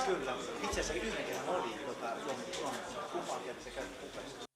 Kyllä. Itse asiassa yhden kerran oli Suomessa kumpaan kerran se käytti puheessa.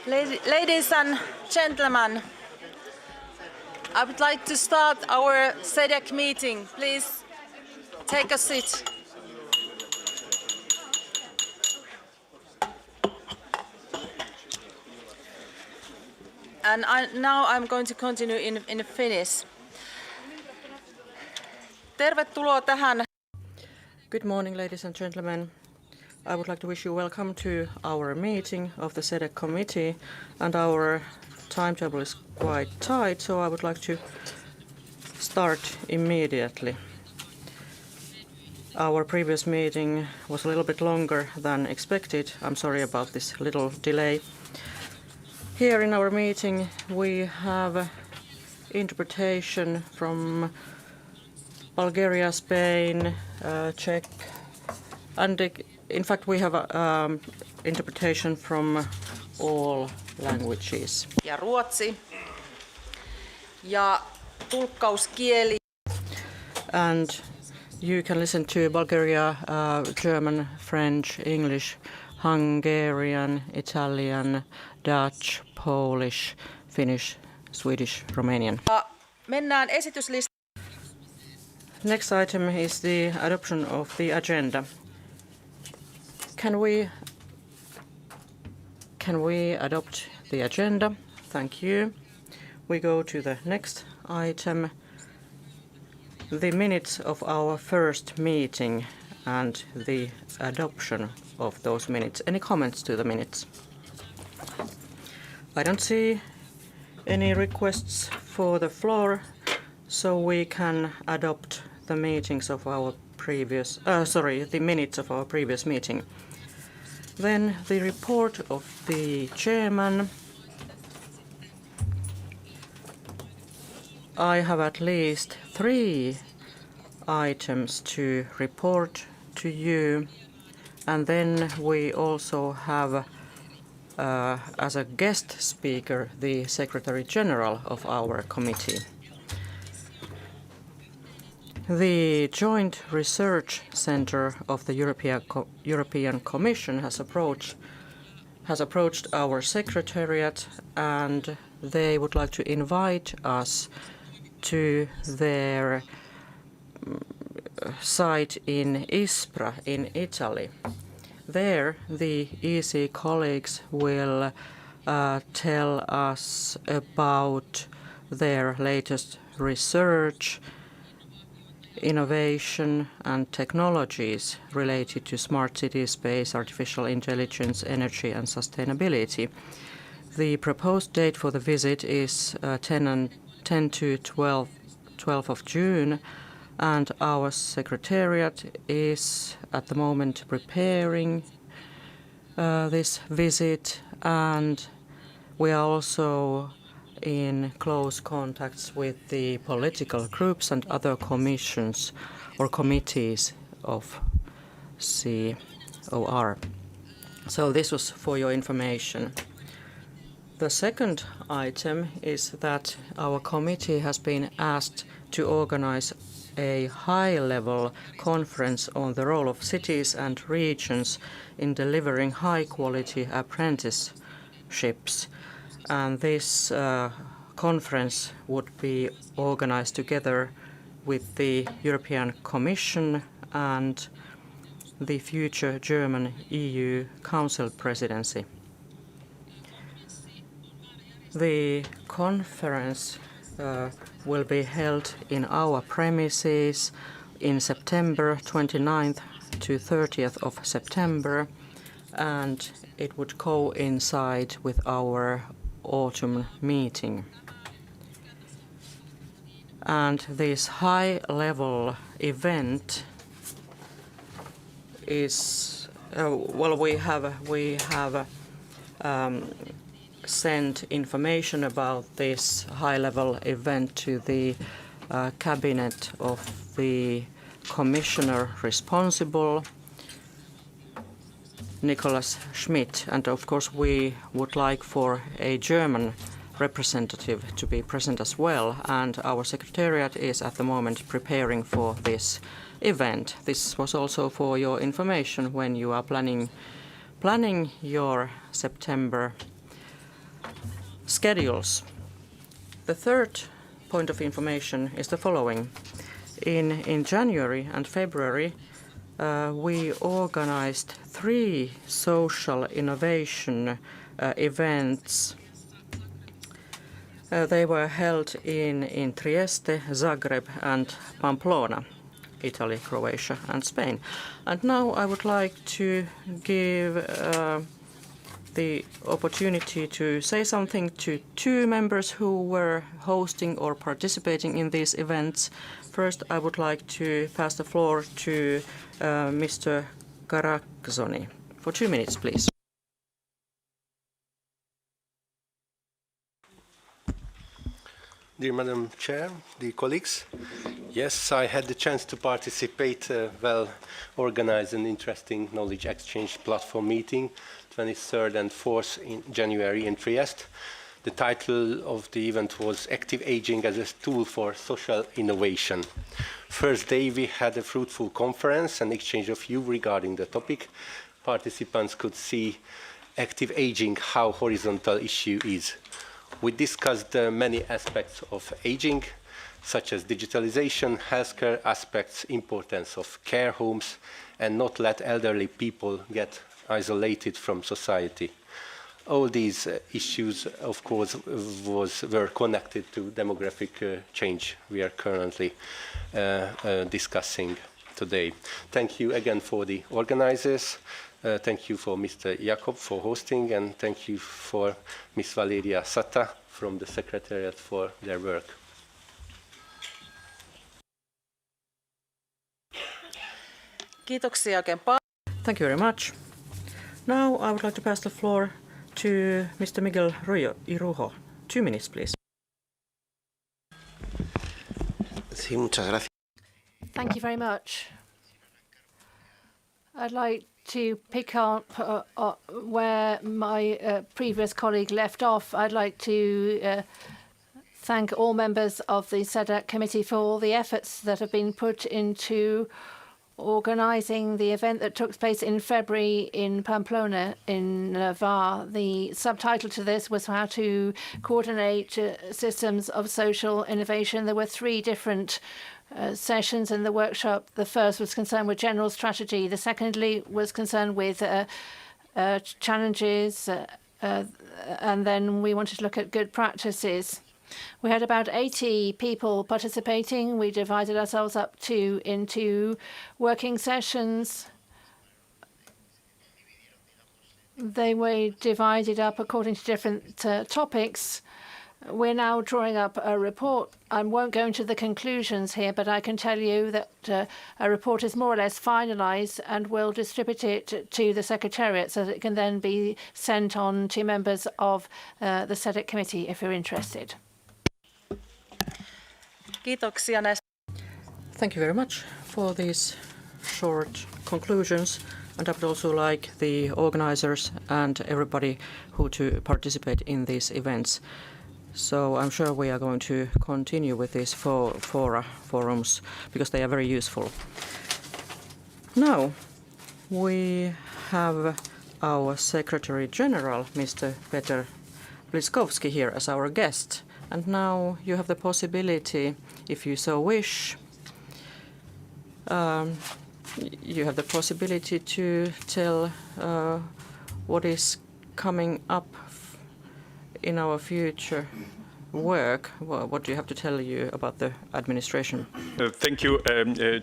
Ladies and gentlemen, I would like to start our SEDEC meeting. Please take a seat. And now I'm going to continue in Finnish. Tervetuloa tähän. Good morning, ladies and gentlemen. I would like to wish you welcome to our meeting of the SEDEC committee, and our timetable is quite tight, so I would like to start immediately. Our previous meeting was a little bit longer than expected. I'm sorry about this little delay. Here in our meeting we have interpretation from Bulgaria, Spain, Czech, and in fact we have interpretation from all languages. Ja ruotsi. Ja tulkkauskieli. And you can listen to Bulgaria, German, French, English, Hungarian, Italian, Dutch, Polish, Finnish, Swedish, Romanian. Mennään esityslistaan. Next item is the adoption of the agenda. Can we adopt the agenda? Thank you. We go to the next item, the minutes of our first meeting and the adoption of those minutes. Any comments to the minutes? I don't see any requests for the floor, so we can adopt the minutes of our previous meeting. Then the report of the chairman. I have at least 3 items to report to you, and then we also have as a guest speaker the Secretary General of our committee. The Joint Research Centre of the European Commission has approached our Secretariat, and they would like to invite us to their site in Ispra in Italy. There, the EC colleagues will tell us about their latest research, innovation and technologies related to smart city space, artificial intelligence, energy and sustainability. The proposed date for the visit is 10 to 12 of June, and our Secretariat is at the moment preparing this visit, and we are also in close contacts with the political groups and other commissions or committees of COR. So this was for your information. The second item is that our committee has been asked to organize a high-level conference on the role of cities and regions in delivering high-quality apprenticeships. And this conference would be organized together with the European Commission and the future German EU Council presidency. The conference will be held in our premises in September 29th to 30th of September, and it would coincide with our autumn meeting. And this high-level event is we have sent information about this high-level event to the cabinet of the commissioner responsible, Nicholas Schmidt, and of course we would like for a German representative to be present as well, and our Secretariat is at the moment preparing for this event. This was also for your information when you are planning your September schedules. The third point of information is the following. In January and February, we organized 3 social innovation events. They were held in Trieste, Zagreb and Pamplona, Italy, Croatia and Spain. And now I would like to give the opportunity to say something to 2 members who were hosting or participating in these events. First, I would like to pass the floor to Mr. Carazzoni. For 2 minutes, please. Dear Madam Chair, dear colleagues, yes, I had the chance to participate well-organized and interesting knowledge exchange platform meeting, 23rd and 4th in January in Trieste. The title of the event was Active Aging as a Tool for Social Innovation. First day we had a fruitful conference and exchange of views regarding the topic. Participants could see active aging, how horizontal issue is. We discussed many aspects of aging, such as digitalization, healthcare aspects, importance of care homes, and not let elderly people get isolated from society. All these issues, of course, were connected to demographic change we are currently discussing today. Thank you again for the organizers. Thank you for Mr. Jakob for hosting, and thank you for Ms. Valeria Sata from the Secretariat for their work. Kiitoksia oikein paljon. Thank you very much. Now I would like to pass the floor to Mr. Miguel Irujo. 2 minutes, please. Sí, muchas gracias. Thank you very much. I'd like to pick up where my previous colleague left off. I'd like to thank all members of the SEDEC committee for all the efforts that have been put into organising the event that took place in February in Pamplona in Navarre. The subtitle to this was how to coordinate systems of social innovation. There were 3 different sessions in the workshop. The first was concerned with general strategy. The secondly was concerned with challenges, and then we wanted to look at good practices. We had about 80 people participating. We divided ourselves up into working sessions. They were divided up according to different topics. We're now drawing up a report. I won't go into the conclusions here, but I can tell you that a report is more or less finalized, and we'll distribute it to the Secretariat so that it can then be sent on to members of the SEDEC committee if you're interested. Kiitoksia näistä. Thank you very much for these short conclusions. And I would also like the organizers and everybody who to participate in these events. So I'm sure we are going to continue with these forums because they are very useful. Now we have our Secretary General, Mr. Peter Bliskovsky, here as our guest. And now you have the possibility, if you so wish, you have the possibility to tell what is coming up in our future work. What do you have to tell you about the administration? Thank you,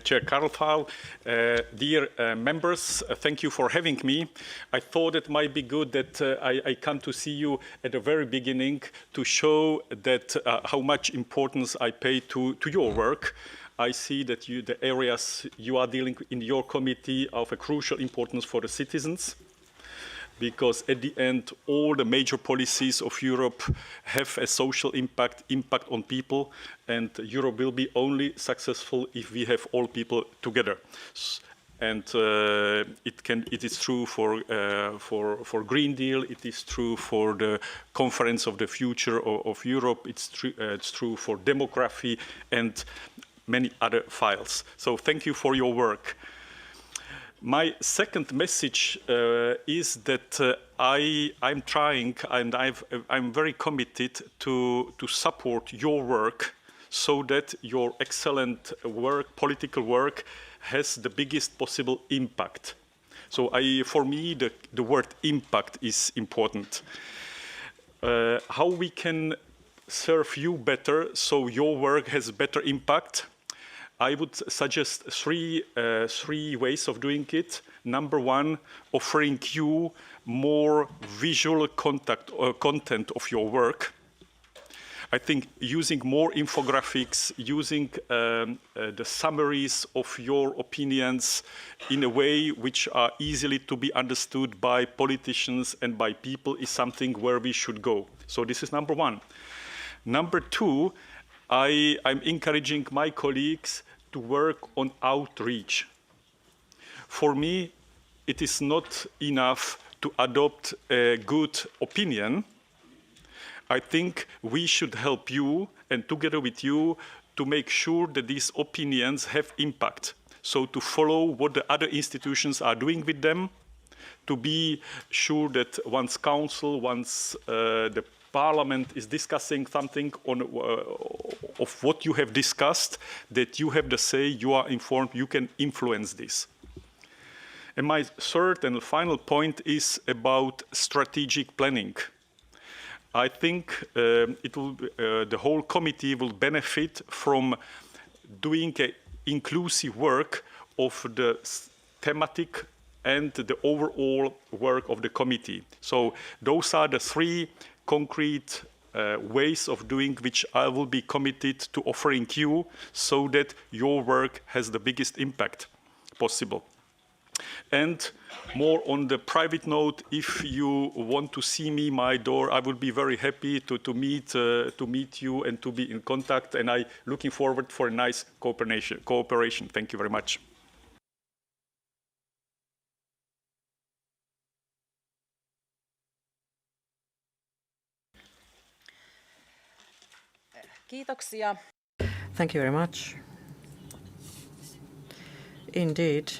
Chair Karl. Dear members, thank you for having me. I thought it might be good that I come to see you at the very beginning to show that how much importance I pay to your work. I see that the areas you are dealing in your committee are of a crucial importance for the citizens, because at the end, all the major policies of Europe have a social impact on people, and Europe will be only successful if we have all people together. And it is true for Green Deal. It is true for the Conference of the Future of Europe. It's true for demography and many other files. So thank you for your work. My second message is that I'm trying and I'm very committed to support your work so that your excellent work, political work, has the biggest possible impact. So for me, the word impact is important. How we can serve you better so your work has better impact? I would suggest three ways of doing it. Number one, offering you more visual content of your work. I think using more infographics, using the summaries of your opinions in a way which are easily to be understood by politicians and by people is something where we should go. So this is number one. Number two, I'm encouraging my colleagues to work on outreach. For me, it is not enough to adopt a good opinion. I think we should help you and together with you to make sure that these opinions have impact. So to follow what the other institutions are doing with them, to be sure that once council, once the Parliament is discussing something of what you have discussed, that you have the say, you are informed, you can influence this. And my third and final point is about strategic planning. I think the whole committee will benefit from doing an inclusive work of the thematic and the overall work of the committee. So those are the three concrete ways of doing which I will be committed to offering you so that your work has the biggest impact possible. And more on the private note, if you want to see me, my door, I will be very happy to meet you and to be in contact. And I'm looking forward for a nice cooperation. Thank you very much. Kiitoksia. Thank you very much. Indeed,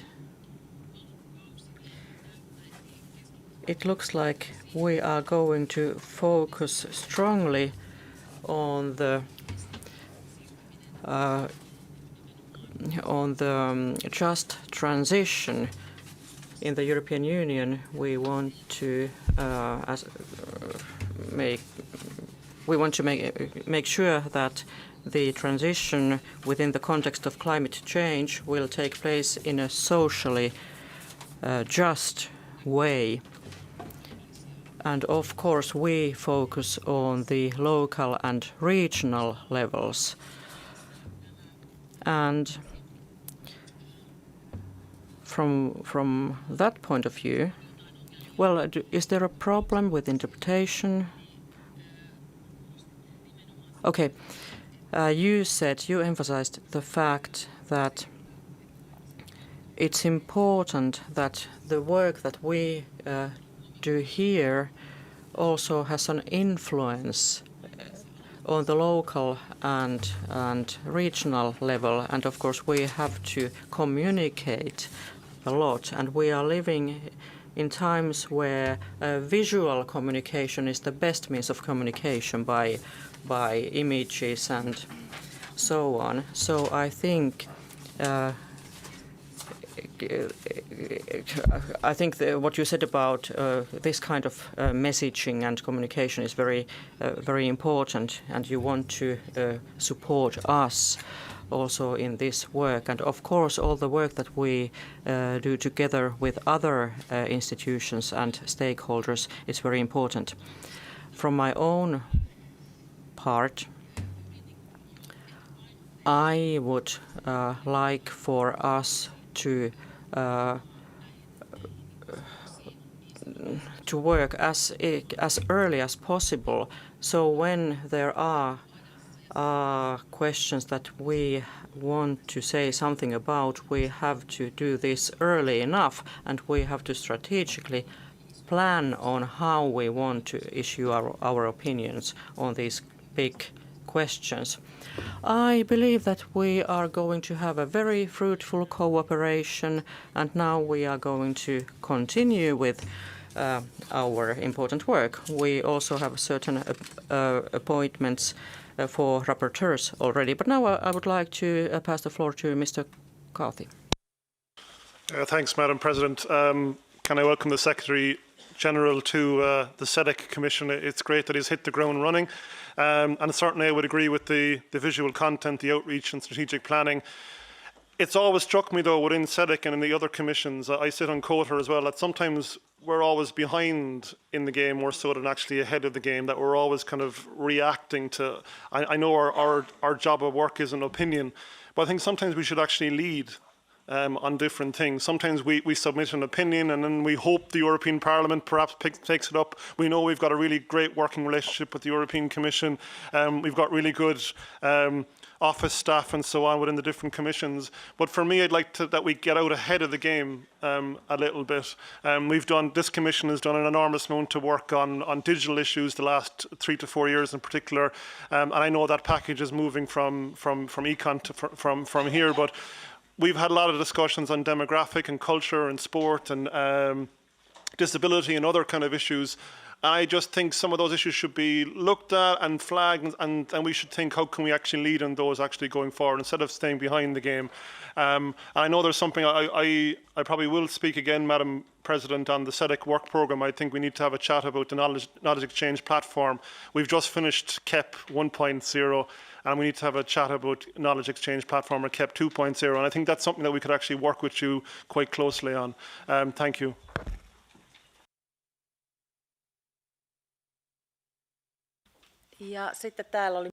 it looks like we are going to focus strongly on the just transition in the European Union. We want to make sure that the transition within the context of climate change will take place in a socially just way. And of course, we focus on the local and regional levels. And from that point of view, well, is there a problem with interpretation? Okay, you emphasized the fact that it's important that the work that we do here also has an influence on the local and regional level. And of course, we have to communicate a lot. And we are living in times where visual communication is the best means of communication by images and so on. So I think what you said about this kind of messaging and communication is very important, and you want to support us also in this work. And of course, all the work that we do together with other institutions and stakeholders is very important. From my own part, I would like for us to work as early as possible. So when there are questions that we want to say something about, we have to do this early enough, and we have to strategically plan on how we want to issue our opinions on these big questions. I believe that we are going to have a very fruitful cooperation, and now we are going to continue with our important work. We also have certain appointments for rapporteurs already, but now I would like to pass the floor to Mr. Carthy. Thanks, Madam President. Can I welcome the Secretary General to the SEDEC Commission? It's great that he's hit the ground running. And certainly I would agree with the visual content, the outreach and strategic planning. It's always struck me, though, within SEDEC and in the other commissions, I sit on COTER as well, that sometimes we're always behind in the game more so than actually ahead of the game, that we're always kind of reacting to. I know our job of work is an opinion, but I think sometimes we should actually lead on different things. Sometimes we submit an opinion and then we hope the European Parliament perhaps takes it up. We know we've got a really great working relationship with the European Commission. We've got really good office staff and so on within the different commissions. But for me, I'd like that we get out ahead of the game a little bit. This commission has done an enormous amount of work on digital issues the last 3 to 4 years in particular. And I know that package is moving from econ to from here, but we've had a lot of discussions on demographic and culture and sport and disability and other kind of issues. I just think some of those issues should be looked at and flagged, and we should think, how can we actually lead on those actually going forward instead of staying behind the game. I know there's something I probably will speak again, Madam President, on the SEDEC work programme. I think we need to have a chat about the knowledge exchange platform. We've just finished KEP 1.0. and we need to have a chat about knowledge exchange platform or KEP 2.0. And I think that's something that we could actually work with you quite closely on. Thank you. Ja sitten täällä oli...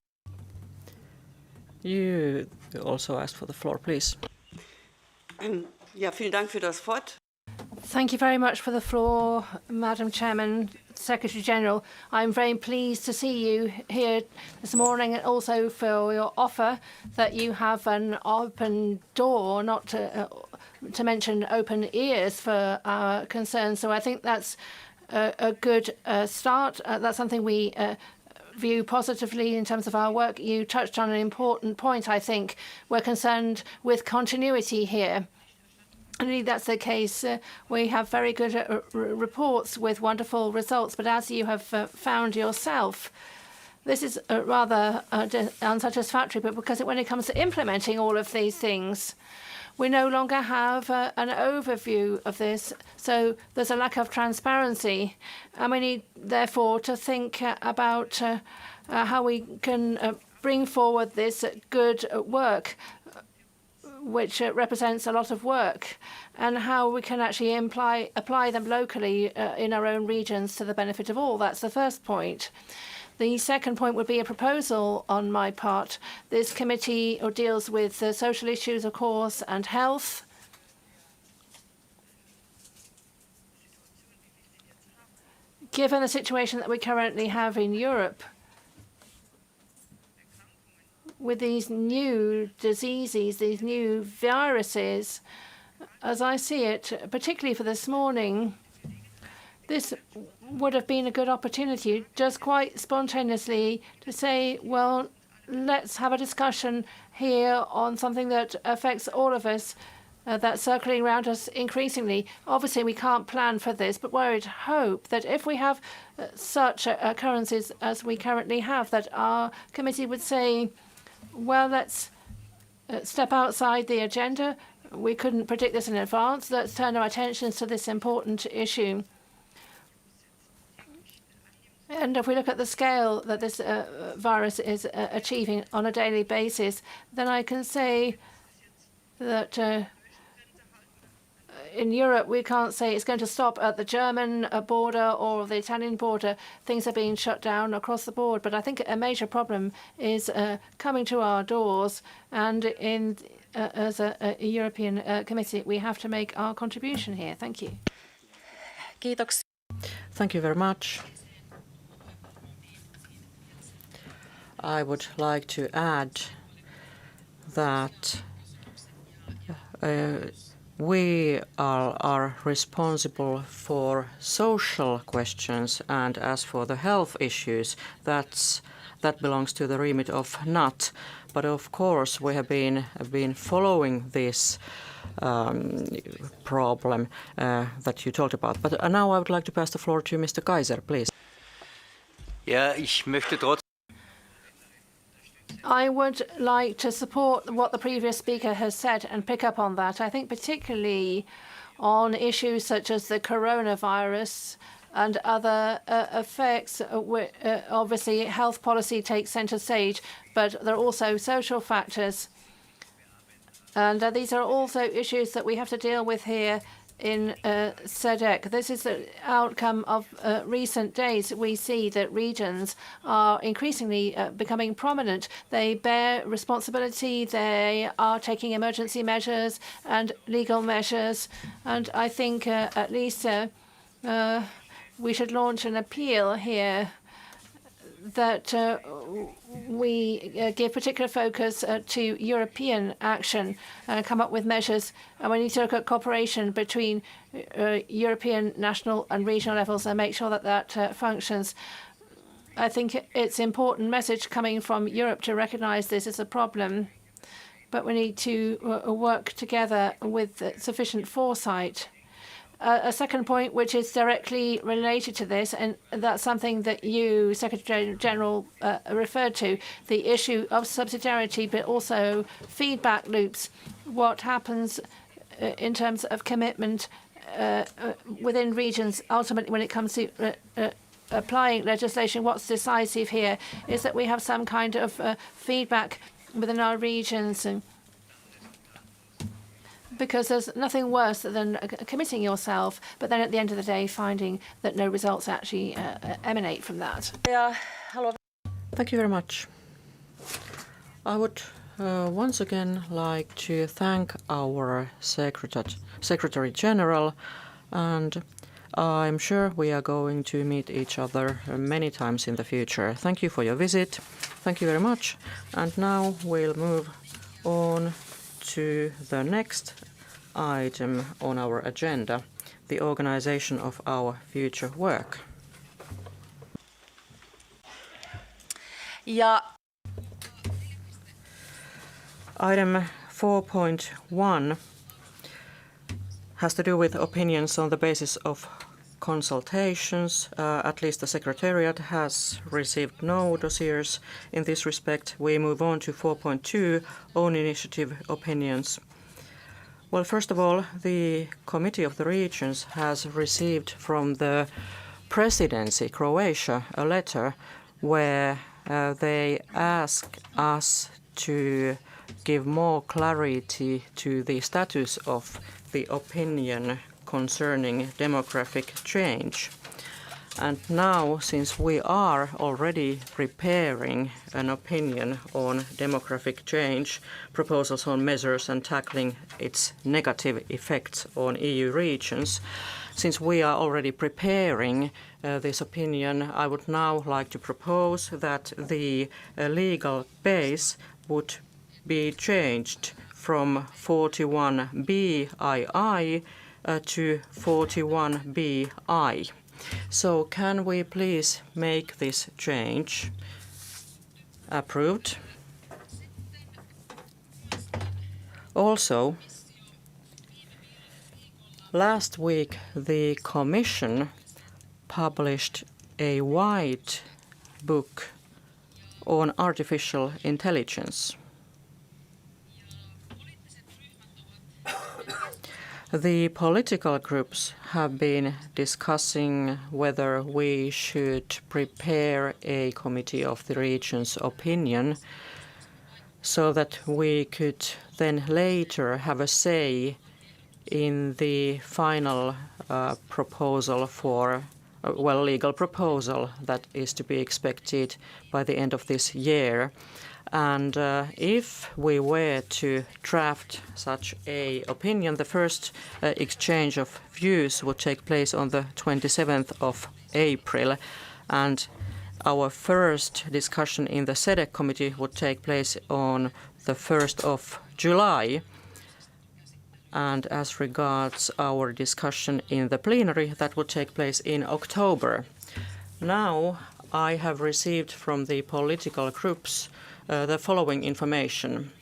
You also asked for the floor, please. Ja, vielen Dank für das Wort. Thank you very much for the floor, Madam Chairman, Secretary General. I'm very pleased to see you here this morning and also for your offer that you have an open door, not to mention open ears for our concerns. So I think that's a good start. That's something we view positively in terms of our work. You touched on an important point, I think. We're concerned with continuity here. Indeed, that's the case. We have very good reports with wonderful results, but as you have found yourself, this is rather unsatisfactory, but because when it comes to implementing all of these things, we no longer have an overview of this, so there's a lack of transparency, and we need, therefore, to think about how we can bring forward this good work, which represents a lot of work, and how we can actually apply them locally in our own regions to the benefit of all. That's the first point. The second point would be a proposal on my part. This committee deals with social issues, of course, and health. Given the situation that we currently have in Europe, with these new diseases, these new viruses, as I see it, particularly for this morning, this would have been a good opportunity, just quite spontaneously, to say, well, let's have a discussion here on something that affects all of us, that's circling around us increasingly. Obviously, we can't plan for this, but we'd hope that if we have such occurrences as we currently have, that our committee would say, well, let's step outside the agenda. We couldn't predict this in advance. Let's turn our attentions to this important issue. And if we look at the scale that this virus is achieving on a daily basis, then I can say that in Europe, we can't say it's going to stop at the German border or the Italian border. Things are being shut down across the board. But I think a major problem is coming to our doors. And as a European committee, we have to make our contribution here. Thank you. Kiitoksia. Thank you very much. I would like to add that we are responsible for social questions, and as for the health issues, that's that belongs to the remit of NAT. But of course, we have been following this problem that you talked about. But now I would like to pass the floor to Mr. Kaiser, please. Ja, ich möchte trotzdem. I would like to support what the previous speaker has said and pick up on that. I think particularly on issues such as the coronavirus and other effects. Obviously, health policy takes centre stage, but there are also social factors. And these are also issues that we have to deal with here in SEDEC. This is the outcome of recent days. We see that regions are increasingly becoming prominent. They bear responsibility. They are taking emergency measures and legal measures. And I think at least we should launch an appeal here that we give particular focus to European action and come up with measures. And we need to look at cooperation between European, national and regional levels and make sure that that functions. I think it's an important message coming from Europe to recognise this as a problem, but we need to work together with sufficient foresight. A second point, which is directly related to this, and that's something that you, Secretary General, referred to, the issue of subsidiarity, but also feedback loops. What happens in terms of commitment within regions, ultimately when it comes to applying legislation, what's decisive here is that we have some kind of feedback within our regions, and because there's nothing worse than committing yourself, but then at the end of the day finding that no results actually emanate from that. Thank you very much. I would once again like to thank our Secretary General, and I'm sure we are going to meet each other many times in the future. Thank you for your visit. Thank you very much. And now we'll move on to the next item on our agenda, the organization of our future work. Item 4.1 has to do with opinions on the basis of consultations. At least the Secretariat has received no dossiers in this respect. We move on to 4.2, own initiative opinions. Well, first of all, the Committee of the Regions has received from the Presidency, Croatia, a letter where they ask us to give more clarity to the status of the opinion concerning demographic change. And now, since we are already preparing an opinion on demographic change, proposals on measures and tackling its negative effects on EU regions, since we are already preparing this opinion, I would now like to propose that the legal base would be changed from 41BII to 41BI. So can we please make this change? Approved. Also, last week the Commission published a white book on artificial intelligence. The political groups have been discussing whether we should prepare a Committee of the Regions opinion so that we could then later have a say in the final proposal for, legal proposal that is to be expected by the end of this year. And if we were to draft such an opinion, the first exchange of views would take place on the 27th of April, and our first discussion in the SEDEC committee would take place on the 1st of July. And as regards our discussion in the plenary, that would take place in October. Now, I have received from the political groups the following information.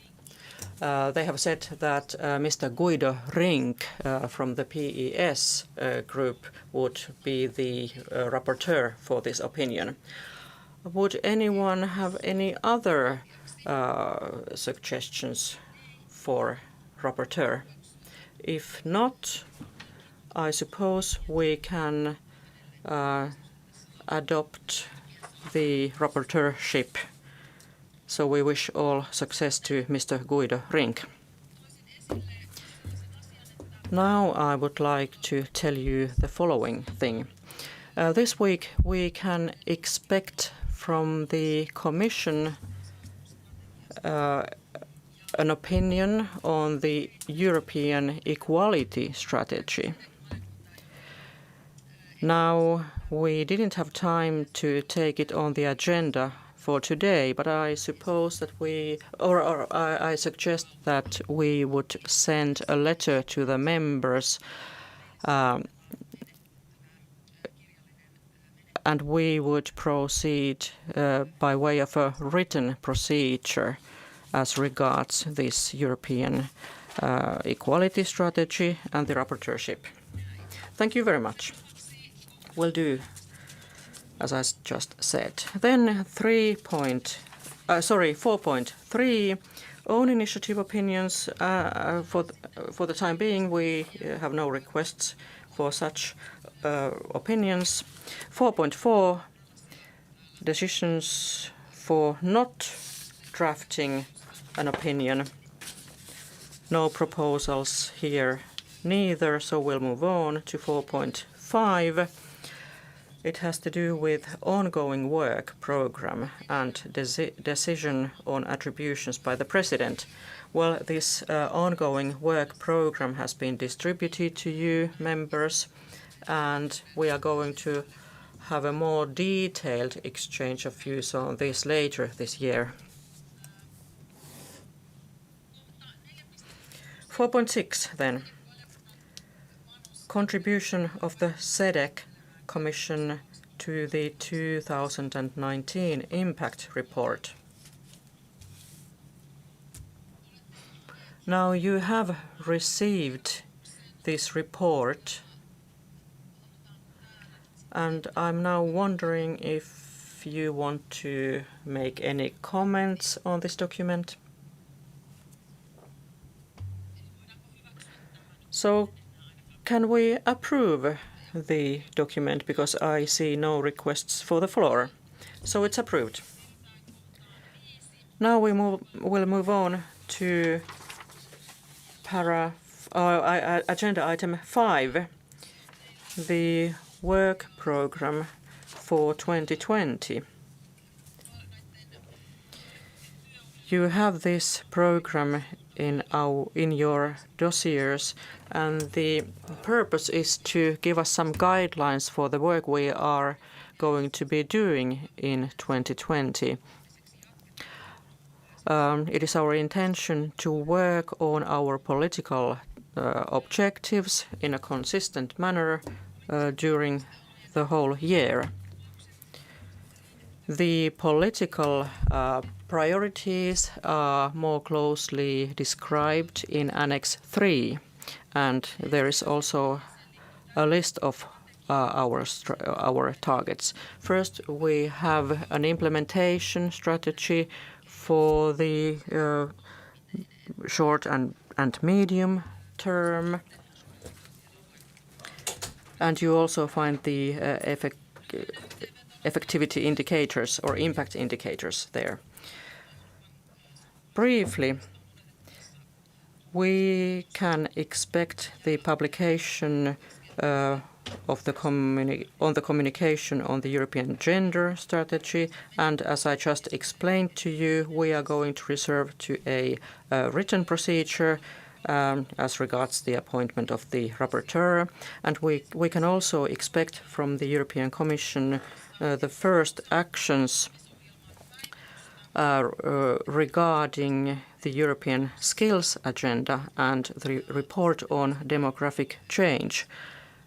They have said that Mr. Guido Rink from the PES group would be the rapporteur for this opinion. Would anyone have any other suggestions for rapporteur? If not, I suppose we can adopt the rapporteurship. So we wish all success to Mr. Guido Rink. Now I would like to tell you the following thing. This week we can expect from the Commission an opinion on the European equality strategy. Now, we didn't have time to take it on the agenda for today, but I suppose that I suggest that we would send a letter to the members and we would proceed by way of a written procedure as regards this European equality strategy and the rapporteurship. Thank you very much. Will do, as I just said. Then 4.3, own initiative opinions. For the time being, we have no requests for such opinions. 4.4, decisions for not drafting an opinion. No proposals here neither, so we'll move on to 4.5. It has to do with ongoing work program and decision on attributions by the President. Well, this ongoing work program has been distributed to you, members, and we are going to have a more detailed exchange of views on this later this year. 4.6 then. Contribution of the SEDEC Commission to the 2019 Impact Report. Now you have received this report, and I'm now wondering if you want to make any comments on this document. So, can we approve the document, because I see no requests for the floor? So it's approved. Now we'll move on to agenda item 5, the work program for 2020. You have this program in your dossiers, and the purpose is to give us some guidelines for the work we are going to be doing in 2020. It is our intention to work on our political objectives in a consistent manner during the whole year. The political priorities are more closely described in Annex 3, and there is also a list of our targets. First, we have an implementation strategy for the short and medium term, and you also find the effectivity indicators or impact indicators there. Briefly, we can expect the publication of the communication on the European gender strategy, and as I just explained to you, we are going to reserve to a written procedure as regards the appointment of the rapporteur, and we can also expect from the European Commission the first actions regarding the European Skills Agenda and the report on demographic change.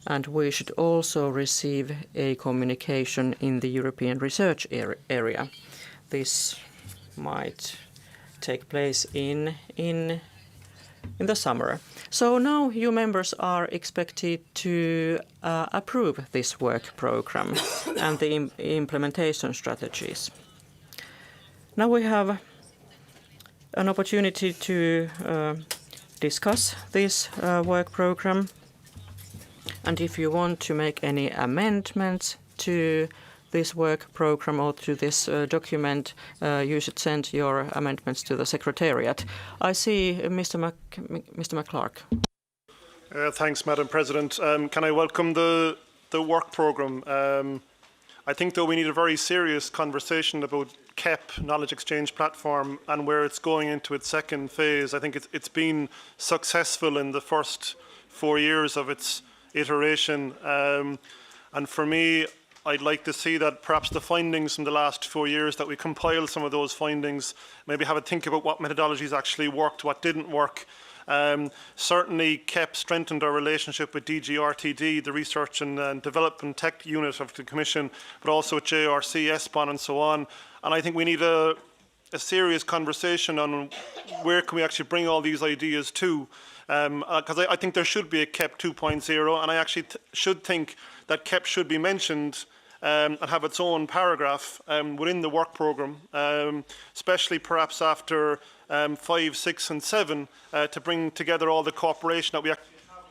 and we should also receive a communication in the European research area. This might take place in the summer. So now you members are expected to approve this work program and the implementation strategies. Now we have an opportunity to discuss this work program, and if you want to make any amendments to this work program or to this document, you should send your amendments to the Secretariat. I see Mr. McClark. Thanks, Madam President. Can I welcome the work programme? I think, though, we need a very serious conversation about KEP, Knowledge Exchange Platform, and where it's going into its second phase. I think it's been successful in the first 4 years of its iteration. And for me, I'd like to see that perhaps the findings from the last 4 years, that we compile some of those findings, maybe have a think about what methodologies actually worked, what didn't work. Certainly KEP strengthened our relationship with DG RTD, the Research and Development Tech Unit of the Commission, but also with JRC, ESPON and so on. And I think we need a serious conversation on where can we actually bring all these ideas to. Because I think there should be a KEP 2.0, and I actually should think that KEP should be mentioned and have its own paragraph within the work programme, especially perhaps after 5, 6 and 7, to bring together all the cooperation that we actually have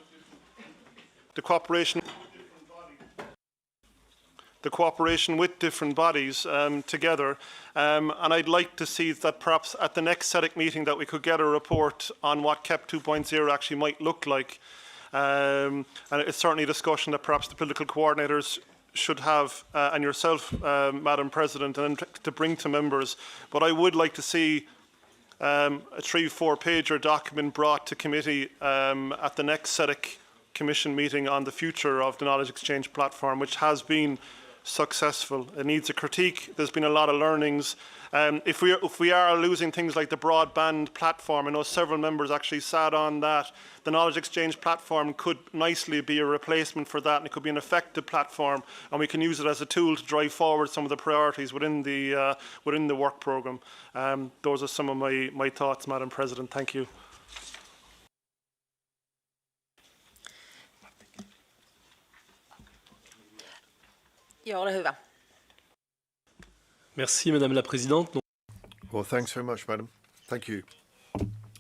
the cooperation with different bodies together. And I'd like to see that perhaps at the next SEDEC meeting that we could get a report on what KEP 2.0 actually might look like. And it's certainly a discussion that perhaps the political coordinators should have, and yourself, Madam President, and to bring to members. But I would like to see a 3-4 pager document brought to committee at the next SEDEC Commission meeting on the future of the Knowledge Exchange Platform, which has been successful. It needs a critique. There's been a lot of learnings. If we are losing things like the broadband platform, I know several members actually sat on that. The Knowledge Exchange Platform could nicely be a replacement for that, and it could be an effective platform, and we can use it as a tool to drive forward some of the priorities within the work programme. Those are some of my thoughts, Madam President. Thank you. Joo, ole hyvä. Merci, Madame la Présidente. Well, thanks very much, Madam. Thank you.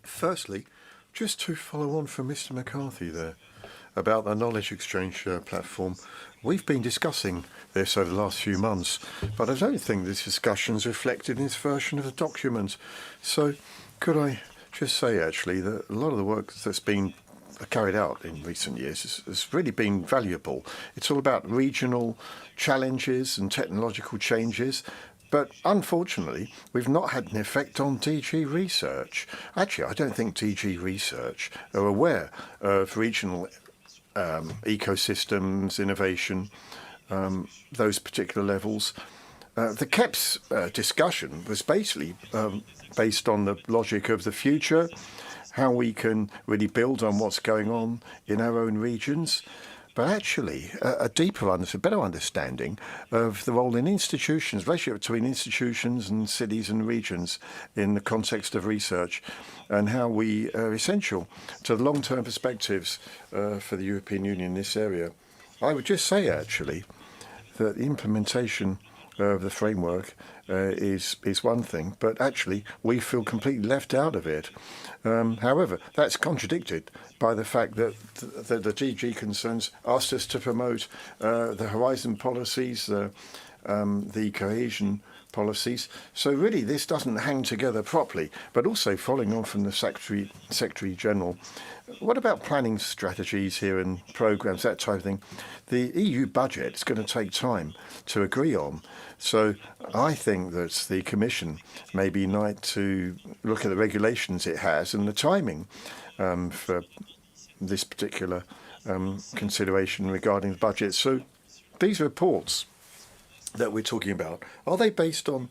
Firstly, just to follow on from Mr. McCarthy there about the knowledge exchange platform, we've been discussing this over the last few months, but I don't think this discussion is reflected in this version of the document. So could I just say, actually, that a lot of the work that's been carried out in recent years has really been valuable. It's all about regional challenges and technological changes, but unfortunately we've not had an effect on DG Research. Actually, I don't think DG Research are aware of regional ecosystems, innovation, those particular levels. The KEP's discussion was basically based on the logic of the future, how we can really build on what's going on in our own regions, but actually a better understanding of the role in institutions, relationship between institutions and cities and regions in the context of research, and how we are essential to the long-term perspectives for the European Union in this area. I would just say, actually, that the implementation of the framework is one thing, but actually we feel completely left out of it. However, that's contradicted by the fact that the DG concerns asked us to promote the Horizon policies, the cohesion policies. So really this doesn't hang together properly. But also, following on from the Secretary General, what about planning strategies here and programmes, that type of thing? The EU budget is going to take time to agree on. So I think that the Commission maybe need to look at the regulations it has and the timing for this particular consideration regarding the budget. So these reports that we're talking about, are they based on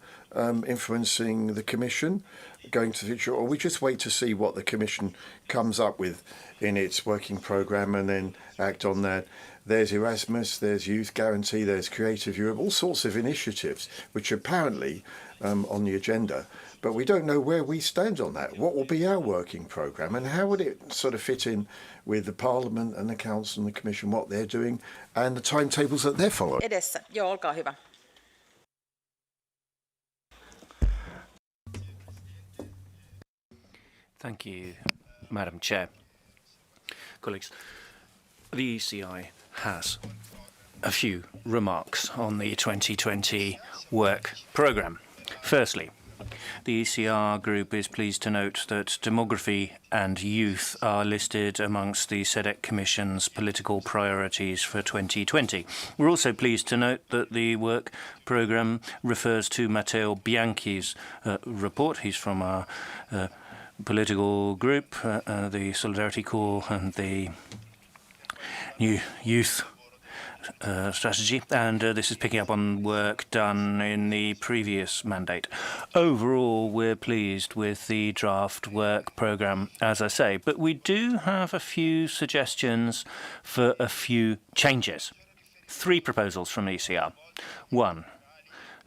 influencing the Commission, going to the future, or we just wait to see what the Commission comes up with in its working programme and then act on that? There's Erasmus, there's Youth Guarantee, there's Creative Europe, all sorts of initiatives which are apparently on the agenda, but we don't know where we stand on that. What will be our working programme and how would it sort of fit in with the Parliament and the Council and the Commission, what they're doing and the timetables that they're following? Edessä. Joo, olkaa hyvä. Thank you, Madam Chair. Colleagues, the ECI has a few remarks on the 2020 work programme. Firstly, the ECR group is pleased to note that demography and youth are listed amongst the SEDEC Commission's political priorities for 2020. We're also pleased to note that the work programme refers to Matteo Bianchi's report. He's from our political group, the Solidarity Corps and the new youth strategy, and this is picking up on work done in the previous mandate. Overall, we're pleased with the draft work programme, as I say, but we do have a few suggestions for a few changes. 3 proposals from ECR. 1.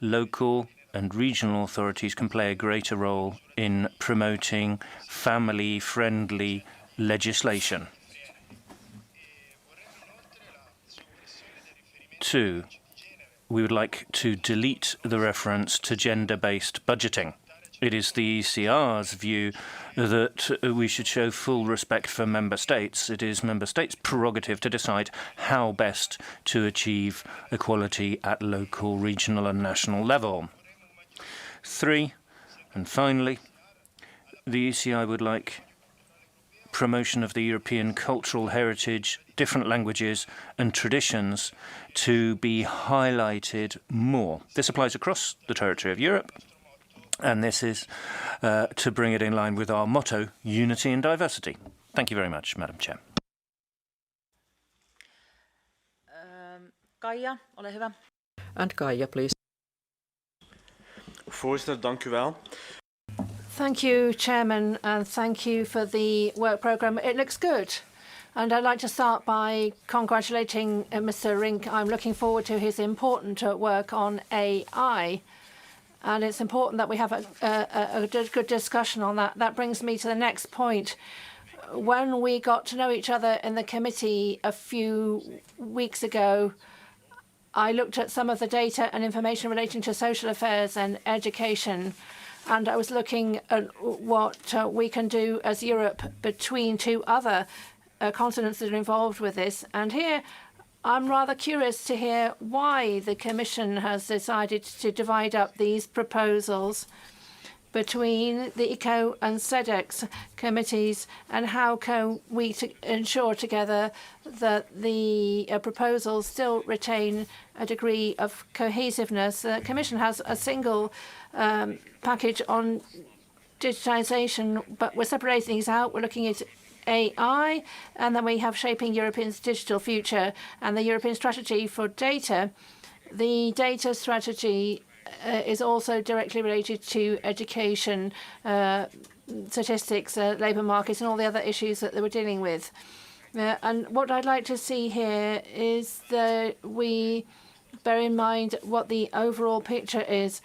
Local and regional authorities can play a greater role in promoting family-friendly legislation. 2, we would like to delete the reference to gender-based budgeting. It is the ECR's view that we should show full respect for member states. It is member states' prerogative to decide how best to achieve equality at local, regional and national level. 3, and finally, the ECI would like promotion of the European cultural heritage, different languages and traditions to be highlighted more. This applies across the territory of Europe, and this is to bring it in line with our motto, unity and diversity. Thank you very much, Madam Chair. Kaija, ole hyvä. And Kaija, please. Voorzitter, dank u wel. Thank you, Chairman, and thank you for the work programme. It looks good. And I'd like to start by congratulating Mr. Rink. I'm looking forward to his important work on AI. And it's important that we have a good discussion on that. That brings me to the next point. When we got to know each other in the committee a few weeks ago, I looked at some of the data and information relating to social affairs and education, and I was looking at what we can do as Europe between 2 other continents that are involved with this. And here, I'm rather curious to hear why the Commission has decided to divide up these proposals between the ECO and SEDEC committees, and how can we ensure together that the proposals still retain a degree of cohesiveness. The Commission has a single package on digitisation, but we're separating these out. We're looking at AI, and then we have shaping Europe's digital future and the European strategy for data. The data strategy is also directly related to education, statistics, labour markets, and all the other issues that they were dealing with. And what I'd like to see here is that we bear in mind what the overall picture is.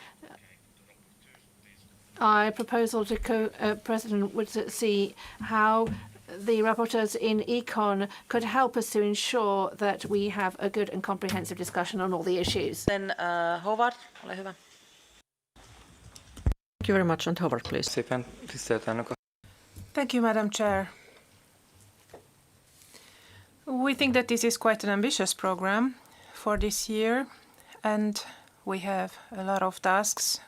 Our proposal to co-president would see how the rapporteurs in Econ could help us to ensure that we have a good and comprehensive discussion on all the issues. Then Howard, ole hyvä. Thank you very much, and Howard, please. Thank you, Madam Chair. We think that this is quite an ambitious program for this year, and we have a lot of tasks.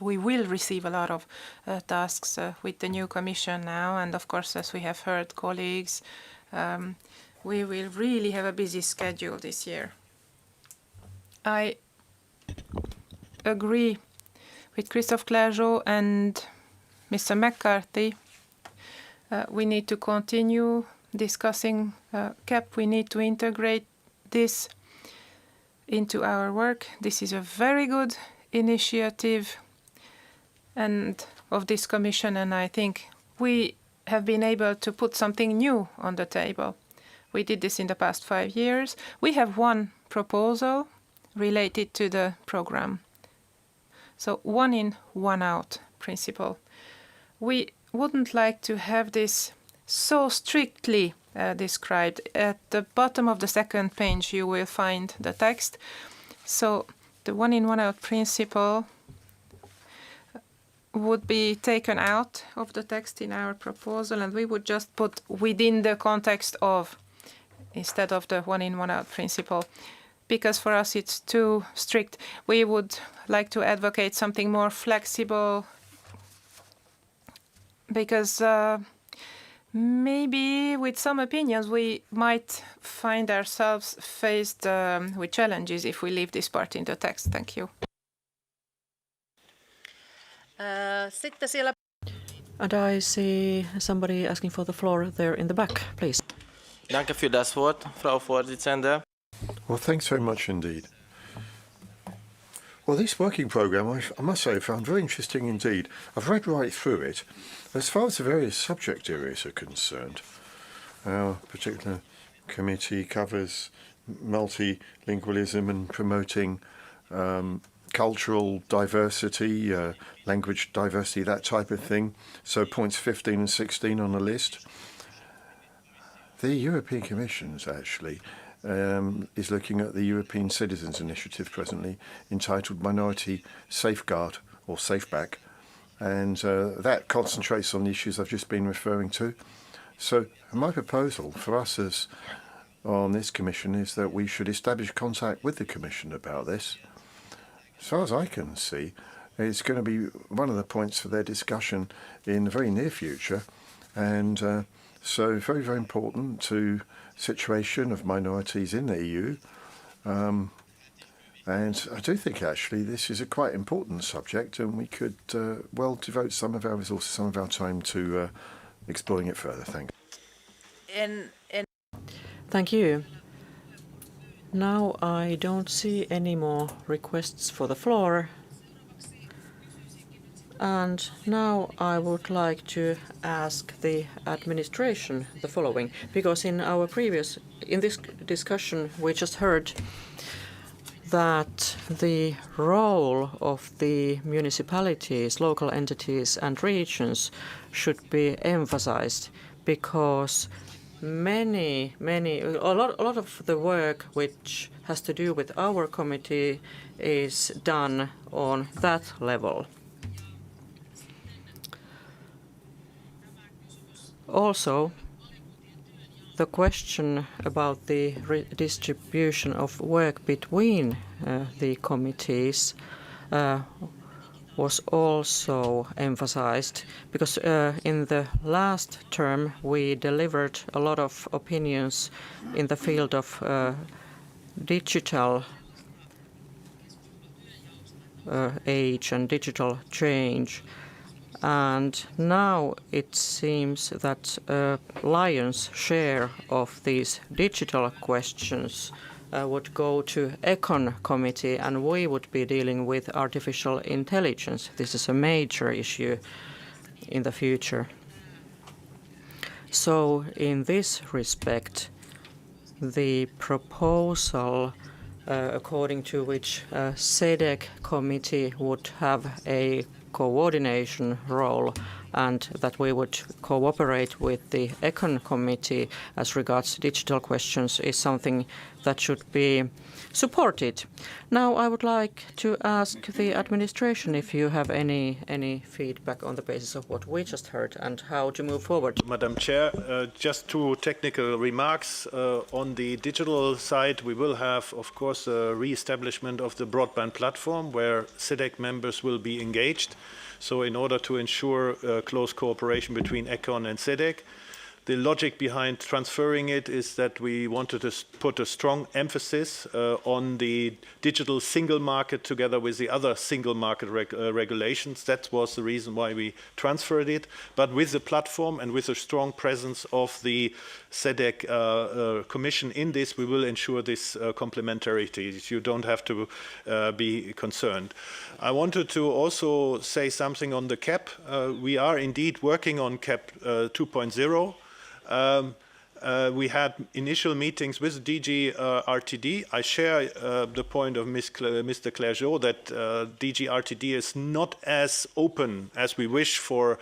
We will receive a lot of tasks with the new Commission now, and of course, as we have heard, colleagues, we will really have a busy schedule this year. I agree with Christophe Clergeau and Mr. McCarthy. We need to continue discussing CAP. We need to integrate this into our work. This is a very good initiative, and of this Commission, and I think we have been able to put something new on the table. We did this in the past 5 years. We have one proposal related to the program. So one in, one out principle. We wouldn't like to have this so strictly described. At the bottom of the second page you will find the text. So the one in, one out principle would be taken out of the text in our proposal, and we would just put within the context of instead of the one in, one out principle, because for us it's too strict. We would like to advocate something more flexible, because maybe with some opinions we might find ourselves faced with challenges if we leave this part in the text. Thank you. Sitten siellä. And I see somebody asking for the floor there in the back, please. Danke für das Wort, Frau Vorsitzende. Well, thanks very much indeed. Well, this working programme, I must say, I found very interesting indeed. I've read right through it. As far as the various subject areas are concerned, our particular committee covers multilingualism and promoting cultural diversity, language diversity, that type of thing. So points 15 and 16 on the list. The European Commission actually is looking at the European Citizens Initiative presently, entitled Minority Safeguard or Safeback, and that concentrates on the issues I've just been referring to. So my proposal for us as on this Commission is that we should establish contact with the Commission about this. As far as I can see, it's going to be one of the points for their discussion in the very near future, and so very, very important to situation of minorities in the EU. And I do think actually this is a quite important subject, and we could well devote some of our resources, some of our time to exploring it further. Thank you. Thank you. Now I don't see any more requests for the floor. And now I would like to ask the administration the following, because in this discussion we just heard that the role of the municipalities, local entities and regions should be emphasized, because a lot of the work which has to do with our committee is done on that level. Also, the question about the redistribution of work between the committees was also emphasized, because in the last term we delivered a lot of opinions in the field of digital age and digital change. And now it seems that a lion's share of these digital questions would go to Econ Committee, and we would be dealing with artificial intelligence. This is a major issue in the future. So in this respect, the proposal according to which SEDEC committee would have a coordination role, and that we would cooperate with the Econ Committee as regards digital questions, is something that should be supported. Now I would like to ask the administration if you have any feedback on the basis of what we just heard and how to move forward. Madam Chair, just two technical remarks. On the digital side, we will have, of course, a re-establishment of the broadband platform where SEDEC members will be engaged. So in order to ensure close cooperation between ECON and SEDEC, The logic behind transferring it is that we wanted to put a strong emphasis on the digital single market together with the other single market regulations. That was the reason why we transferred it. But with the platform and with a strong presence of the SEDEC Commission in this, we will ensure this complementarity. You don't have to be concerned. I wanted to also say something on the CAP. We are indeed working on CAP 2.0. We had initial meetings with DG RTD. I share the point of Mr. Clergeau that DG RTD is not as open as we wish for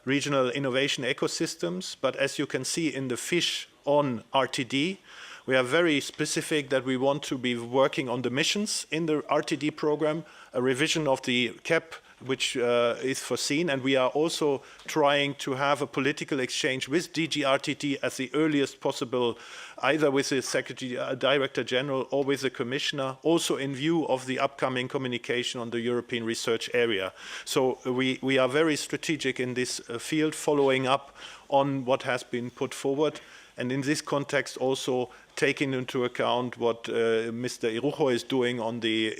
regional innovation ecosystems, but as you can see in the fish on RTD, we are very specific that we want to be working on the missions in the RTD program, a revision of the CAP which is foreseen, and we are also trying to have a political exchange with DG RTD at the earliest possible, either with the Secretary Director General or with the Commissioner, also in view of the upcoming communication on the European research area. So we are very strategic in this field, following up on what has been put forward, and in this context also taking into account what Mr. Irujo is doing on the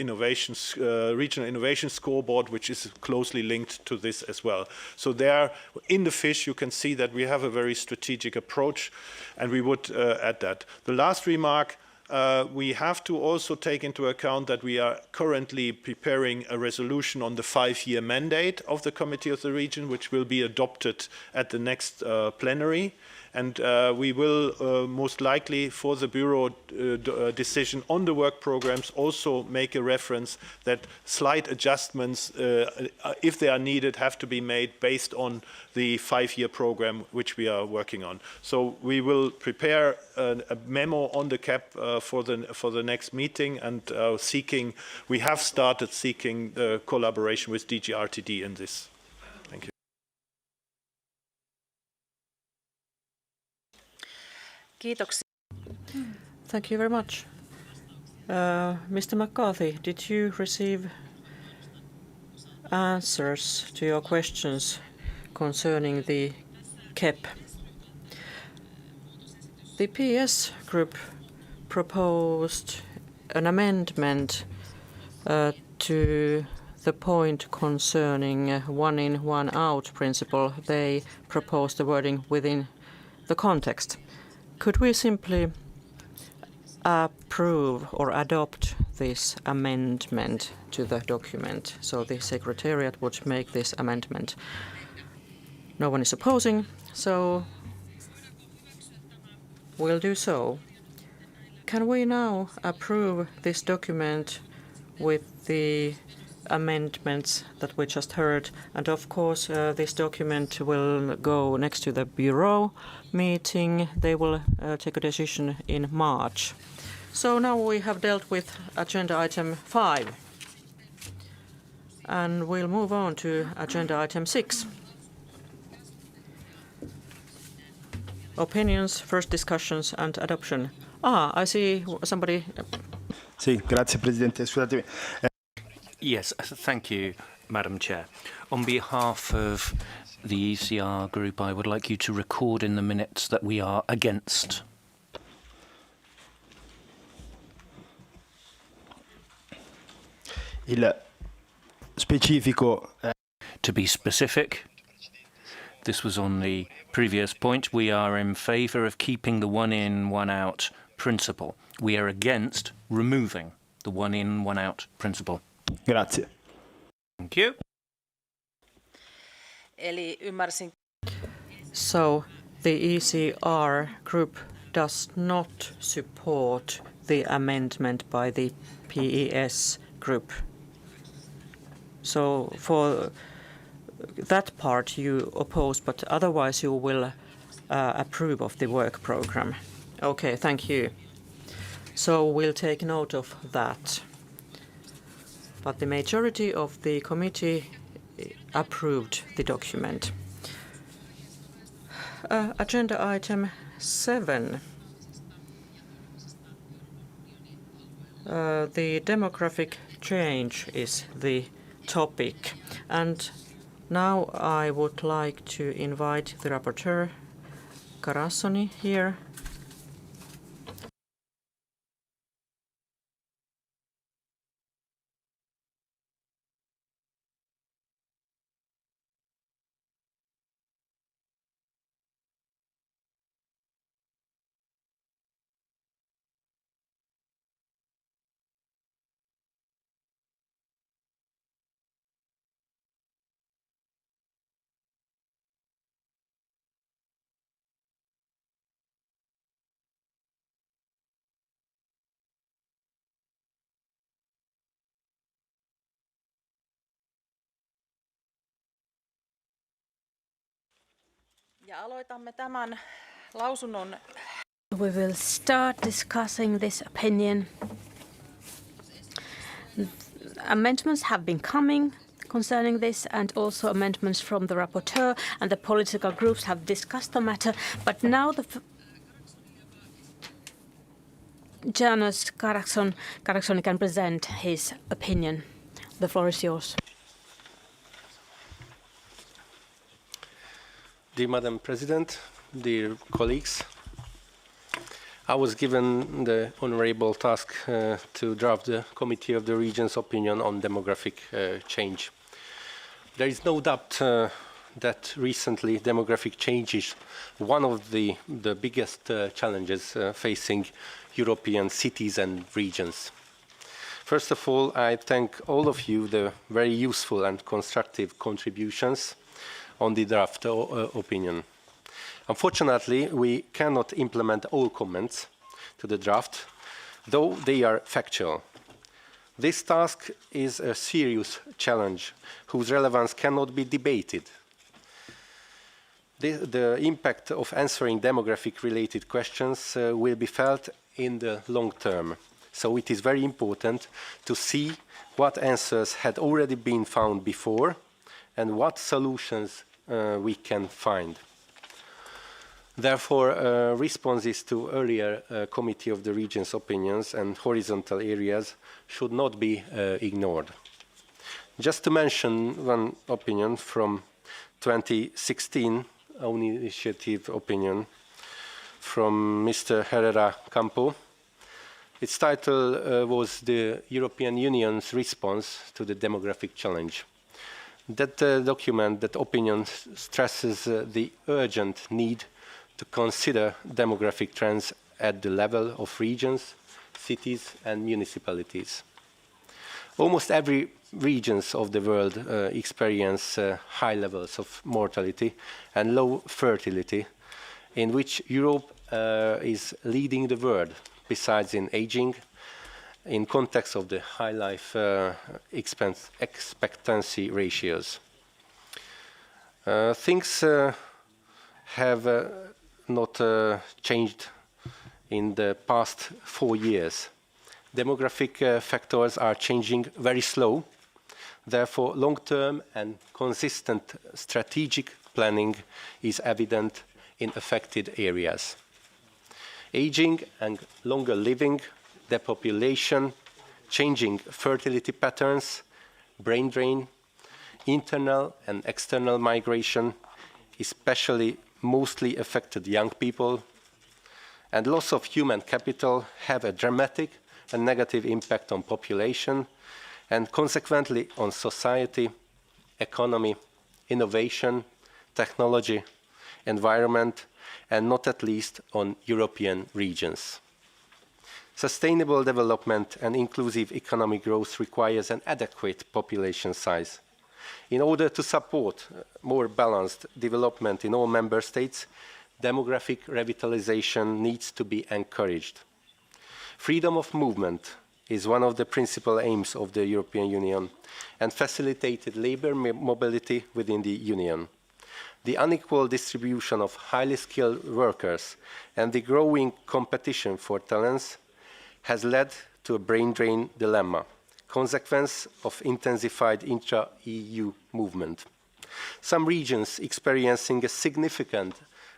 regional innovation scoreboard, which is closely linked to this as well. So there, in the fish, you can see that we have a very strategic approach, and we would add that. The last remark, we have to also take into account that we are currently preparing a resolution on the 5-year mandate of the Committee of the Region, which will be adopted at the next plenary. And we will most likely, for the Bureau decision on the work programs, also make a reference that slight adjustments, if they are needed, have to be made based on the 5-year program which we are working on. So we will prepare a memo on the CAP for the next meeting, and we have started seeking collaboration with DG RTD in this. Thank you. Thank you very much. Mr. McCarthy, did you receive answers to your questions concerning the CAP? The PS group proposed an amendment to the point concerning one in, one out principle. They proposed the wording within the context. Could we simply approve or adopt this amendment to the document? So the Secretariat would make this amendment. No one is opposing, so we'll do so. Can we now approve this document with the amendments that we just heard? And of course, this document will go next to the Bureau meeting. They will take a decision in March. So now we have dealt with agenda item 5. And we'll move on to agenda item 6. Opinions, first discussions and adoption. I see somebody. Sì, grazie Presidente. Scusatemi. Yes, thank you, Madam Chair. On behalf of the ECR group, I would like you to record in the minutes that we are against. Il specifico. To be specific, this was on the previous point. We are in favour of keeping the one in, one out principle. We are against removing the one in, one out principle. Grazie. Thank you. Eli ymmärsin. So the ECR group does not support the amendment by the PES group. So for that part you oppose, but otherwise you will approve of the work program. Okay, thank you. So we'll take note of that. But the majority of the committee approved the document. Agenda item 7. The demographic change is the topic. And now I would like to invite the rapporteur, Carassoni here. Ja aloitamme tämän lausunnon. We will start discussing this opinion. Amendments have been coming concerning this, and also amendments from the rapporteur, and the political groups have discussed the matter. But now the journalist Carassoni can present his opinion. The floor is yours. Dear Madam President, dear colleagues, I was given the honorable task to draft the Committee of the Regions opinion on demographic change. There is no doubt that recently demographic change is one of the biggest challenges facing European cities and regions. First of all, I thank all of you the very useful and constructive contributions on the draft opinion. Unfortunately, we cannot implement all comments to the draft, though they are factual. This task is a serious challenge whose relevance cannot be debated. The impact of answering demographic-related questions will be felt in the long term. So it is very important to see what answers had already been found before and what solutions we can find. Therefore, responses to earlier Committee of the Regions opinions and horizontal areas should not be ignored. Just to mention one opinion from 2016, own initiative opinion from Mr. Herrera Campo. Its title was the European Union's response to the demographic challenge. That document, that opinion, stresses the urgent need to consider demographic trends at the level of regions, cities, and municipalities. Almost every regions of the world experience high levels of mortality and low fertility, in which Europe is leading the world, besides in aging, in context of the high life expectancy ratios. Things have not changed in the past 4 years. Demographic factors are changing very slow. Therefore, long-term and consistent strategic planning is evident in affected areas. Aging and longer living, depopulation, changing fertility patterns, brain drain, internal and external migration, especially mostly affected young people, and loss of human capital have a dramatic and negative impact on population and consequently on society, economy, innovation, technology, environment, and not at least on European regions. Sustainable development and inclusive economic growth requires an adequate population size. In order to support more balanced development in all member states, demographic revitalization needs to be encouraged. Freedom of movement is one of the principal aims of the European Union and facilitated labor mobility within the Union. The unequal distribution of highly skilled workers and the growing competition for talents has led to a brain drain dilemma, consequence of intensified intra-EU movement. Some regions experiencing a significant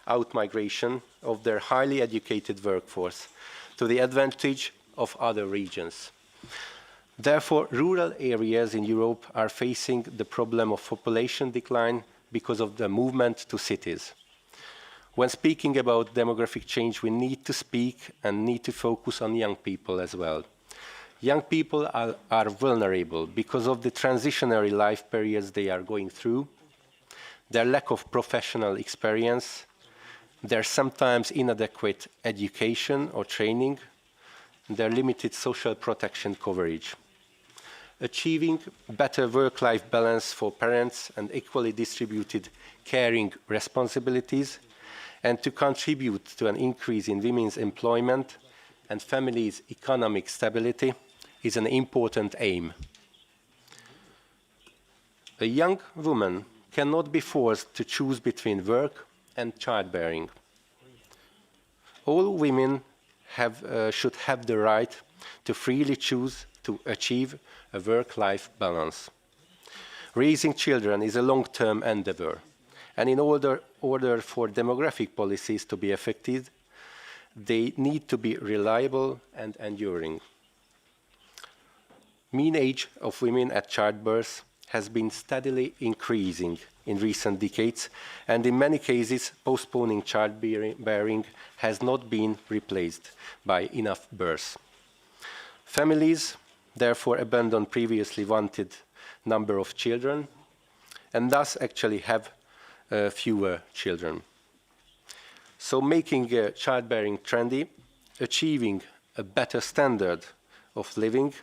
outmigration of their highly educated workforce to the advantage of other regions. Therefore, rural areas in Europe are facing the problem of population decline because of the movement to cities. When speaking about demographic change, we need to speak and need to focus on young people as well. Young people are vulnerable because of the transitionary life periods they are going through, their lack of professional experience, their sometimes inadequate education or training, their limited social protection coverage. Achieving better work-life balance for parents and equally distributed caring responsibilities, and to contribute to an increase in women's employment and families' economic stability is an important aim. A young woman cannot be forced to choose between work and childbearing. All women should have the right to freely choose to achieve a work-life balance. Raising children is a long-term endeavor, and in order for demographic policies to be effective, they need to be reliable and enduring. Mean age of women at childbirth has been steadily increasing in recent decades, and in many cases, postponing childbearing has not been replaced by enough births. Families therefore abandon previously wanted number of children, and thus actually have fewer children. So making childbearing trendy, achieving a better standard of living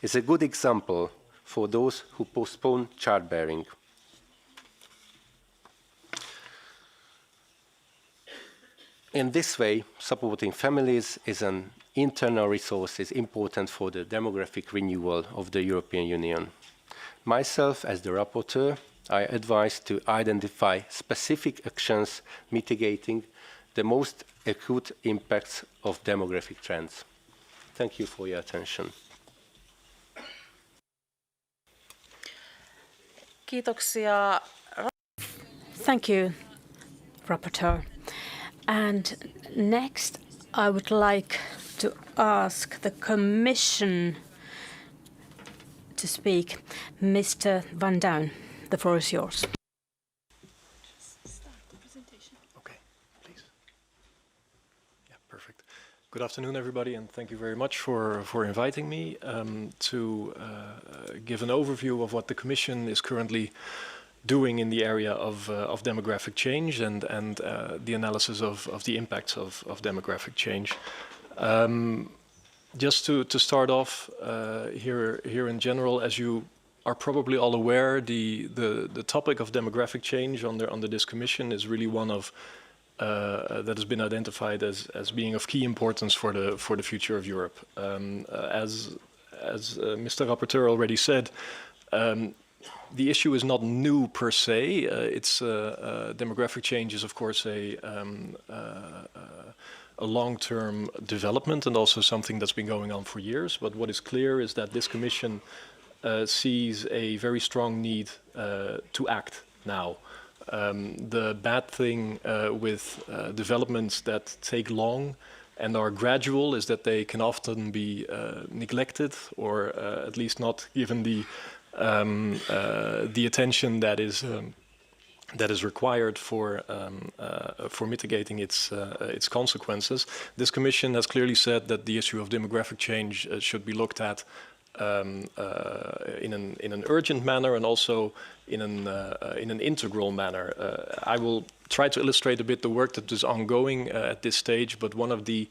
is a good example for those who postpone childbearing. In this way, supporting families is an internal resource is important for the demographic renewal of the European Union. Myself, as the rapporteur, I advise to identify specific actions mitigating the most acute impacts of demographic trends. Thank you for your attention. Kiitoksia. Thank you, Rapporteur. And next, I would like to ask the Commission to speak. Mr. Van Duyn, the floor is yours. Okay, please. Yeah, perfect. Good afternoon, everybody, and thank you very much for inviting me to give an overview of what the Commission is currently doing in the area of demographic change and the analysis of the impacts of demographic change. Just to start off here in general, as you are probably all aware, the topic of demographic change under this Commission is really one of that has been identified as being of key importance for the future of Europe. As Mr. Rapporteur already said, the issue is not new per se. Demographic change is, of course, a long-term development and also something that's been going on for years. But what is clear is that this Commission sees a very strong need to act now. The bad thing with developments that take long and are gradual is that they can often be neglected or at least not given the attention that is required for mitigating its consequences. This Commission has clearly said that the issue of demographic change should be looked at in an urgent manner and also in an integral manner. I will try to illustrate a bit the work that is ongoing at this stage, but one of the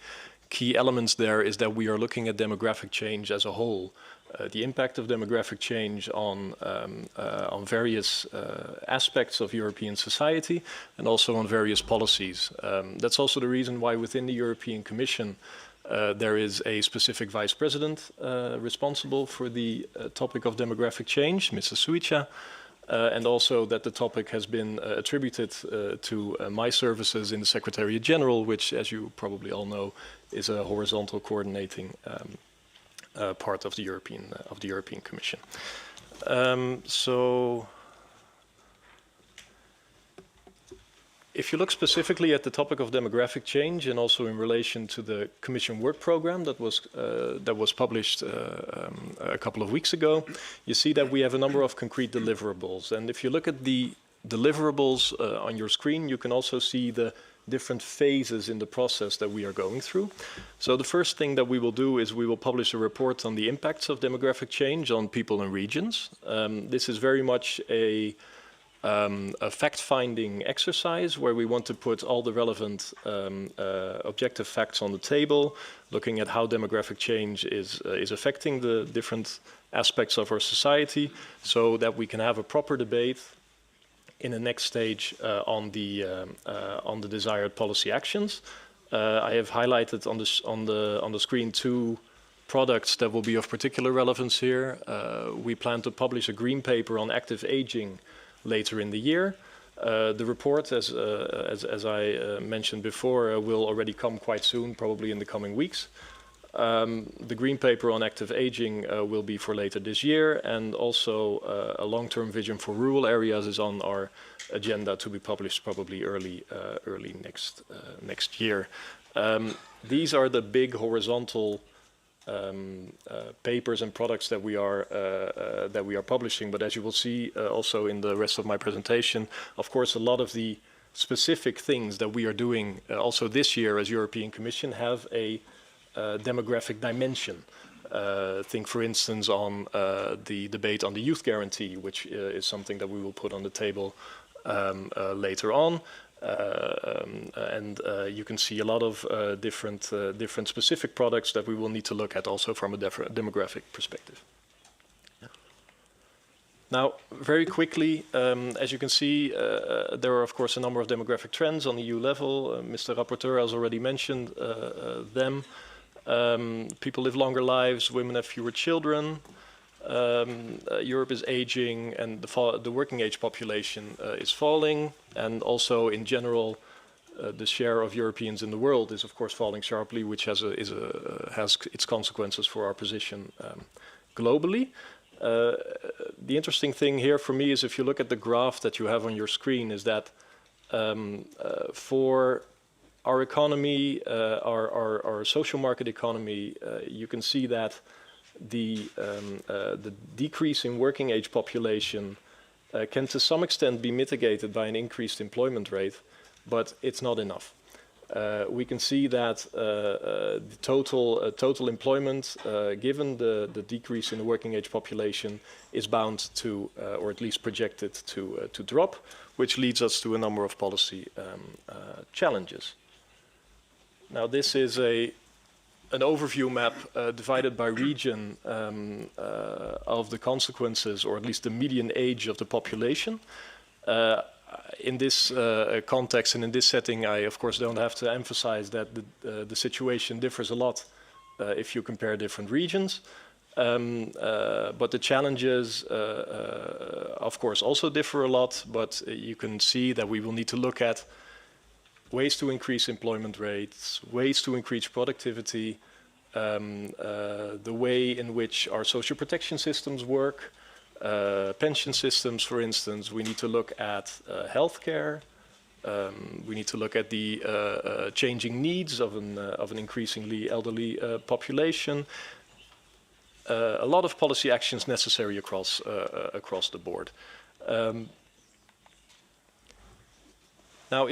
key elements there is that we are looking at demographic change as a whole. The impact of demographic change on various aspects of European society and also on various policies. That's also the reason why within the European Commission there is a specific vice president responsible for the topic of demographic change, Mrs. Suica, and also that the topic has been attributed to my services in the Secretariat General, which, as you probably all know, is a horizontal coordinating part of the European Commission. So, if you look specifically at the topic of demographic change and also in relation to the Commission work program that was published a couple of weeks ago, you see that we have a number of concrete deliverables. And if you look at the deliverables on your screen, you can also see the different phases in the process that we are going through. So the first thing that we will do is we will publish a report on the impacts of demographic change on people and regions. This is very much a fact-finding exercise where we want to put all the relevant objective facts on the table, looking at how demographic change is affecting the different aspects of our society, so that we can have a proper debate in the next stage on the desired policy actions. I have highlighted on the screen 2 products that will be of particular relevance here. We plan to publish a green paper on active aging later in the year. The report, as I mentioned before, will already come quite soon, probably in the coming weeks. The green paper on active aging will be for later this year, and also a long-term vision for rural areas is on our agenda to be published probably early next year. These are the big horizontal papers and products that we are publishing. But as you will see also in the rest of my presentation, of course, a lot of the specific things that we are doing also this year as European Commission have a demographic dimension. Think, for instance, on the debate on the youth guarantee, which is something that we will put on the table later on. You can see a lot of different specific products that we will need to look at also from a demographic perspective. Now, very quickly, as you can see, there are, of course, a number of demographic trends on EU level. Mr. Rapporteur has already mentioned them. People live longer lives, women have fewer children, Europe is aging, and the working age population is falling, and also in general the share of Europeans in the world is of course falling sharply, which has its consequences for our position globally. The interesting thing here for me is if you look at the graph that you have on your screen, is that for our economy, our social market economy, you can see that the decrease in working age population can to some extent be mitigated by an increased employment rate, but it's not enough. We can see that the total employment, given the decrease in the working age population, is bound to, or at least projected to drop, which leads us to a number of policy challenges. Now, this is an overview map divided by region of the consequences, or at least the median age of the population. In this context and in this setting, I of course don't have to emphasize that the situation differs a lot if you compare different regions. But the challenges, of course, also differ a lot. But you can see that we will need to look at ways to increase employment rates, ways to increase productivity, the way in which our social protection systems work, pension systems, for instance. We need to look at healthcare. We need to look at the changing needs of an increasingly elderly population. A lot of policy actions necessary across the board. Now,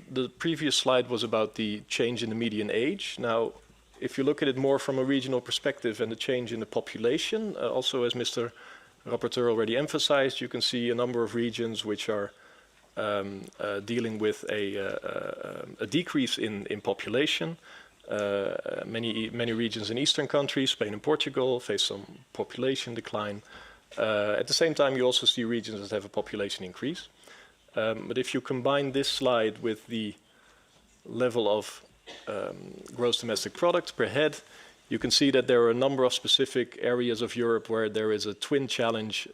the previous slide was about the change in the median age. Now, if you look at it more from a regional perspective and the change in the population, also as Mr. Rapporteur already emphasized, you can see a number of regions which are dealing with a decrease in population. Many regions in Eastern countries, Spain and Portugal, face some population decline. At the same time, you also see regions that have a population increase. But if you combine this slide with the level of gross domestic product per head, you can see that there are a number of specific areas of Europe where there is a twin challenge,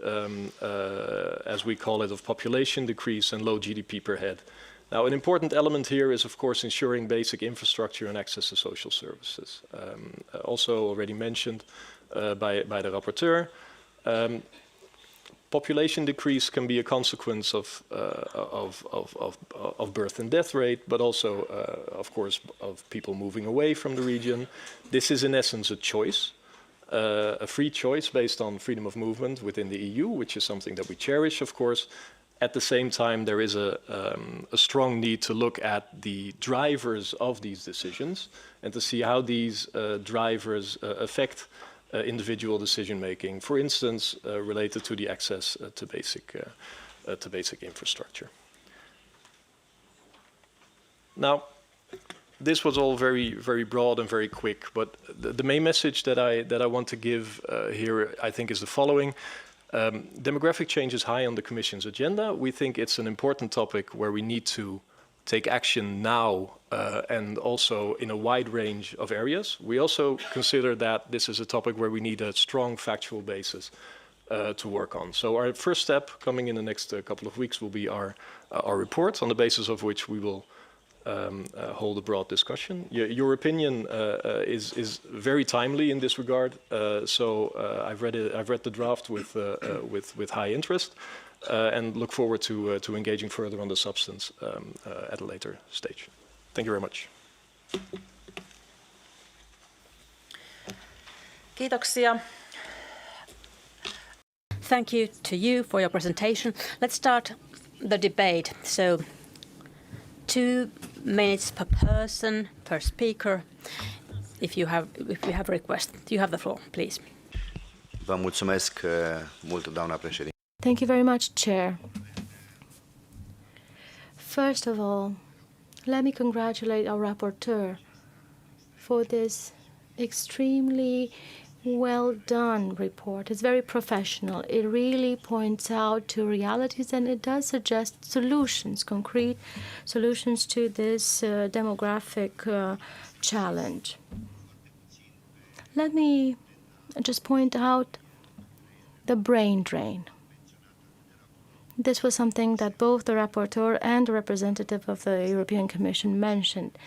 as we call it, of population decrease and low GDP per head. Now, an important element here is, of course, ensuring basic infrastructure and access to social services. Also already mentioned by the rapporteur. Population decrease can be a consequence of birth and death rate, but also, of course, of people moving away from the region. This is in essence a choice. a free choice based on freedom of movement within the EU, which is something that we cherish, of course. At the same time, there is a strong need to look at the drivers of these decisions and to see how these drivers affect individual decision making, for instance, related to the access to basic infrastructure. Now, this was all very, very broad and very quick, but the main message that I want to give here, I think, is the following. Demographic change is high on the Commission's agenda. We think it's an important topic where we need to take action now and also in a wide range of areas. We also consider that this is a topic where we need a strong factual basis to work on. So our first step coming in the next couple of weeks will be our report, on the basis of which we will hold a broad discussion. Your opinion is very timely in this regard. So I've read the draft with high interest, and look forward to engaging further on the substance at a later stage. Thank you very much. Kiitoksia. Thank you to you for your presentation. Let's start the debate. So 2 minutes per person, per speaker. If you have a request, you have the floor, please. Vă mulțumesc mult, doamna președinte. Thank you very much, Chair. First of all, let me congratulate our rapporteur for this extremely well done report. It's very professional. It really points out to realities, and it does suggest solutions, concrete solutions to this demographic challenge. Let me just point out the brain drain. This was something that both the rapporteur and the representative of the European Commission mentioned.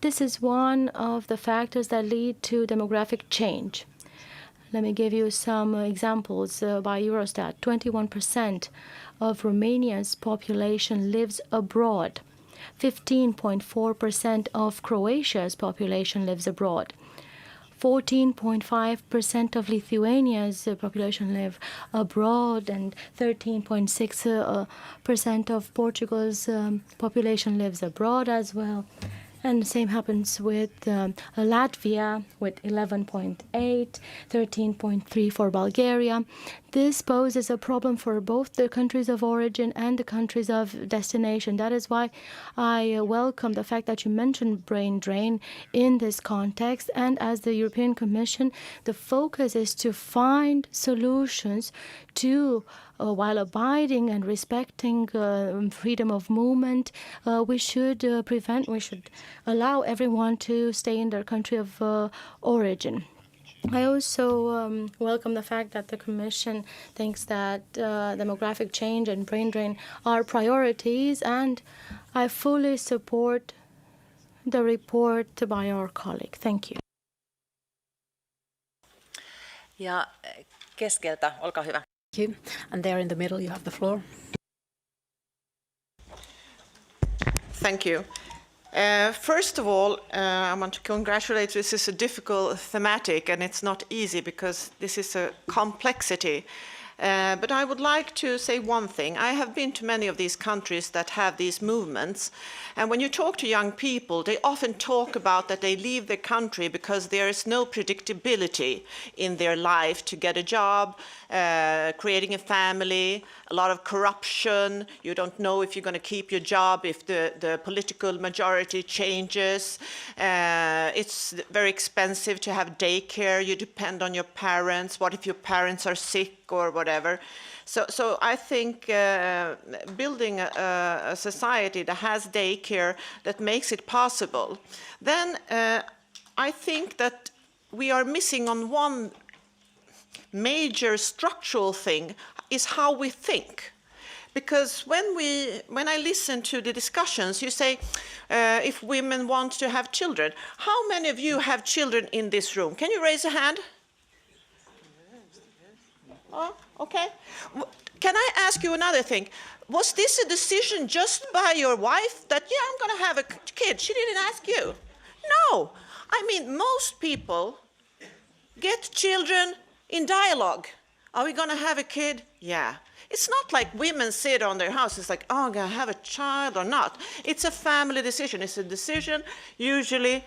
This is one of the factors that lead to demographic change. Let me give you some examples by Eurostat. 21% of Romania's population lives abroad. 15.4% of Croatia's population lives abroad. 14.5% of Lithuania's population live abroad, and 13.6% of Portugal's population lives abroad as well. And the same happens with Latvia, with 11.8, 13.3 for Bulgaria. This poses a problem for both the countries of origin and the countries of destination. That is why I welcome the fact that you mentioned brain drain in this context. And as the European Commission, the focus is to find solutions to while abiding and respecting freedom of movement, we should allow everyone to stay in their country of origin. I also welcome the fact that the Commission thinks that demographic change and brain drain are priorities, and I fully support the report by our colleague. Thank you. Ja keskeltä, olkaa hyvä. Thank you. And there in the middle, you have the floor. Thank you. First of all, I want to congratulate. This is a difficult thematic, and it's not easy because this is a complexity. But I would like to say one thing. I have been to many of these countries that have these movements, and when you talk to young people, they often talk about that they leave their country because there is no predictability in their life to get a job, creating a family, a lot of corruption. You don't know if you're going to keep your job if the political majority changes. It's very expensive to have daycare. You depend on your parents. What if your parents are sick or whatever? So I think building a society that has daycare that makes it possible, then I think that we are missing on one major structural thing is how we think. Because when I listen to the discussions, you say, if women want to have children, how many of you have children in this room? Can you raise a hand? Oh, okay. Can I ask you another thing? Was this a decision just by your wife that, yeah, I'm going to have a kid? She didn't ask you. No. I mean, most people Get children in dialogue. Are we going to have a kid? Yeah. It's not like women sit on their house. It's like, oh, I'm going to have a child or not. It's a family decision. It's a decision usually.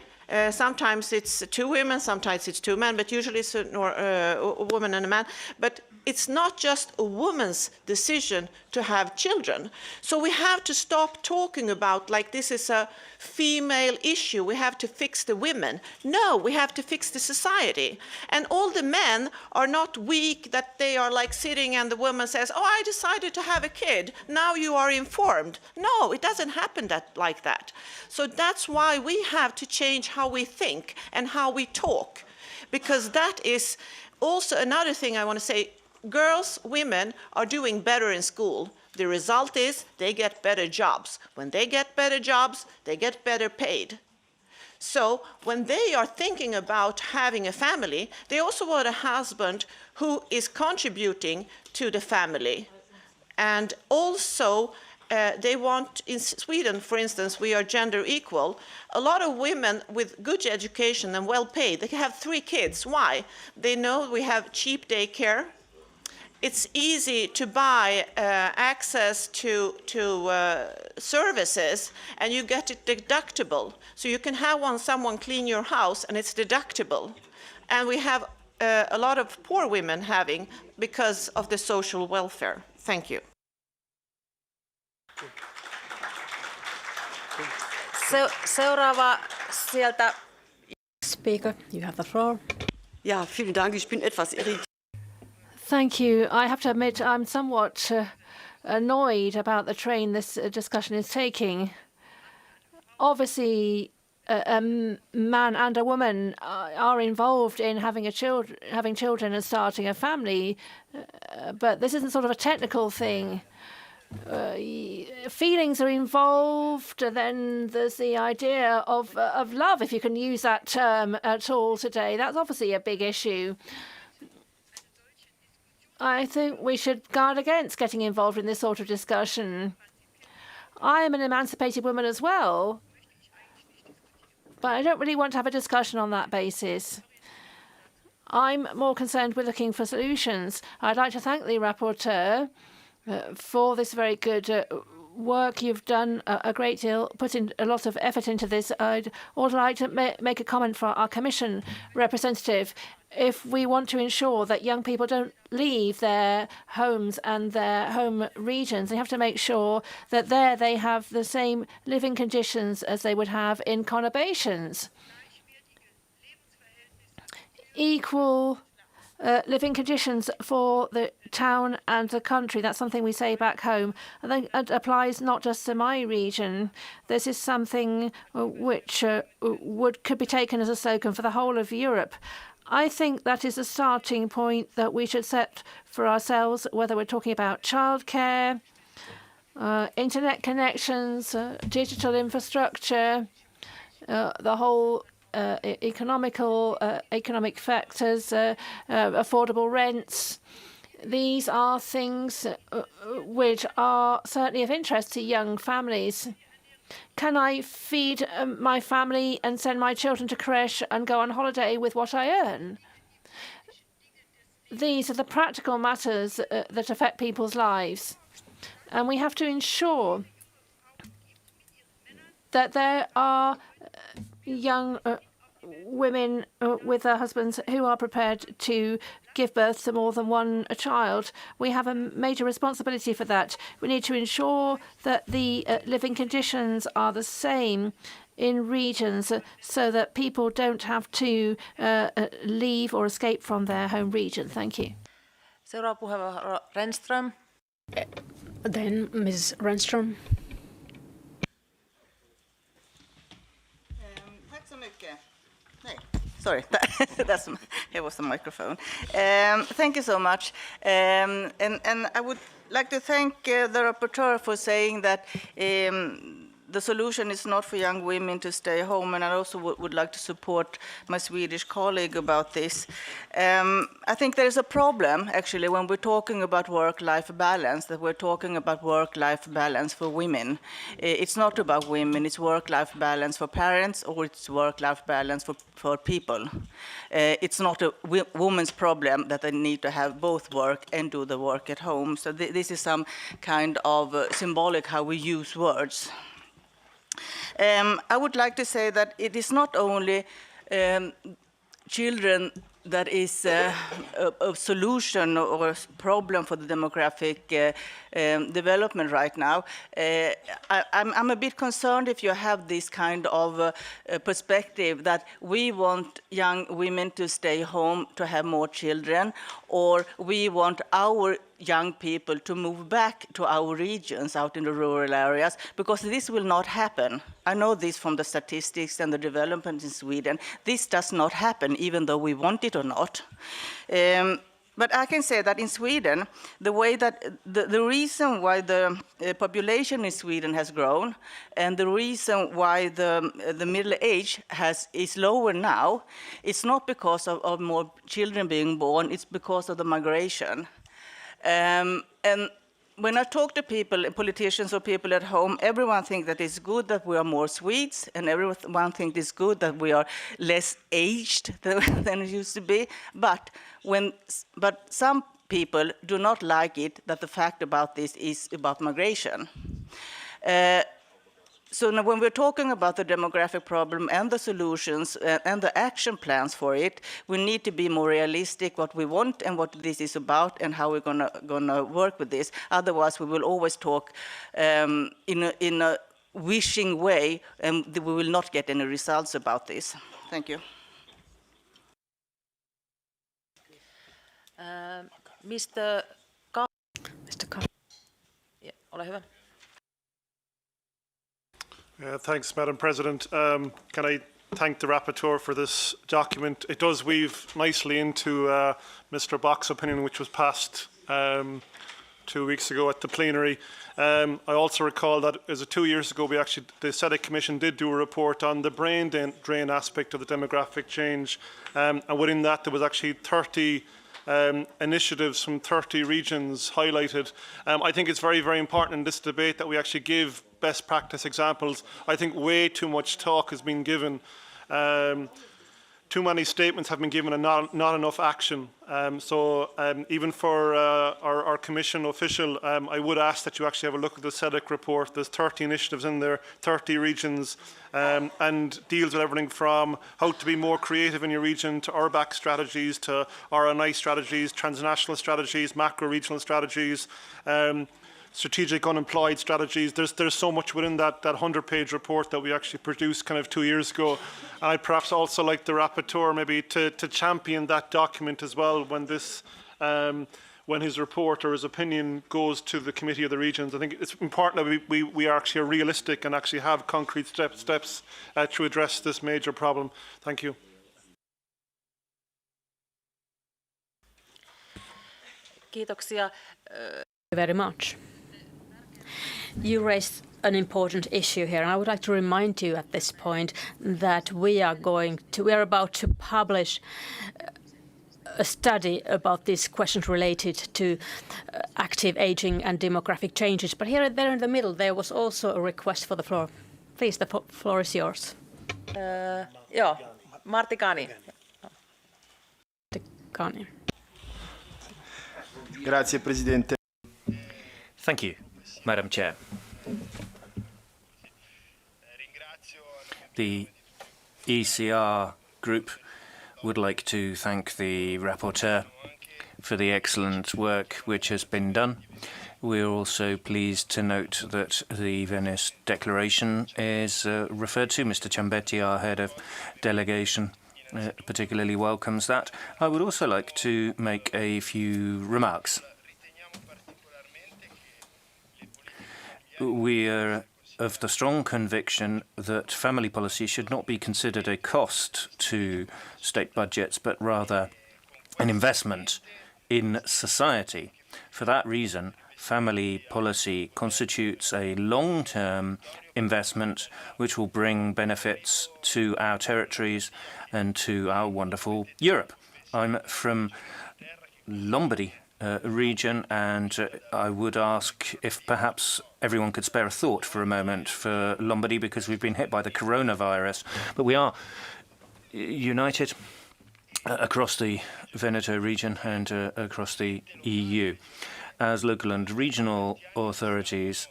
Sometimes it's two women, sometimes it's two men, but usually it's a woman and a man. But it's not just a woman's decision to have children. So we have to stop talking about like this is a female issue. We have to fix the women. No, we have to fix the society. And all the men are not weak that they are like sitting and the woman says, oh, I decided to have a kid. Now you are informed. No, it doesn't happen like that. So that's why we have to change how we think and how we talk. Because that is also another thing I want to say. Girls, women are doing better in school. The result is they get better jobs. When they get better jobs, they get better paid. So when they are thinking about having a family, they also want a husband who is contributing to the family. And also, they want, in Sweden, for instance, we are gender equal. A lot of women with good education and well paid, they have 3 kids. Why? They know we have cheap daycare. It's easy to buy access to services, and you get it deductible. So you can have someone clean your house, and it's deductible. And we have a lot of poor women having because of the social welfare. Thank you. Seuraava sieltä. Speaker, you have the floor. Ja, vielen Dank. Ich bin etwas irritiert. Thank you. I have to admit I'm somewhat annoyed about the train this discussion is taking. Obviously, a man and a woman are involved in having children and starting a family, but this isn't sort of a technical thing. Feelings are involved, then there's the idea of love, if you can use that term at all today. That's obviously a big issue. I think we should guard against getting involved in this sort of discussion. I am an emancipated woman as well, but I don't really want to have a discussion on that basis. I'm more concerned with looking for solutions. I'd like to thank the rapporteur for this very good work. You've done a great deal, put in a lot of effort into this. I'd also like to make a comment for our Commission representative. If we want to ensure that young people don't leave their homes and their home regions, they have to make sure that there they have the same living conditions as they would have in conurbations. Equal living conditions for the town and the country. That's something we say back home. I think it applies not just to my region. This is something which could be taken as a slogan for the whole of Europe. I think that is a starting point that we should set for ourselves, whether we're talking about childcare, internet connections, digital infrastructure, the whole economic factors, affordable rents. These are things which are certainly of interest to young families. Can I feed my family and send my children to creche and go on holiday with what I earn? These are the practical matters that affect people's lives. And we have to ensure that there are young women with their husbands who are prepared to give birth to more than one child. We have a major responsibility for that. We need to ensure that the living conditions are the same in regions so that people don't have to leave or escape from their home region. Thank you. Seuraava puheenvuoro Renström. Then Ms. Renström. Tack så mycket. Nej, sorry, it was the microphone. Thank you so much. And I would like to thank the rapporteur for saying that the solution is not for young women to stay home, and I also would like to support my Swedish colleague about this. I think there is a problem, actually, when we're talking about work-life balance, that we're talking about work-life balance for women. It's not about women, it's work-life balance for parents, or it's work-life balance for people. It's not a woman's problem that they need to have both work and do the work at home. So this is some kind of symbolic how we use words. I would like to say that it is not only children that is a solution or a problem for the demographic development right now. I'm a bit concerned if you have this kind of perspective that we want young women to stay home to have more children, or we want our young people to move back to our regions out in the rural areas, because this will not happen. I know this from the statistics and the development in Sweden. This does not happen, even though we want it or not. But I can say that in Sweden, the way that the reason why the population in Sweden has grown, and the reason why the middle age is lower now, it's not because of more children being born, it's because of the migration. And when I talk to people, politicians or people at home, everyone thinks that it's good that we are more Swedes, and everyone thinks it's good that we are less aged than it used to be. But some people do not like it that the fact about this is about migration. So now when we're talking about the demographic problem and the solutions and the action plans for it, we need to be more realistic what we want and what this is about and how we're gonna work with this. Otherwise, we will always talk in a wishing way, and we will not get any results about this. Thank you. Mr. Yeah, ole hyvä. Thanks, Madam President. Can I thank the rapporteur for this document? It does weave nicely into Mr. Bach's opinion, which was passed 2 weeks ago at the plenary. I also recall that 2 years ago, the SEDEC Commission did do a report on the brain drain aspect of the demographic change, and within that there was actually 30 initiatives from 30 regions highlighted. I think it's very, very important in this debate that we actually give best practice examples. I think way too much talk has been given. Too many statements have been given and not enough action. Even for our Commission official, I would ask that you actually have a look at the SEDEC report. There's 30 initiatives in there, 30 regions, and deals with everything from how to be more creative in your region to URBAC strategies, to RNI strategies, transnational strategies, macro-regional strategies, strategic unemployed strategies. There's so much within that 100-page report that we actually produced kind of 2 years ago. I'd perhaps also like the rapporteur maybe to champion that document as well when this when his report or his opinion goes to the Committee of the Regions. I think it's important that we are actually realistic and actually have concrete steps to address this major problem. Thank you. Kiitoksia. Very much. You raised an important issue here, and I would like to remind you at this point that we are about to publish a study about these questions related to active aging and demographic changes. But here, there in the middle, there was also a request for the floor. Please, the floor is yours. Joo, Martti Kani. Kani. Grazie, Presidente. Thank you, Madam Chair. The ECR group would like to thank the rapporteur for the excellent work which has been done. We're also pleased to note that the Venice Declaration is referred to. Mr. Ciambetti, our head of delegation, particularly welcomes that. I would also like to make a few remarks. We are of the strong conviction that family policy should not be considered a cost to state budgets, but rather an investment in society. For that reason, family policy constitutes a long-term investment which will bring benefits to our territories and to our wonderful Europe. I'm from Lombardy region, and I would ask if perhaps everyone could spare a thought for a moment for Lombardy, because we've been hit by the coronavirus, but we are united across the Veneto region and across the EU. As local and regional authorities,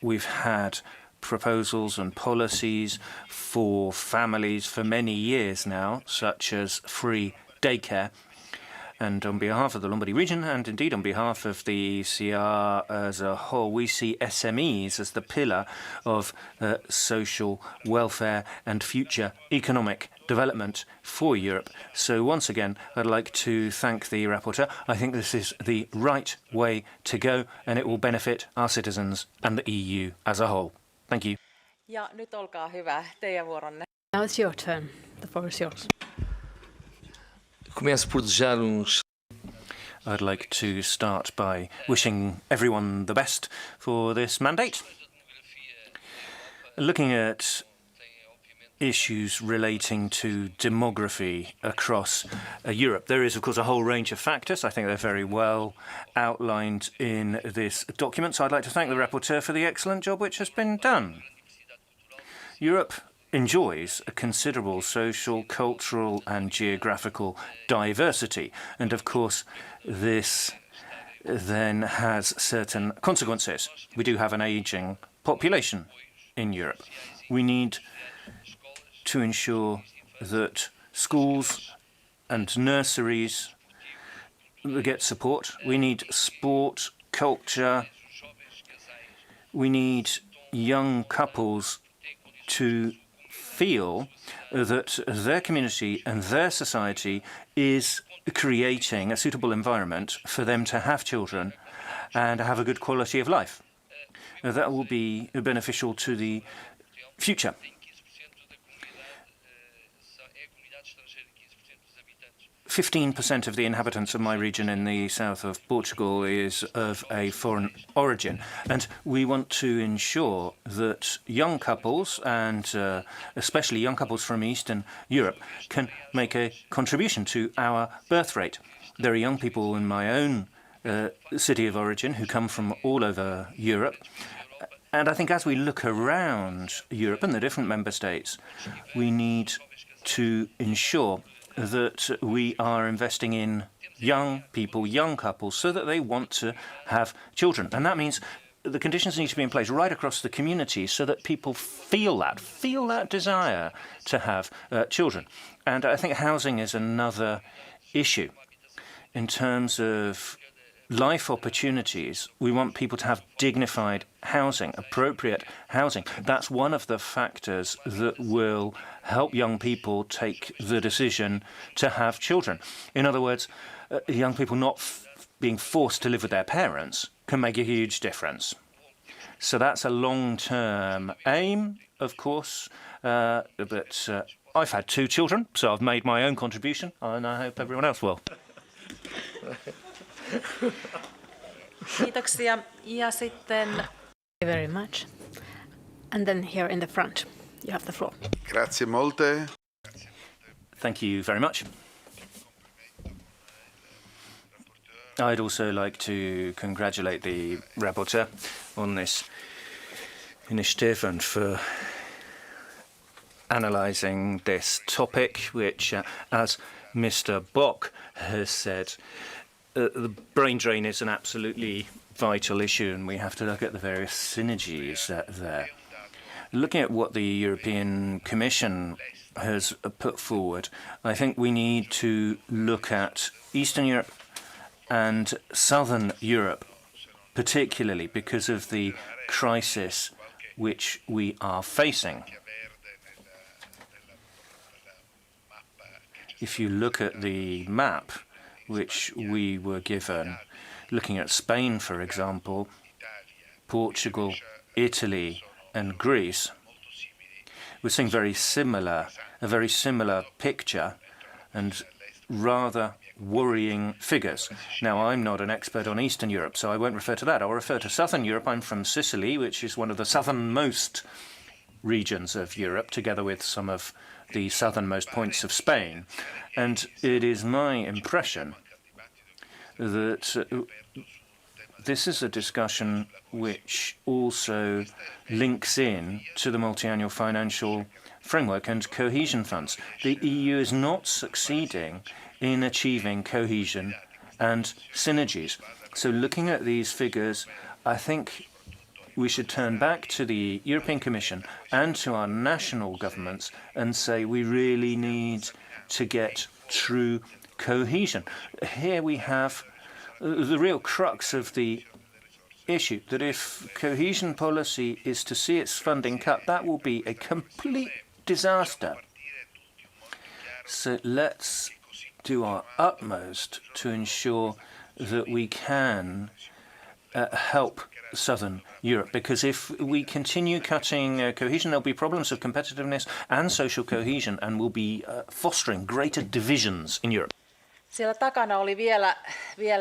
we've had proposals and policies for families for many years now, such as free daycare. And on behalf of the Lombardy region, and indeed on behalf of the ECR as a whole, we see SMEs as the pillar of social welfare and future economic development for Europe. So once again, I'd like to thank the rapporteur. I think this is the right way to go, and it will benefit our citizens and the EU as a whole. Thank you. Ja nyt olkaa hyvä, teidän vuoronne. Now it's your turn. The floor is yours. Começo por desejar I'd like to start by wishing everyone the best for this mandate. Looking at issues relating to demography across Europe, there is, of course, a whole range of factors. I think they're very well outlined in this document. So I'd like to thank the rapporteur for the excellent job which has been done. Europe enjoys a considerable social, cultural and geographical diversity. And of course, this then has certain consequences. We do have an ageing population in Europe. We need to ensure that schools and nurseries get support. We need sport, culture. We need young couples to feel that their community and their society is creating a suitable environment for them to have children and have a good quality of life. That will be beneficial to the future. 15% of the inhabitants of my region in the south of Portugal is of a foreign origin, and we want to ensure that young couples, and especially young couples from Eastern Europe, can make a contribution to our birth rate. There are young people in my own city of origin who come from all over Europe, and I think as we look around Europe and the different member states, we need to ensure that we are investing in young people, young couples, so that they want to have children. And that means the conditions need to be in place right across the community so that people feel that desire to have children. And I think housing is another issue. In terms of life opportunities, we want people to have dignified housing, appropriate housing. That's one of the factors that will help young people take the decision to have children. In other words, young people not being forced to live with their parents can make a huge difference. So that's a long-term aim, of course, but I've had 2 children, so I've made my own contribution, and I hope everyone else will. Kiitoksia. Ja sitten... Thank you very much. And then here in the front, you have the floor. Grazie molte. Thank you very much. I'd also like to congratulate the rapporteur on this initiative and for analysing this topic, which, as Mr. Bock has said, the brain drain is an absolutely vital issue, and we have to look at the various synergies there. Looking at what the European Commission has put forward, I think we need to look at Eastern Europe and Southern Europe, particularly because of the crisis which we are facing. If you look at the map which we were given, looking at Spain, for example, Portugal, Italy and Greece, we're seeing a very similar picture, and rather worrying figures. Now, I'm not an expert on Eastern Europe, so I won't refer to that. I'll refer to Southern Europe. I'm from Sicily, which is one of the southernmost regions of Europe, together with some of the southernmost points of Spain. And it is my impression that this is a discussion which also links in to the multi-annual financial framework and cohesion funds. The EU is not succeeding in achieving cohesion and synergies. So looking at these figures, I think we should turn back to the European Commission and to our national governments and say we really need to get true cohesion. Here we have the real crux of the issue, that if cohesion policy is to see its funding cut, that will be a complete disaster. So let's do our utmost to ensure that we can help Southern Europe, because if we continue cutting cohesion, there'll be problems of competitiveness and social cohesion, and we'll be fostering greater divisions in Europe. Siellä takana oli vielä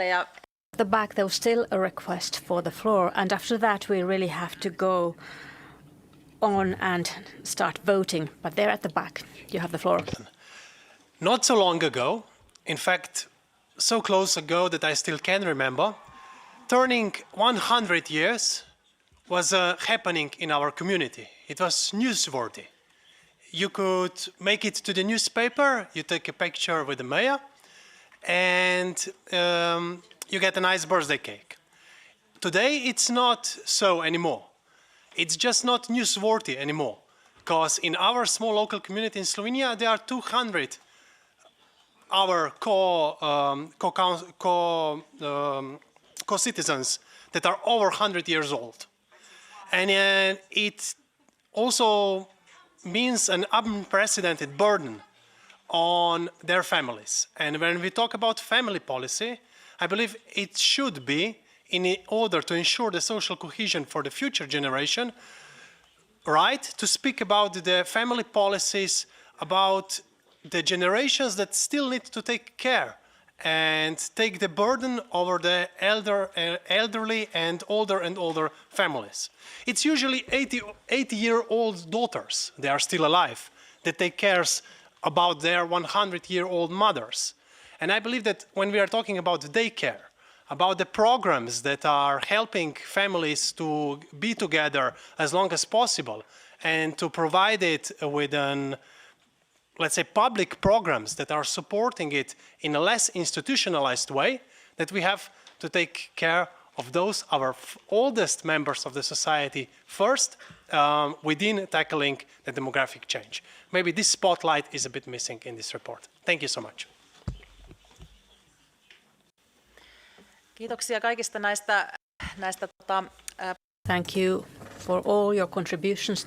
ja At the back, there was still a request for the floor, and after that, we really have to go on and start voting. But there at the back, you have the floor. Not so long ago, in fact, so close ago that I still can remember, turning 100 years was happening in our community. It was newsworthy. You could make it to the newspaper, you take a picture with the mayor, and you get a nice birthday cake. Today, it's not so anymore. It's just not newsworthy anymore, because in our small local community in Slovenia, there are 200 our co-citizens that are over 100 years old. And it also means an unprecedented burden on their families. And when we talk about family policy, I believe it should be, in order to ensure the social cohesion for the future generation, right, to speak about the family policies, about the generations that still need to take care and take the burden over the elderly and older families. It's usually 80-year-old daughters, they are still alive, that take care about their 100-year-old mothers. And I believe that when we are talking about daycare, about the programs that are helping families to be together as long as possible and to provide it with let's say, public programs that are supporting it in a less institutionalized way, that we have to take care of those, our oldest members of the society first, within tackling the demographic change. Maybe this spotlight is a bit missing in this report. Thank you so much. Kiitoksia kaikista näistä Thank you for all your contributions.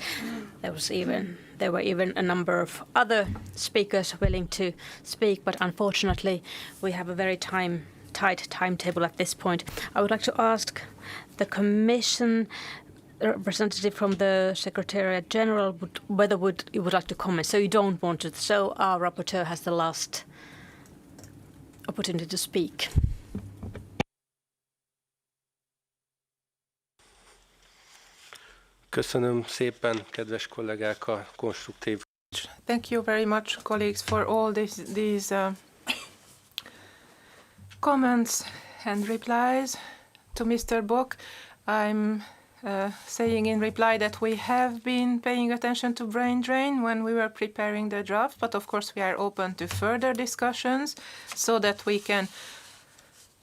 There were even a number of other speakers willing to speak, but unfortunately we have a very tight timetable at this point. I would like to ask the Commission representative from the Secretariat General whether you would like to comment. So you don't want to. So our rapporteur has the last opportunity to speak. Köszönöm szépen, kedves kollégák, a konstruktív. Thank you very much, colleagues, for all these comments and replies to Mr. Bock. I'm saying in reply that we have been paying attention to brain drain when we were preparing the draft, but of course we are open to further discussions so that we can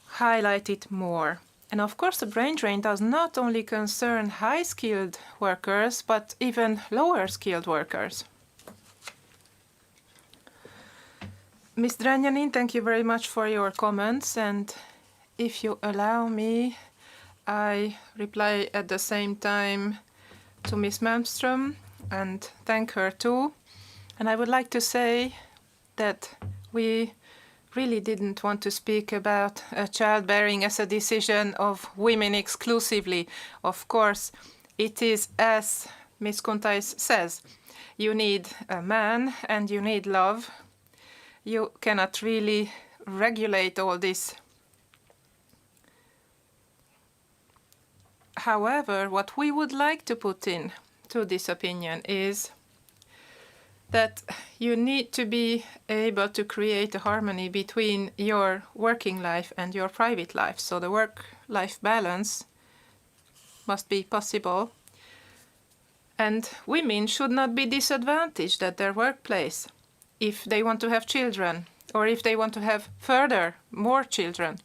highlight it more. And of course, the brain drain does not only concern high-skilled workers, but even lower-skilled workers. Ms. Dranjanin, thank you very much for your comments. And if you allow me, I reply at the same time to Ms. Malmström and thank her too. And I would like to say that we really didn't want to speak about childbearing as a decision of women exclusively. Of course, it is as Ms. Kuntais says, you need a man and you need love. You cannot really regulate all this. However, what we would like to put in to this opinion is that you need to be able to create a harmony between your working life and your private life. So the work-life balance must be possible. And women should not be disadvantaged at their workplace if they want to have children or if they want to have more children.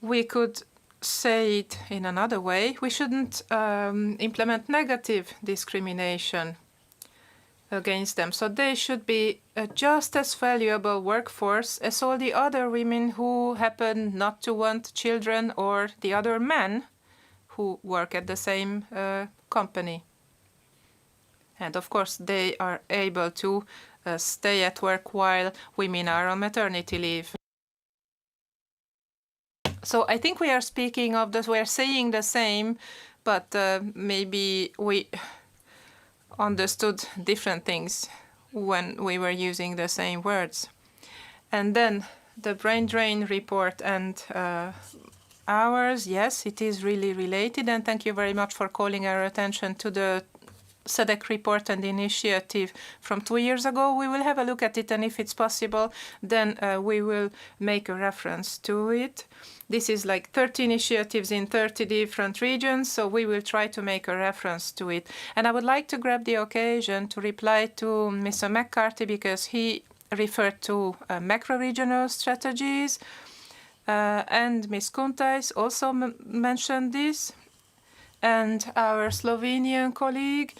We could say it in another way. We shouldn't implement negative discrimination against them. So they should be a just as valuable workforce as all the other women who happen not to want children or the other men who work at the same company. And of course, they are able to stay at work while women are on maternity leave. So I think we are speaking of this, we are saying the same, but maybe we understood different things when we were using the same words. And then the brain drain report and ours, yes, it is really related. And thank you very much for calling our attention to the SEDEC report and initiative from 2 years ago. We will have a look at it, and if it's possible, then we will make a reference to it. This is like 30 initiatives in 30 different regions, so we will try to make a reference to it. And I would like to grab the occasion to reply to Mr. McCarthy, because he referred to macro-regional strategies, and Ms. Kuntais also mentioned this, and our Slovenian colleague,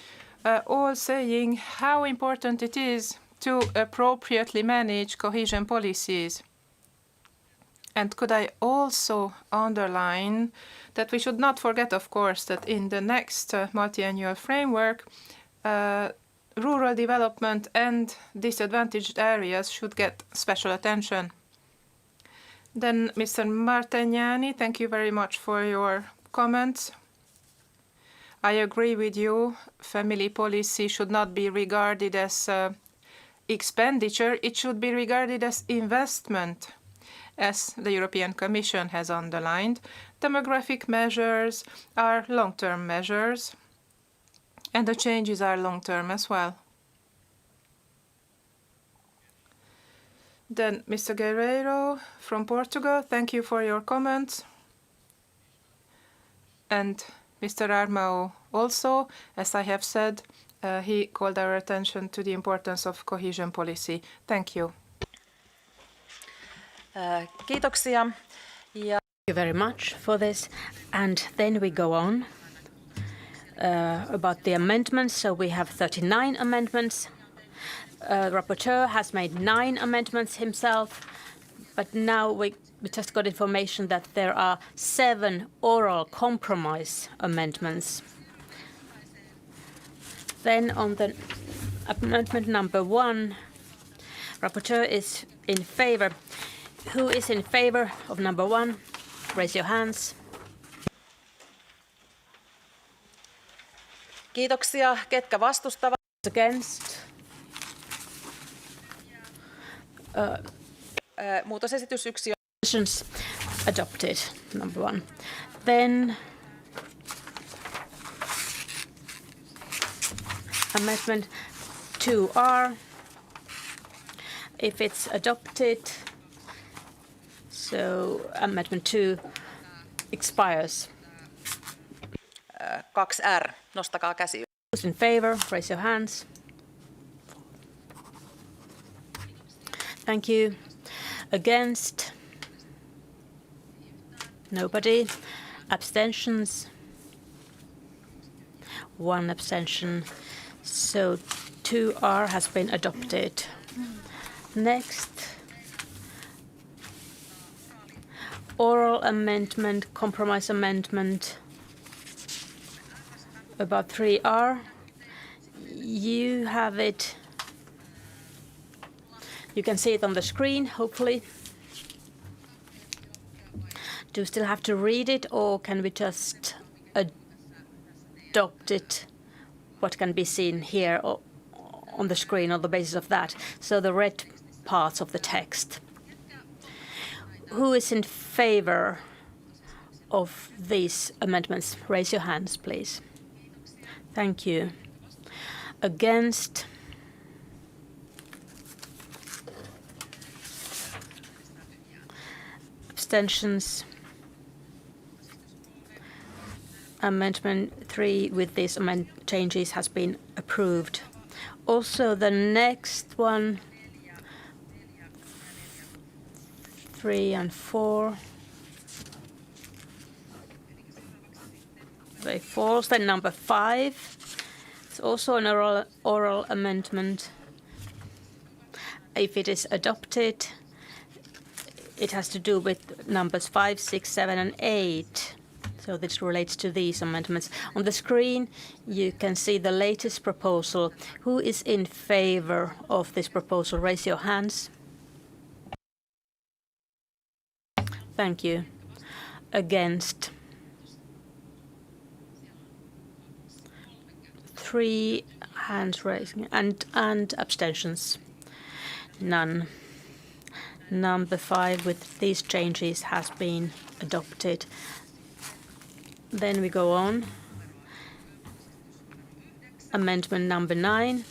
all saying how important it is to appropriately manage cohesion policies. And could I also underline that we should not forget, of course, that in the next multi-annual framework, rural development and disadvantaged areas should get special attention. Then Mr. Martagnani, thank you very much for your comments. I agree with you. Family policy should not be regarded as expenditure. It should be regarded as investment, as the European Commission has underlined. Demographic measures are long-term measures, and the changes are long-term as well. Then Mr. Guerreiro from Portugal, thank you for your comments. And Mr. Armao also, as I have said, he called our attention to the importance of cohesion policy. Thank you. Kiitoksia. Thank you very much for this. And then we go on about the amendments. So we have 39 amendments. The rapporteur has made 9 amendments himself, but now we just got information that there are 7 oral compromise amendments. Then on the amendment number 1, rapporteur is in favor. Who is in favor of number 1? Raise your hands. Kiitoksia. Ketkä vastustavat? Against? Muutosesitys 1. Adopted, number 1. Then amendment 2R. If it's adopted, so amendment 2 expires. 2R. Nostakaa käsi. Who's in favor? Raise your hands. Thank you. Against? Nobody. Abstentions? 1 abstention. So 2R has been adopted. Next, oral amendment, compromise amendment about 3R. You have it. You can see it on the screen, hopefully. Do you still have to read it, or can we just adopt it, what can be seen here on the screen on the basis of that? So the red parts of the text. Who is in favor of these amendments? Raise your hands, please. Thank you. Against? Abstentions? Amendment 3 with these changes has been approved. Also, the next one, 3 and 4, they falls. Then number 5, it's also an oral amendment. If it is adopted, it has to do with numbers 5, 6, 7, and 8. So this relates to these amendments. On the screen, you can see the latest proposal. Who is in favor of this proposal? Raise your hands. Thank you. Against? 3 hands raising. And abstentions? None. Number 5 with these changes has been adopted. Then we go on. Amendment number 9.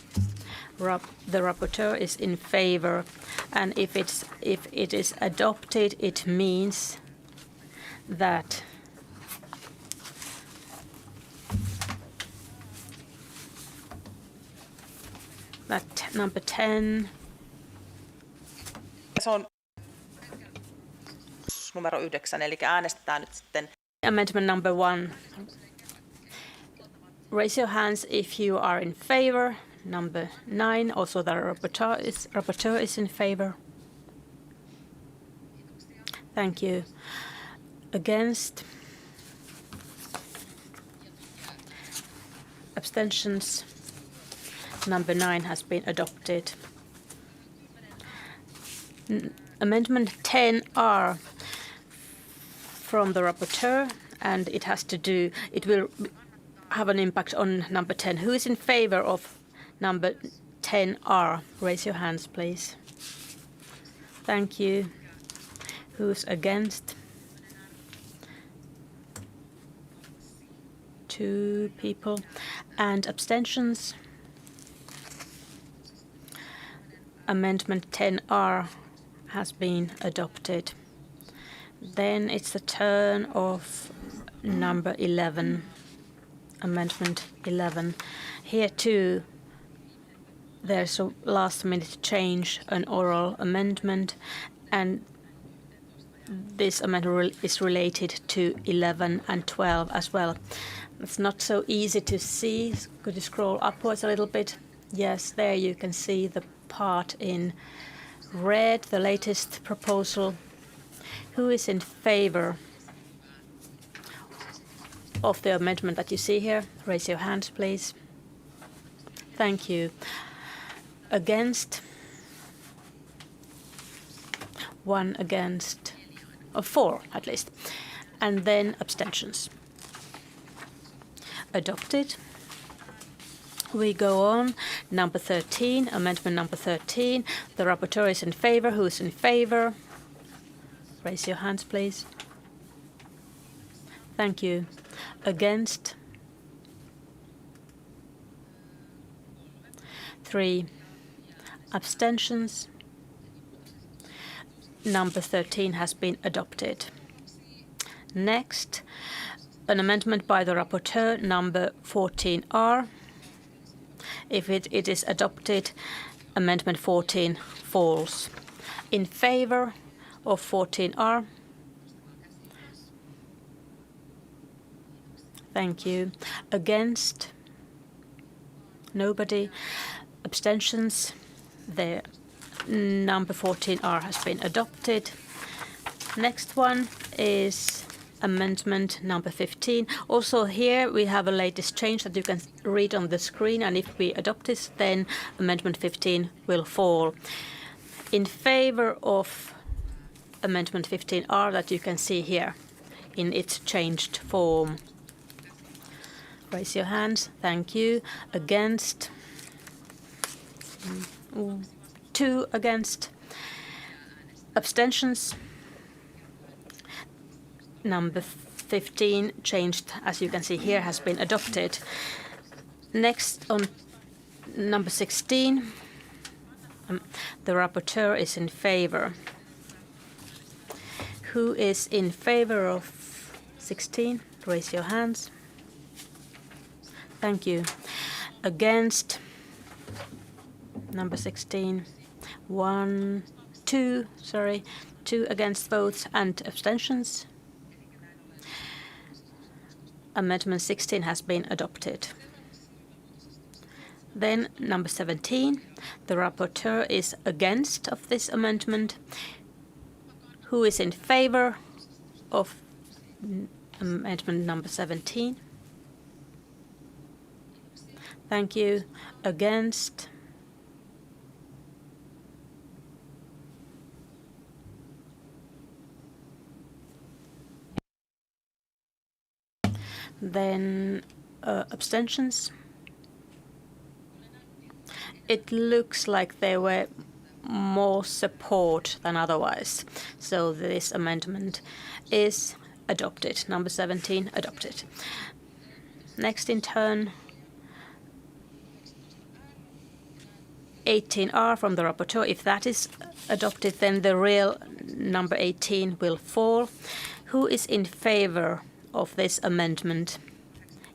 The rapporteur is in favor, and if it is adopted, it means that number 10. Se on numero 9, eli äänestetään nyt sitten. Amendment number 1. Raise your hands if you are in favor. Number 9. Also, the rapporteur is in favor. Thank you. Against? Abstentions? Number 9 has been adopted. Amendment 10R from the rapporteur, and it will have an impact on number 10. Who is in favor of number 10R? Raise your hands, please. Thank you. Who's against? 2 people. And abstentions? Amendment 10R has been adopted. Then it's the turn of number 11, Amendment 11. Here too, there's a last-minute change, an oral amendment, and this amendment is related to 11 and 12 as well. It's not so easy to see. Could you scroll upwards a little bit? Yes, there you can see the part in red, the latest proposal. Who is in favor of the amendment that you see here? Raise your hands, please. Thank you. Against? 1 against, or 4 at least. And then abstentions. Adopted. We go on. Number 13, amendment number 13. The rapporteur is in favor. Who is in favor? Raise your hands, please. Thank you. Against? 3. Abstentions? Number 13 has been adopted. Next, an amendment by the rapporteur, number 14R. If it is adopted, amendment 14 falls. In favor of 14R? Thank you. Against? Nobody. Abstentions? There. Number 14R has been adopted. Next one is amendment number 15. Also here we have a latest change that you can read on the screen, and if we adopt this, then amendment 15 will fall. In favor of amendment 15R that you can see here in its changed form. Raise your hands. Thank you. Against? 2 against. Abstentions? Number 15 changed, as you can see here, has been adopted. Next on number 16, the rapporteur is in favor. Who is in favor of 16? Raise your hands. Thank you. Against number 16? 2 against votes and abstentions. Amendment 16 has been adopted. Then number 17, the rapporteur is against of this amendment. Who is in favor of amendment number 17? Thank you. Against? Then abstentions. It looks like there were more support than otherwise. So this amendment is adopted. Number 17 adopted. Next in turn, 18R from the rapporteur. If that is adopted, then the real number 18 will fall. Who is in favor of this amendment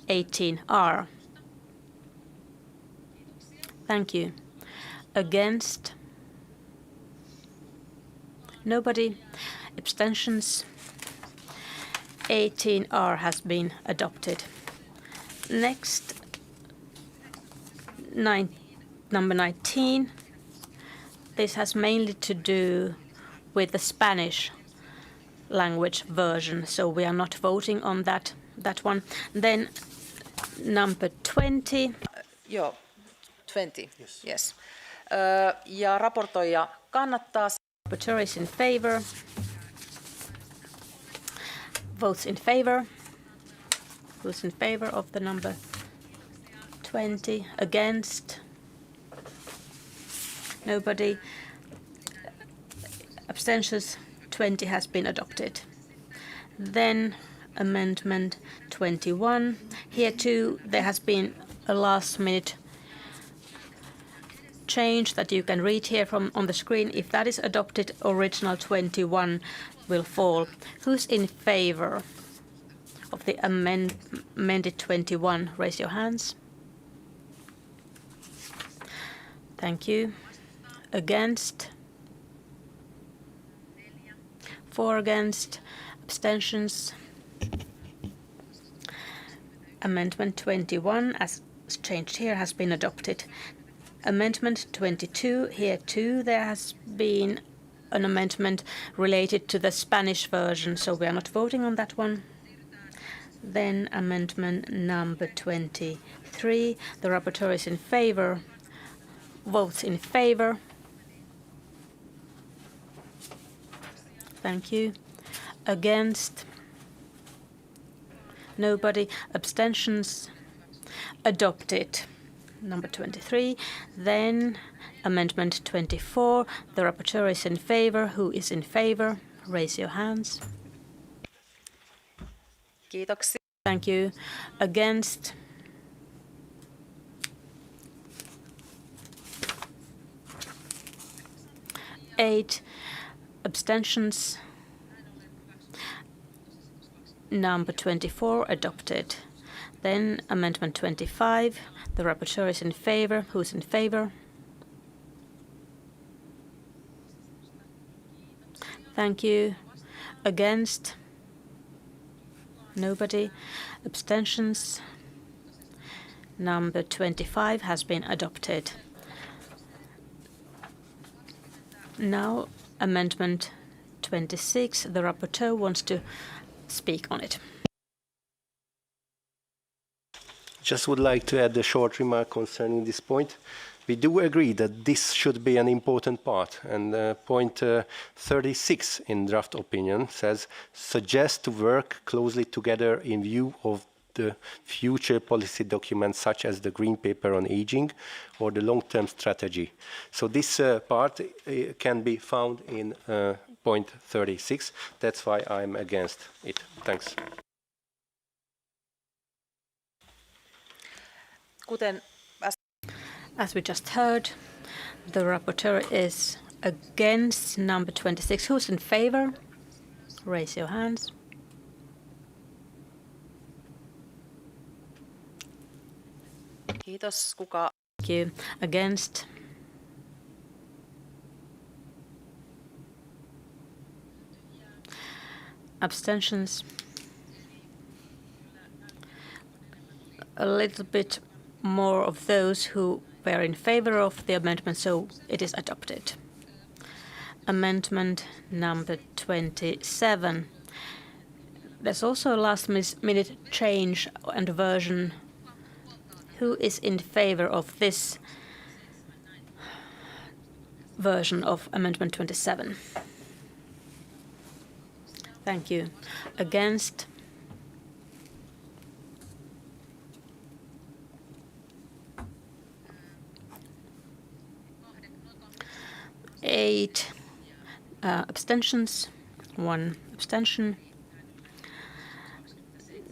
18R? Thank you. Against? Nobody. Abstentions? 18R has been adopted. Next, number 19. This has mainly to do with the Spanish language version, so we are not voting on that one. Then number 20. Joo, 20. Yes. Ja raportoija kannattaa. Rapporteur is in favor. Votes in favor. Who's in favor of the number 20? Against? Nobody. Abstentions? 20 has been adopted. Then amendment 21. Here too there has been a last-minute change that you can read here from on the screen. If that is adopted, original 21 will fall. Who's in favor of the amended 21? Raise your hands. Thank you. Against? 4 against. Abstentions? Amendment 21, as changed here, has been adopted. Amendment 22, here too there has been an amendment related to the Spanish version, so we are not voting on that one. Then amendment number 23, the rapporteur is in favor. Votes in favor. Thank you. Against? Nobody. Abstentions? Adopted. Number 23. Then amendment 24. The rapporteur is in favor. Who is in favor? Raise your hands. Kiitoksia. Thank you. Against? Eight. Abstentions? Number 24 adopted. Then amendment 25. The rapporteur is in favor. Who's in favor? Thank you. Against? Nobody. Abstentions? Number 25 has been adopted. Now, amendment 26. The rapporteur wants to speak on it. Just would like to add a short remark concerning this point. We do agree that this should be an important part, and point 36 in draft opinion says, suggest to work closely together in view of the future policy documents such as the Green Paper on Aging or the long-term strategy. So this part can be found in 6.36. That's why I'm against it. Thanks. As we just heard, the rapporteur is against number 26. Who's in favor? Raise your hands. Kiitos. Thank you. Against? Abstentions? A little bit more of those who were in favor of the amendment, so it is adopted. Amendment number 27. There's also a last-minute change and version. Who is in favor of this version of Amendment 27? Thank you. Against? Eight abstentions, 1 abstention.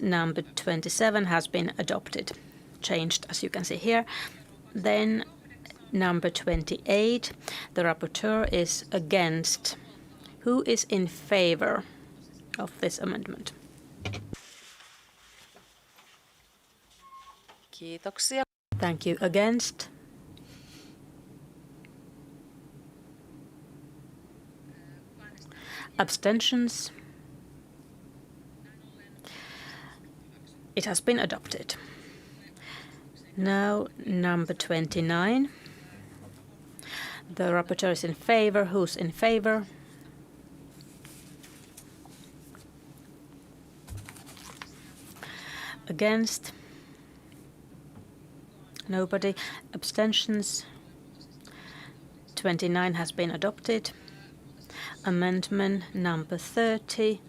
Number 27 has been adopted, changed as you can see here. Then number 28, the rapporteur is against. Who is in favor of this amendment? Kiitoksia. Thank you. Against? Abstentions? It has been adopted. Now, number 29. The rapporteur is in favor. Who's in favor? Against? Nobody. Abstentions? 29 has been adopted. Amendment number 30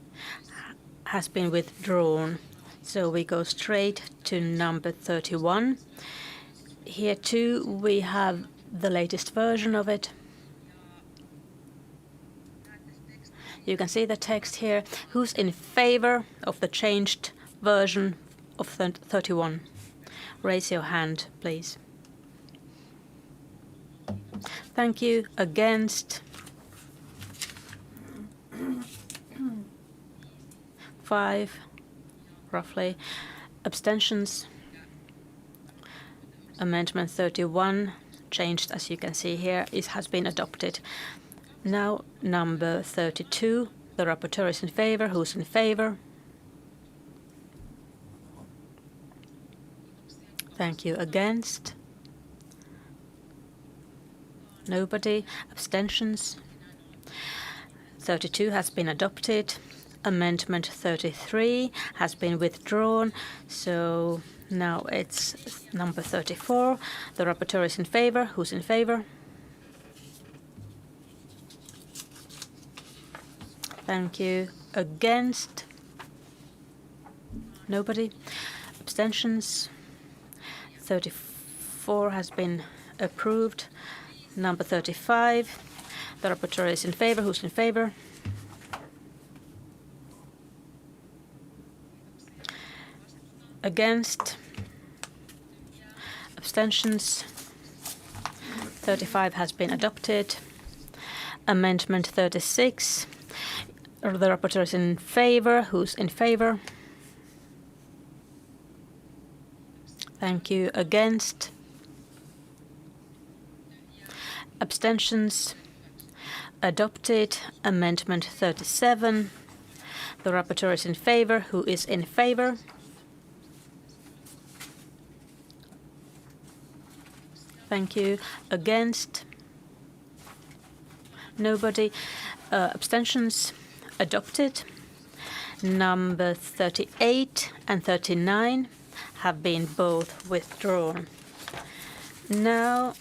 has been withdrawn. So we go straight to number 31. Here too we have the latest version of it. You can see the text here. Who's in favor of the changed version of 31? Raise your hand, please. Thank you. Against? 5, roughly. Abstentions? Amendment 31, changed as you can see here, has been adopted. Now number 32, the rapporteur is in favor. Who's in favor? Thank you. Against? Nobody. Abstentions? 32 has been adopted. Amendment 33 has been withdrawn, so now it's number 34. The rapporteur is in favor. Who's in favor? Thank you. Against? Nobody. Abstentions? 34 has been approved. Number 35. The rapporteur is in favor. Who's in favor? Against? Abstentions? 35 has been adopted. Amendment 36. The rapporteur is in favor. Who's in favor? Thank you. Against? Abstentions? Adopted. Amendment 37. The rapporteur is in favor. Who is in favor? Thank you. Against? Nobody. Abstentions? Adopted. Number 38 and 39 have been both withdrawn. Now,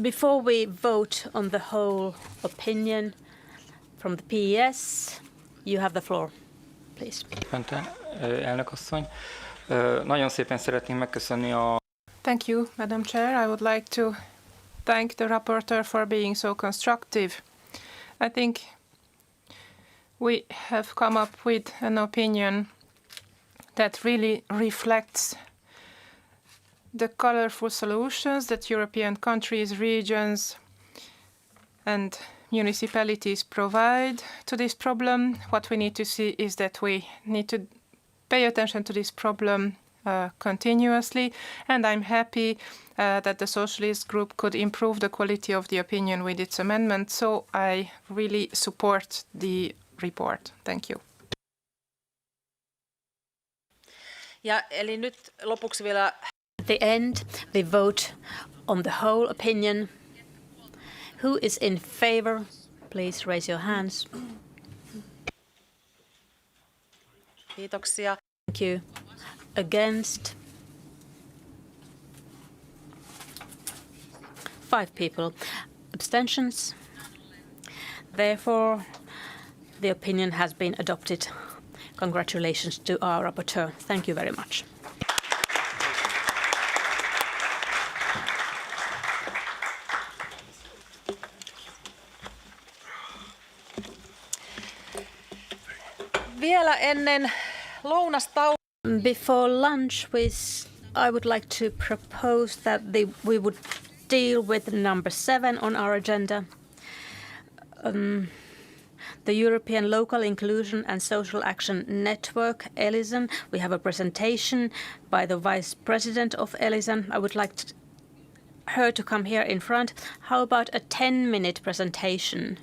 before we vote on the whole opinion from the PES, you have the floor, please. Elnök asszony, nagyon szépen szeretném megköszönni a... Thank you, Madam Chair. I would like to thank the rapporteur for being so constructive. I think we have come up with an opinion that really reflects the colorful solutions that European countries, regions, and municipalities provide to this problem. What we need to see is that we need to pay attention to this problem continuously, and I'm happy that the Socialist Group could improve the quality of the opinion with its amendment, so I really support the report. Thank you. Ja, eli nyt lopuksi vielä At the end, we vote on the whole opinion. Who is in favor? Please raise your hands. Kiitoksia. Thank you. Against? 5 people. Abstentions? Therefore, the opinion has been adopted. Congratulations to our rapporteur. Thank you very much. Vielä ennen lounastaukoa. Before lunch, I would like to propose that we would deal with number 7 on our agenda. The European Local Inclusion and Social Action Network, ELISAN. We have a presentation by the Vice President of ELISAN. I would like her to come here in front. How about a 10-minute presentation?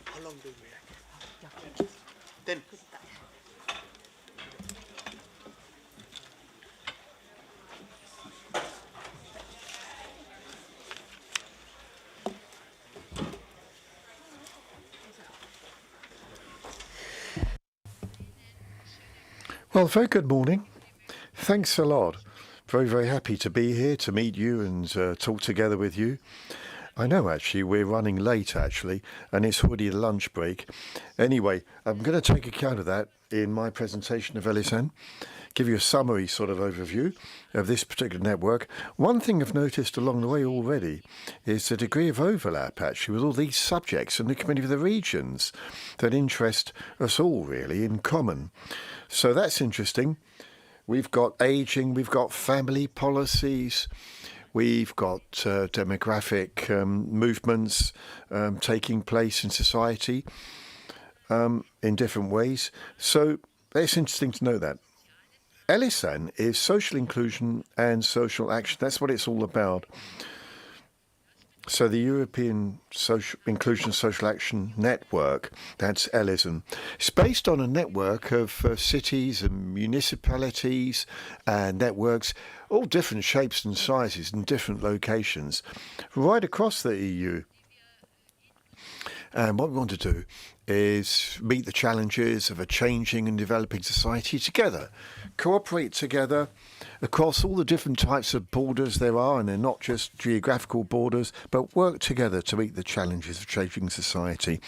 How long do we have? 10. Well, very good morning. Thanks a lot. Very, very happy to be here to meet you and talk together with you. I know, actually, we're running late, actually, and it's already a lunch break. Anyway, I'm going to take account of that in my presentation of ELISAN, give you a summary sort of overview of this particular network. One thing I've noticed along the way already is the degree of overlap, actually, with all these subjects in the Committee of the Regions that interest us all, really, in common. So that's interesting. We've got ageing, we've got family policies, we've got demographic movements taking place in society in different ways. So it's interesting to know that. ELISAN is social inclusion and social action. That's what it's all about. So the European Social Inclusion Social Action Network, that's ELISAN. It's based on a network of cities and municipalities and networks, all different shapes and sizes in different locations, right across the EU. And what we want to do is meet the challenges of a changing and developing society together, cooperate together across all the different types of borders there are, and they're not just geographical borders, but work together to meet the challenges of changing society.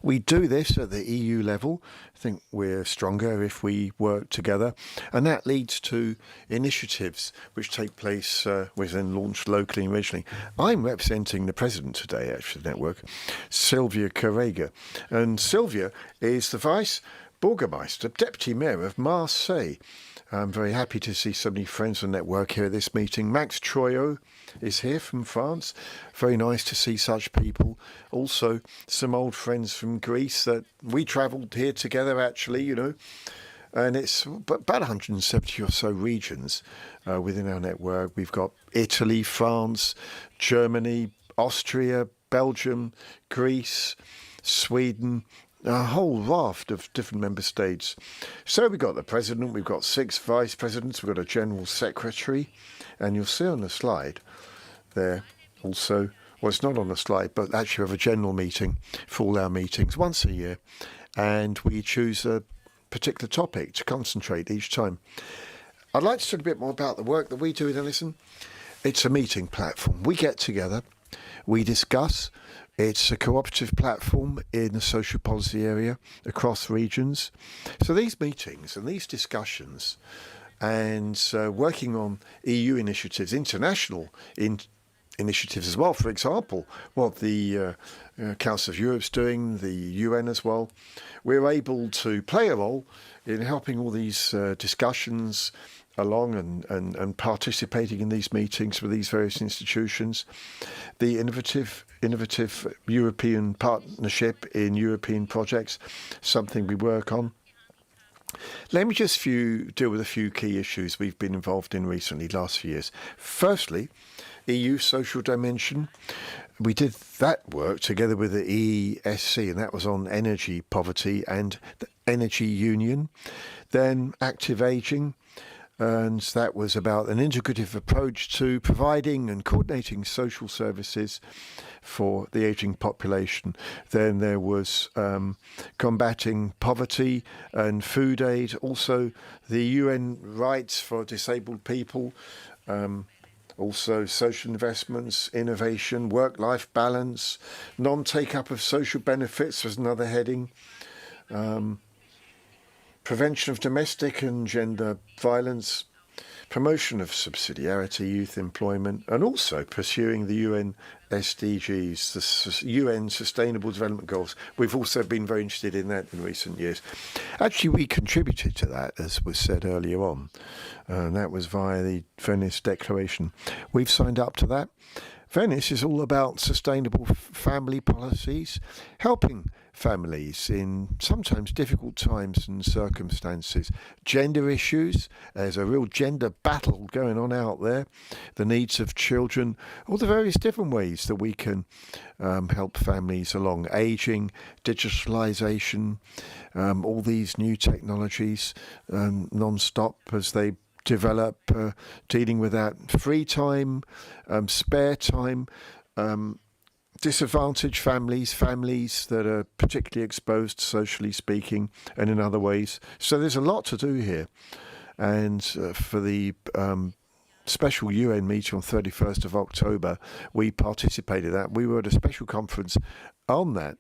We do this at the EU level. I think we're stronger if we work together, and that leads to initiatives which take place, which then launched locally and regionally. I'm representing the president today, actually, the network, Sylvia Carrega, and Sylvia is the Vice Burgermeister, Deputy Mayor of Marseille. I'm very happy to see so many friends on the network here at this meeting. Max Troyot is here from France. Very nice to see such people. Also, some old friends from Greece that we travelled here together, actually, you know. And it's about 170 or so regions within our network. We've got Italy, France, Germany, Austria, Belgium, Greece, Sweden, a whole raft of different member states. So we've got the president, we've got 6 vice presidents, we've got a general secretary, and you'll see on the slide there also, well, it's not on the slide, but actually we have a general meeting for all our meetings once a year, and we choose a particular topic to concentrate each time. I'd like to talk a bit more about the work that we do in ELISAN. It's a meeting platform. We get together, we discuss. It's a cooperative platform in the social policy area across regions. So these meetings and these discussions and working on EU initiatives, international initiatives as well. For example, what the Council of Europe's doing, the UN as well. We're able to play a role in helping all these discussions along and participating in these meetings with these various institutions. The innovative European partnership in European projects, something we work on. Let me just deal with a few key issues we've been involved in recently, last few years. Firstly, EU social dimension. We did that work together with the ESC, and that was on energy poverty and the energy union. Then active ageing, and that was about an integrative approach to providing and coordinating social services for the ageing population. Then there was combating poverty and food aid, also the UN rights for disabled people, also social investments, innovation, work-life balance, non-take-up of social benefits was another heading. Prevention of domestic and gender violence, promotion of subsidiarity, youth employment, and also pursuing the UN SDGs, the UN Sustainable Development Goals. We've also been very interested in that in recent years. Actually, we contributed to that, as was said earlier on, and that was via the Venice Declaration. We've signed up to that. Venice is all about sustainable family policies, helping families in sometimes difficult times and circumstances. Gender issues, there's a real gender battle going on out there. The needs of children, all the various different ways that we can help families along. Aging, digitalisation, all these new technologies non-stop as they develop, dealing with that. Free time, spare time, disadvantaged families that are particularly exposed, socially speaking, and in other ways. So there's a lot to do here. And for the special UN meeting on 31st of October, we participated in that. We were at a special conference on that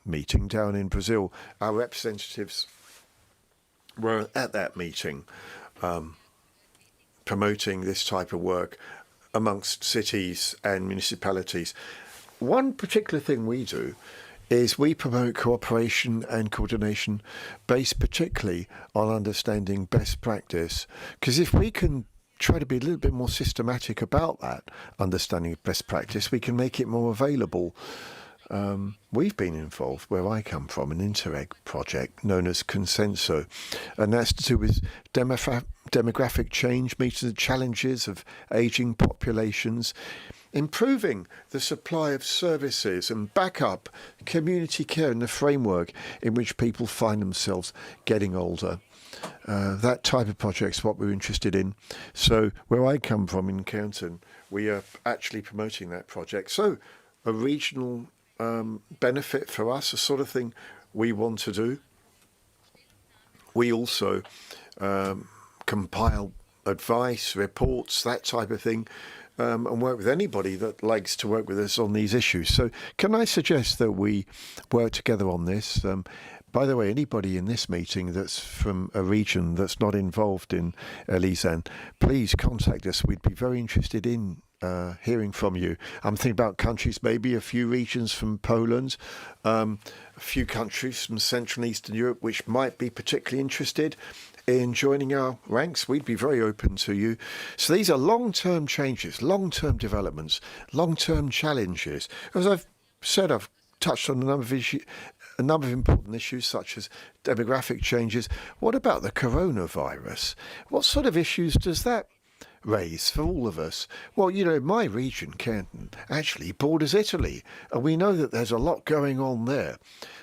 meeting down in Brazil. Our representatives were at that meeting, promoting this type of work amongst cities and municipalities. One particular thing we do is we promote cooperation and coordination based particularly on understanding best practice, because if we can try to be a little bit more systematic about that understanding of best practice, we can make it more available. We've been involved, where I come from, an Interreg project known as Consenso, and that's to do with demographic change, meeting the challenges of ageing populations, improving the supply of services and backup community care in the framework in which people find themselves getting older. That type of project is what we're interested in. So where I come from in Counton, we are actually promoting that project. So a regional benefit for us, the sort of thing we want to do. We also compile advice, reports, that type of thing, and work with anybody that likes to work with us on these issues. So can I suggest that we work together on this? By the way, anybody in this meeting that's from a region that's not involved in Elisan, please contact us. We'd be very interested in hearing from you. I'm thinking about countries, maybe a few regions from Poland, a few countries from Central and Eastern Europe, which might be particularly interested in joining our ranks. We'd be very open to you. So these are long-term changes, long-term developments, long-term challenges. As I've said, I've touched on a number of important issues such as demographic changes. What about the coronavirus? What sort of issues does that raise for all of us? Well, you know, my region, Canton, actually borders Italy, and we know that there's a lot going on there.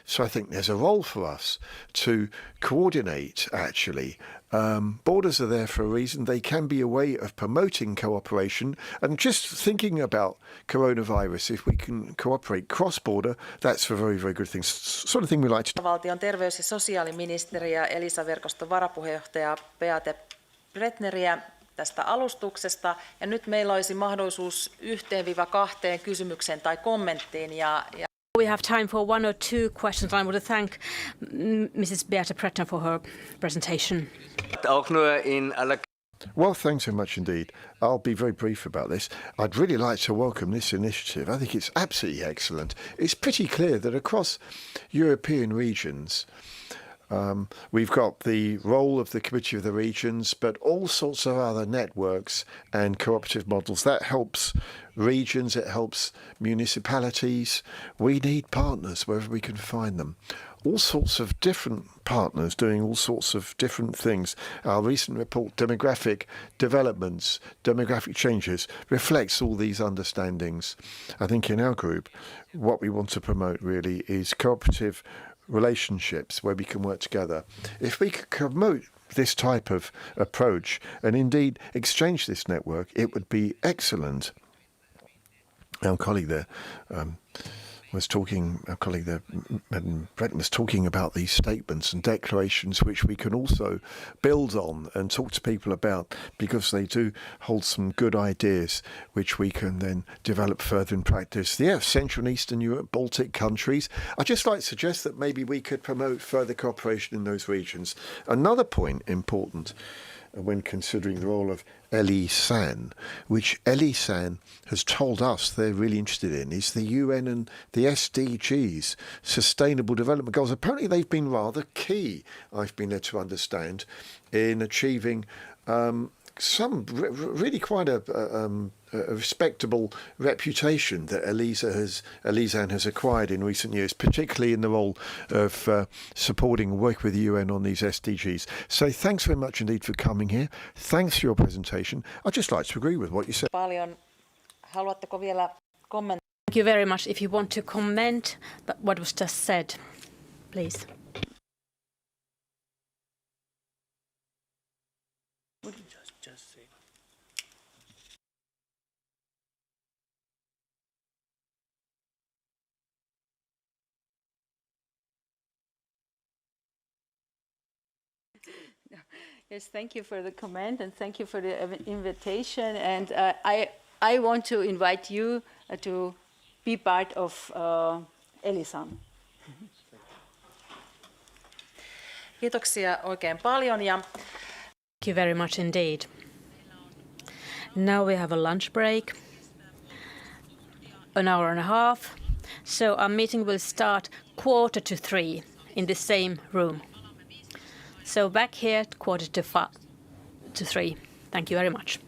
So I think there's a role for us to coordinate, actually. Borders are there for a reason. They can be a way of promoting cooperation. And just thinking about coronavirus, if we can cooperate cross-border, that's a very, very good thing. Sort of thing we like to do. Valtion terveys- ja sosiaaliministeri ja Elisa-verkoston varapuheenjohtaja Beate Bretneriä tästä alustuksesta. Ja nyt meillä olisi mahdollisuus 1-2 kysymykseen tai kommenttiin. Ja We have time for one or two questions. I want to thank Mrs. Beate Pretner for her presentation. Well, thanks so much indeed. I'll be very brief about this. I'd really like to welcome this initiative. I think it's absolutely excellent. It's pretty clear that across European regions, we've got the role of the Committee of the Regions, but all sorts of other networks and cooperative models. That helps regions, it helps municipalities. We need partners wherever we can find them. All sorts of different partners doing all sorts of different things. Our recent report, Demographic Developments, Demographic Changes, reflects all these understandings. I think in our group, what we want to promote really is cooperative relationships where we can work together. If we could promote this type of approach and indeed exchange this network, it would be excellent. Our colleague there Madam Breton was talking about these statements and declarations which we can also build on and talk to people about, because they do hold some good ideas which we can then develop further in practice. Yeah, Central and Eastern Europe, Baltic countries. I'd just like to suggest that maybe we could promote further cooperation in those regions. Another point important when considering the role of LE-SAN, which LE-SAN has told us they're really interested in, is the UN and the SDGs, Sustainable Development Goals. Apparently they've been rather key, I've been led to understand, in achieving some really quite a respectable reputation that LE-SAN has acquired in recent years, particularly in the role of supporting work with the UN on these SDGs. So thanks very much indeed for coming here. Thanks for your presentation. I'd just like to agree with what you said. Thank you very much. If you want to comment what was just said, please. Just say. Yes, thank you for the comment and thank you for the invitation. And I want to invite you to be part of LE-SAN. Kiitoksia oikein paljon. Thank you very much indeed. Now we have a lunch break, an hour and a half. So our meeting will start 2:45 in the same room. So back here at 2:45. Thank you very much.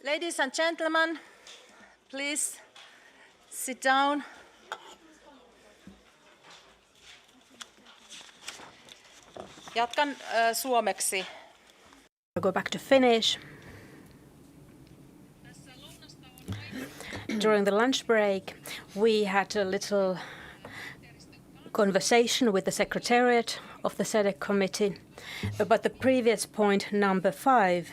Ladies and gentlemen, please sit down. Jatkan suomeksi. I'll go back to Finnish. During the lunch break, we had a little conversation with the Secretariat of the SEDEC committee about the previous point, number 5,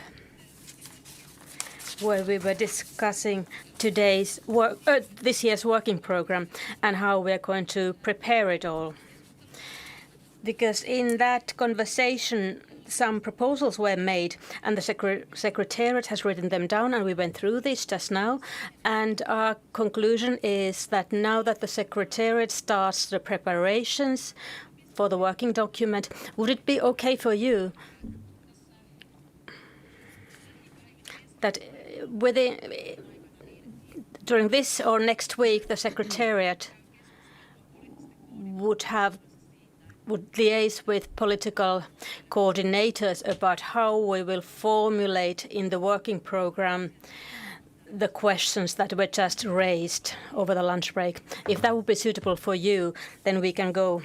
where we were discussing this year's working program and how we are going to prepare it all. Because in that conversation, some proposals were made, and the Secretariat has written them down, and we went through this just now. And our conclusion is that now that the Secretariat starts the preparations for the working document, would it be okay for you that during this or next week, the Secretariat would liaise with political coordinators about how we will formulate in the working program the questions that were just raised over the lunch break? If that would be suitable for you, then we can go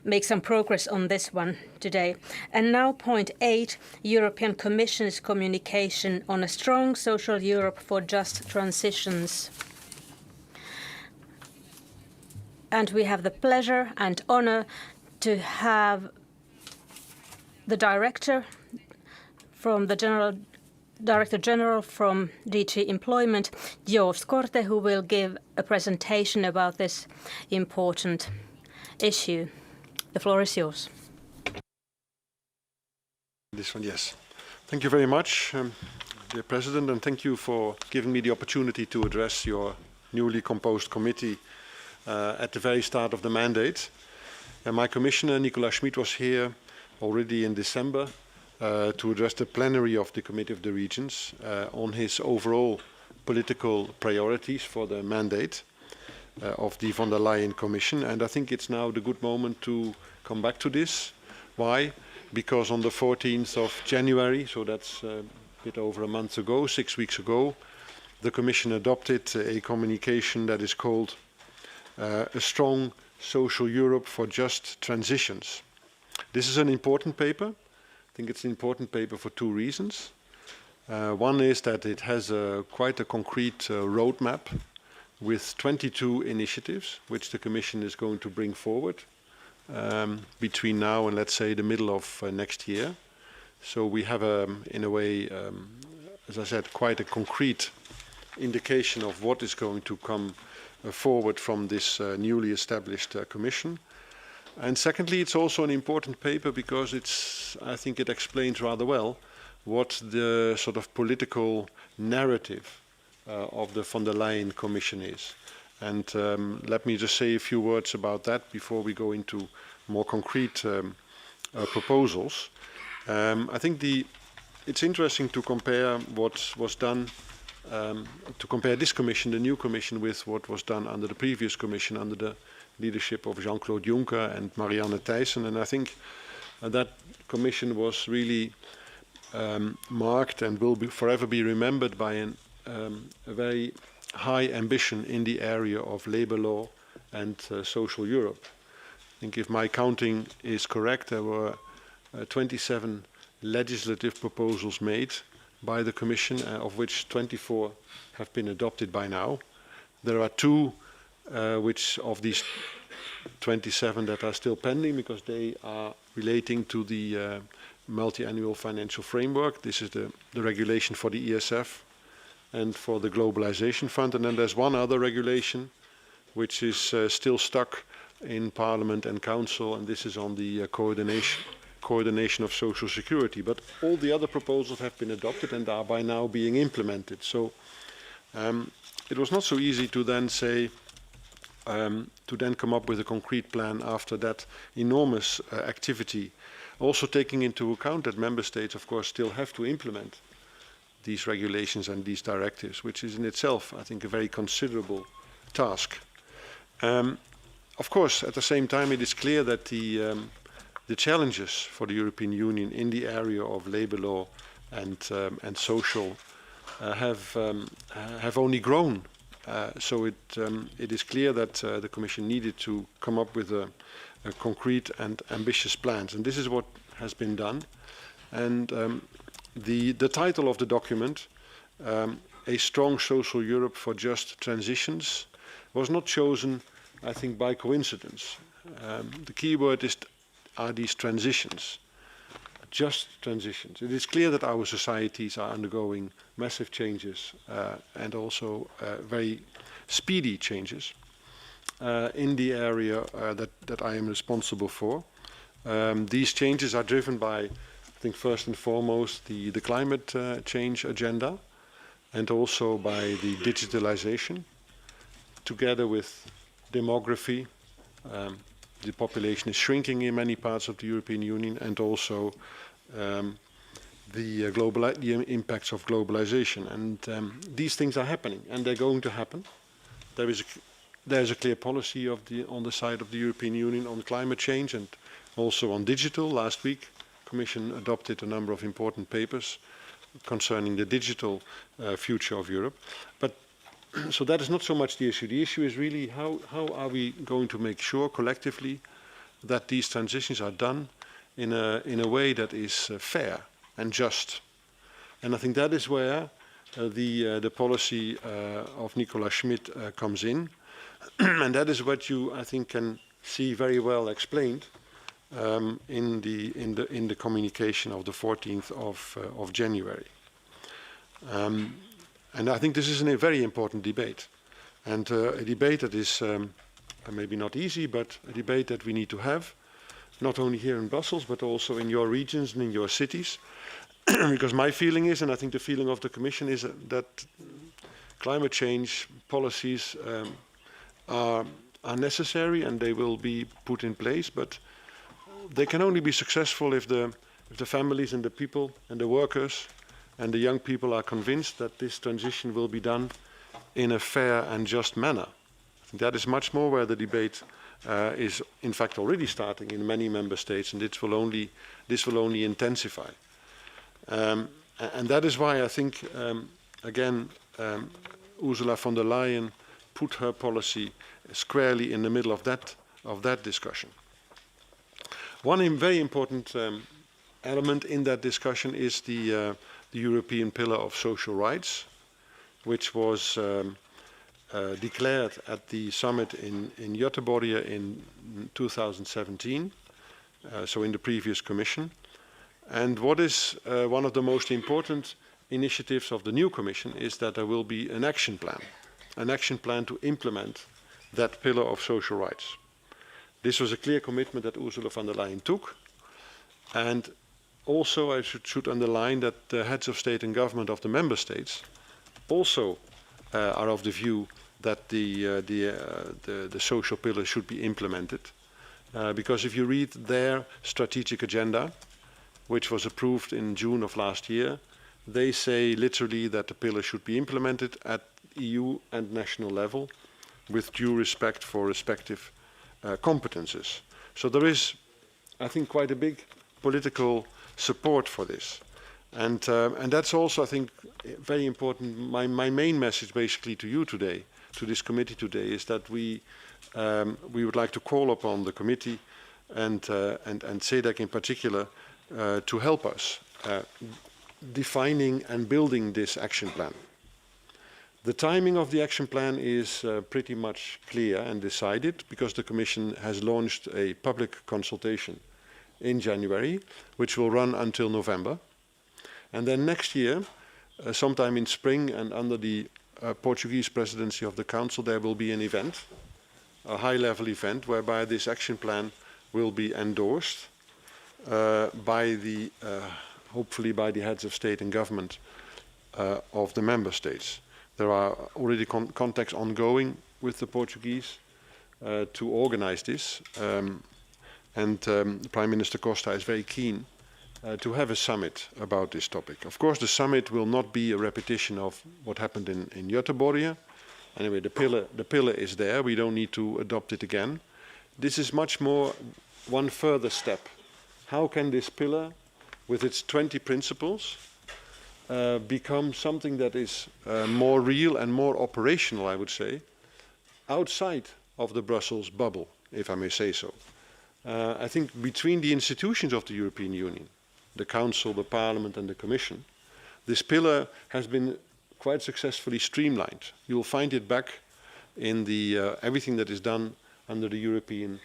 make some progress on this one today. And now point 8, European Commission's communication on a strong social Europe for just transitions. And we have the pleasure and honor to have the Director General from DG Employment, Joost Korte, who will give a presentation about this important issue. The floor is yours. This one, yes. Thank you very much, dear President, and thank you for giving me the opportunity to address your newly composed committee at the very start of the mandate. My Commissioner, Nicolas Schmit, was here already in December to address the plenary of the Committee of the Regions on his overall political priorities for the mandate of the von der Leyen Commission. And I think it's now the good moment to come back to this. Why? Because on the 14th of January, so that's a bit over a month ago, 6 weeks ago, the Commission adopted a communication that is called A Strong Social Europe for Just Transitions. This is an important paper. I think it's an important paper for 2 reasons. One is that it has quite a concrete roadmap with 22 initiatives, which the Commission is going to bring forward between now and, let's say, the middle of next year. So we have, in a way, as I said, quite a concrete indication of what is going to come forward from this newly established Commission. And secondly, it's also an important paper because I think it explains rather well what the sort of political narrative of the von der Leyen Commission is. And let me just say a few words about that before we go into more concrete proposals. I think it's interesting to compare what was done, to compare this Commission, the new Commission, with what was done under the previous Commission, under the leadership of Jean-Claude Juncker and Marianne Thyssen. And I think that Commission was really marked and will forever be remembered by a very high ambition in the area of labour law and social Europe. I think if my counting is correct, there were 27 legislative proposals made by the Commission, of which 24 have been adopted by now. There are 2 which of these 27 that are still pending because they are relating to the multi-annual financial framework. This is the regulation for the ESF and for the Globalization Fund. And then there's one other regulation which is still stuck in Parliament and Council, and this is on the coordination of social security. But all the other proposals have been adopted and are by now being implemented. So it was not so easy to then say, to then come up with a concrete plan after that enormous activity, also taking into account that member states, of course, still have to implement these regulations and these directives, which is in itself, I think, a very considerable task. Of course, at the same time, it is clear that the challenges for the European Union in the area of labour law and social have only grown. So it is clear that the Commission needed to come up with a concrete and ambitious plans, and this is what has been done. And the title of the document, A Strong Social Europe for Just Transitions, was not chosen, I think, by coincidence. The key word are these transitions, just transitions. It is clear that our societies are undergoing massive changes and also very speedy changes in the area that I am responsible for. These changes are driven by, I think, first and foremost, the climate change agenda, and also by the digitalization, together with demography. The population is shrinking in many parts of the European Union, and also the impacts of globalization. And these things are happening, and they're going to happen. There's a clear policy on the side of the European Union on climate change and also on digital. Last week, the Commission adopted a number of important papers concerning the digital future of Europe. But so that is not so much the issue. The issue is really how are we going to make sure collectively that these transitions are done in a way that is fair and just. And I think that is where the policy of Nicola Schmidt comes in. And that is what you, I think, can see very well explained in the communication of the 14th of January. And I think this is a very important debate, and a debate that is maybe not easy, but a debate that we need to have, not only here in Brussels, but also in your regions and in your cities. Because my feeling is, and I think the feeling of the Commission is, that climate change policies are necessary and they will be put in place, but they can only be successful if the families and the people and the workers and the young people are convinced that this transition will be done in a fair and just manner. I think that is much more where the debate is in fact already starting in many member states, and this will only intensify. And that is why I think, again, Ursula von der Leyen put her policy squarely in the middle of that discussion. One very important element in that discussion is the European Pillar of Social Rights, which was declared at the summit in Göteborg in 2017, so in the previous Commission. And what is one of the most important initiatives of the new Commission is that there will be an action plan to implement that pillar of social rights. This was a clear commitment that Ursula von der Leyen took, and also I should underline that the heads of state and government of the member states also are of the view that the social pillar should be implemented, because if you read their strategic agenda, which was approved in June of last year, they say literally that the pillar should be implemented at EU and national level with due respect for respective competences. So there is, I think, quite a big political support for this. And that's also, I think, very important. My main message basically to you today, to this committee today, is that we would like to call upon the committee and SEDEC in particular to help us defining and building this action plan. The timing of the action plan is pretty much clear and decided, because the Commission has launched a public consultation in January, which will run until November. And then next year, sometime in spring and under the Portuguese presidency of the Council, there will be an event, a high-level event, whereby this action plan will be endorsed by hopefully by the heads of state and government of the member states. There are already contacts ongoing with the Portuguese to organize this, and Prime Minister Costa is very keen to have a summit about this topic. Of course, the summit will not be a repetition of what happened in Göteborg. Anyway, the pillar is there. We don't need to adopt it again. This is much more one further step. How can this pillar, with its 20 principles, become something that is more real and more operational, I would say, outside of the Brussels bubble, if I may say so. I think between the institutions of the European Union, the Council, the Parliament and the Commission, this pillar has been quite successfully streamlined. You will find it back in the, everything that is done under the European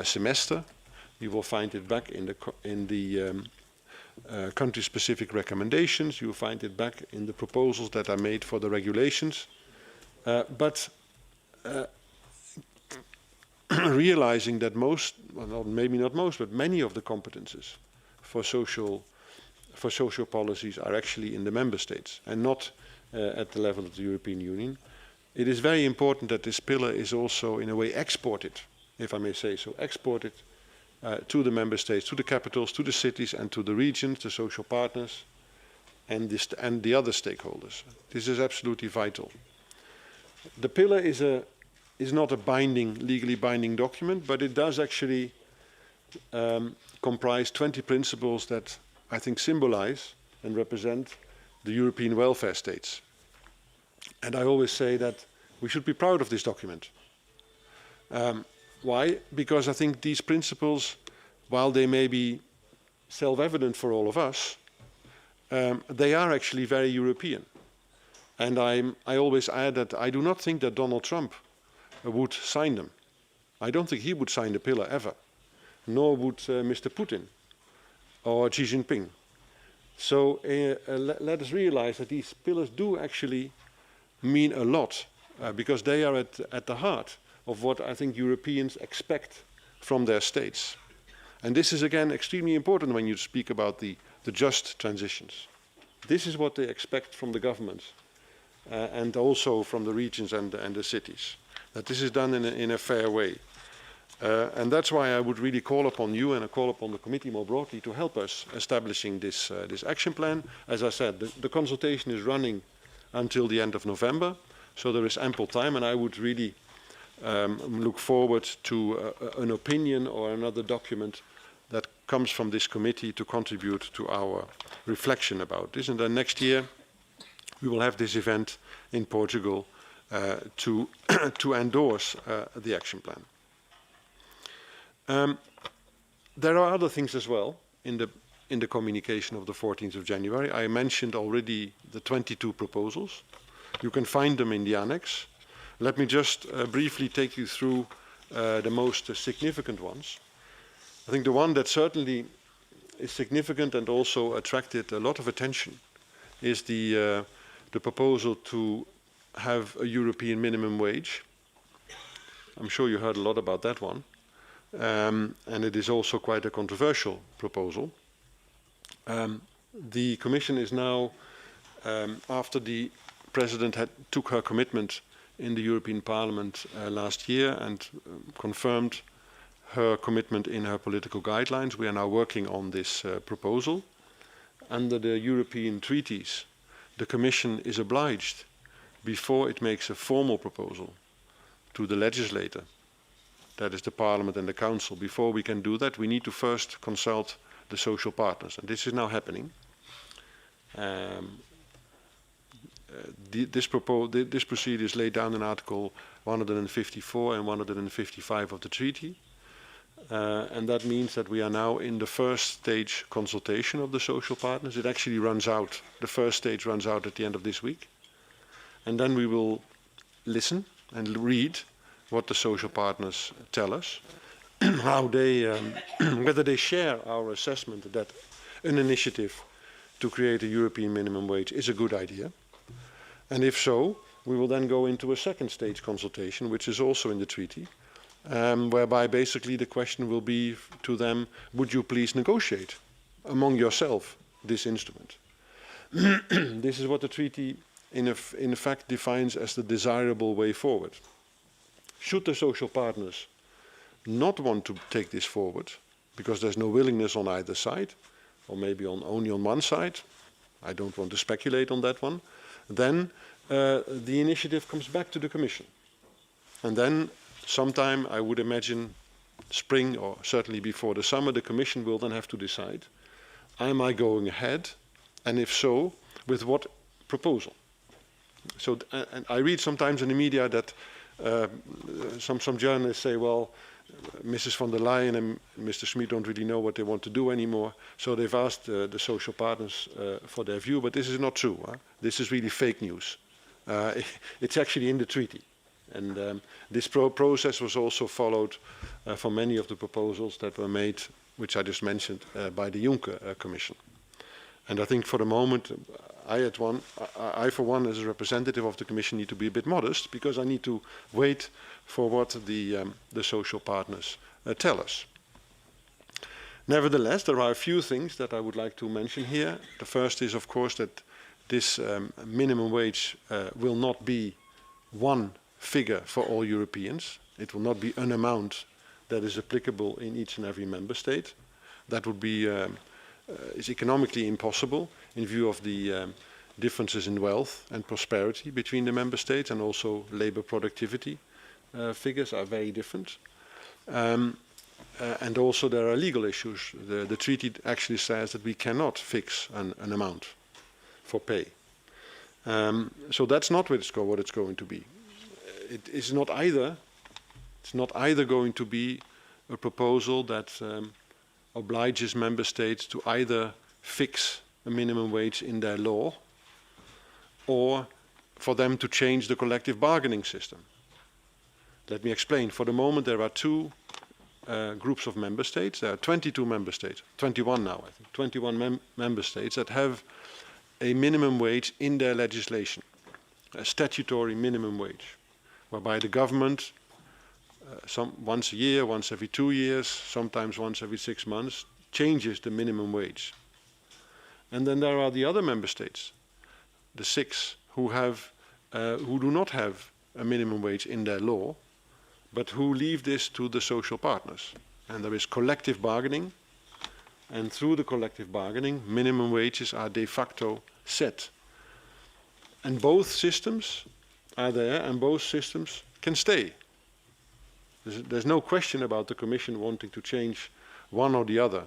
semester. You will find it back in the country-specific recommendations. You will find it back in the proposals that are made for the regulations. But realizing that most, well, maybe not most, but many of the competences for social policies are actually in the member states and not at the level of the European Union. It is very important that this pillar is also in a way exported, if I may say so, exported to the member states, to the capitals, to the cities and to the regions, the social partners and the other stakeholders. This is absolutely vital. The pillar is not a legally binding document, but it does actually comprise 20 principles that I think symbolize and represent the European welfare states. And I always say that we should be proud of this document. Why? Because I think these principles, while they may be self-evident for all of us, they are actually very European. And I always add that I do not think that Donald Trump would sign them. I don't think he would sign the pillar ever, nor would Mr. Putin or Xi Jinping. So let us realize that these pillars do actually mean a lot because they are at the heart of what I think Europeans expect from their states. And this is again extremely important when you speak about the just transitions. This is what they expect from the governments and also from the regions and the cities, that this is done in a fair way. And that's why I would really call upon you and I call upon the committee more broadly to help us establishing this action plan. As I said, the consultation is running until the end of November, so there is ample time, and I would really look forward to an opinion or another document that comes from this committee to contribute to our reflection about this. And then next year we will have this event in Portugal to endorse the action plan. There are other things as well in the communication of the 14th of January. I mentioned already the 22 proposals. You can find them in the annex. Let me just briefly take you through the most significant ones. I think the one that certainly is significant and also attracted a lot of attention is the proposal to have a European minimum wage. I'm sure you heard a lot about that one. And it is also quite a controversial proposal. The Commission is now, after the President took her commitment in the European Parliament last year and confirmed her commitment in her political guidelines, we are now working on this proposal. Under the European treaties, the Commission is obliged, before it makes a formal proposal to the legislator, that is the Parliament and the Council, before we can do that, we need to first consult the social partners. And this is now happening. This procedure is laid down in Article 154 and 155 of the treaty. And that means that we are now in the first stage consultation of the social partners. It actually runs out, the first stage runs out at the end of this week. And then we will listen and read what the social partners tell us, how they, whether they share our assessment that an initiative to create a European minimum wage is a good idea. And if so, we will then go into a second stage consultation, which is also in the treaty, whereby basically the question will be to them, would you please negotiate among yourself this instrument? This is what the treaty in fact defines as the desirable way forward. Should the social partners not want to take this forward, because there's no willingness on either side, or maybe only on one side, I don't want to speculate on that one, then the initiative comes back to the Commission. And then sometime, I would imagine, spring or certainly before the summer, the Commission will then have to decide, am I going ahead? And if so, with what proposal? So, and I read sometimes in the media that some journalists say, well, Mrs. von der Leyen and Mr. Schmid don't really know what they want to do anymore, so they've asked the social partners for their view, but this is not true. Huh? This is really fake news. It's actually in the treaty. And this process was also followed for many of the proposals that were made, which I just mentioned, by the Juncker Commission. And I think for the moment, I for one, as a representative of the Commission, need to be a bit modest, because I need to wait for what the social partners tell us. Nevertheless, there are a few things that I would like to mention here. The first is, of course, that this minimum wage will not be one figure for all Europeans. It will not be an amount that is applicable in each and every member state. That would be is economically impossible in view of the differences in wealth and prosperity between the member states, and also labor productivity figures are very different. And also there are legal issues. The treaty actually says that we cannot fix an amount for pay. So that's not what it's going to be. It is not either. It's not either going to be a proposal that obliges member states to either fix a minimum wage in their law, or for them to change the collective bargaining system. Let me explain. For the moment, there are two groups of member states. There are 22 member states, 21 now, I think, 21 member states that have a minimum wage in their legislation, a statutory minimum wage, whereby the government once a year, once every 2 years, sometimes once every 6 months, changes the minimum wage. And then there are the other member states, the 6, who do not have a minimum wage in their law, but who leave this to the social partners. And there is collective bargaining, and through the collective bargaining, minimum wages are de facto set. And both systems are there, and both systems can stay. There's no question about the Commission wanting to change one or the other,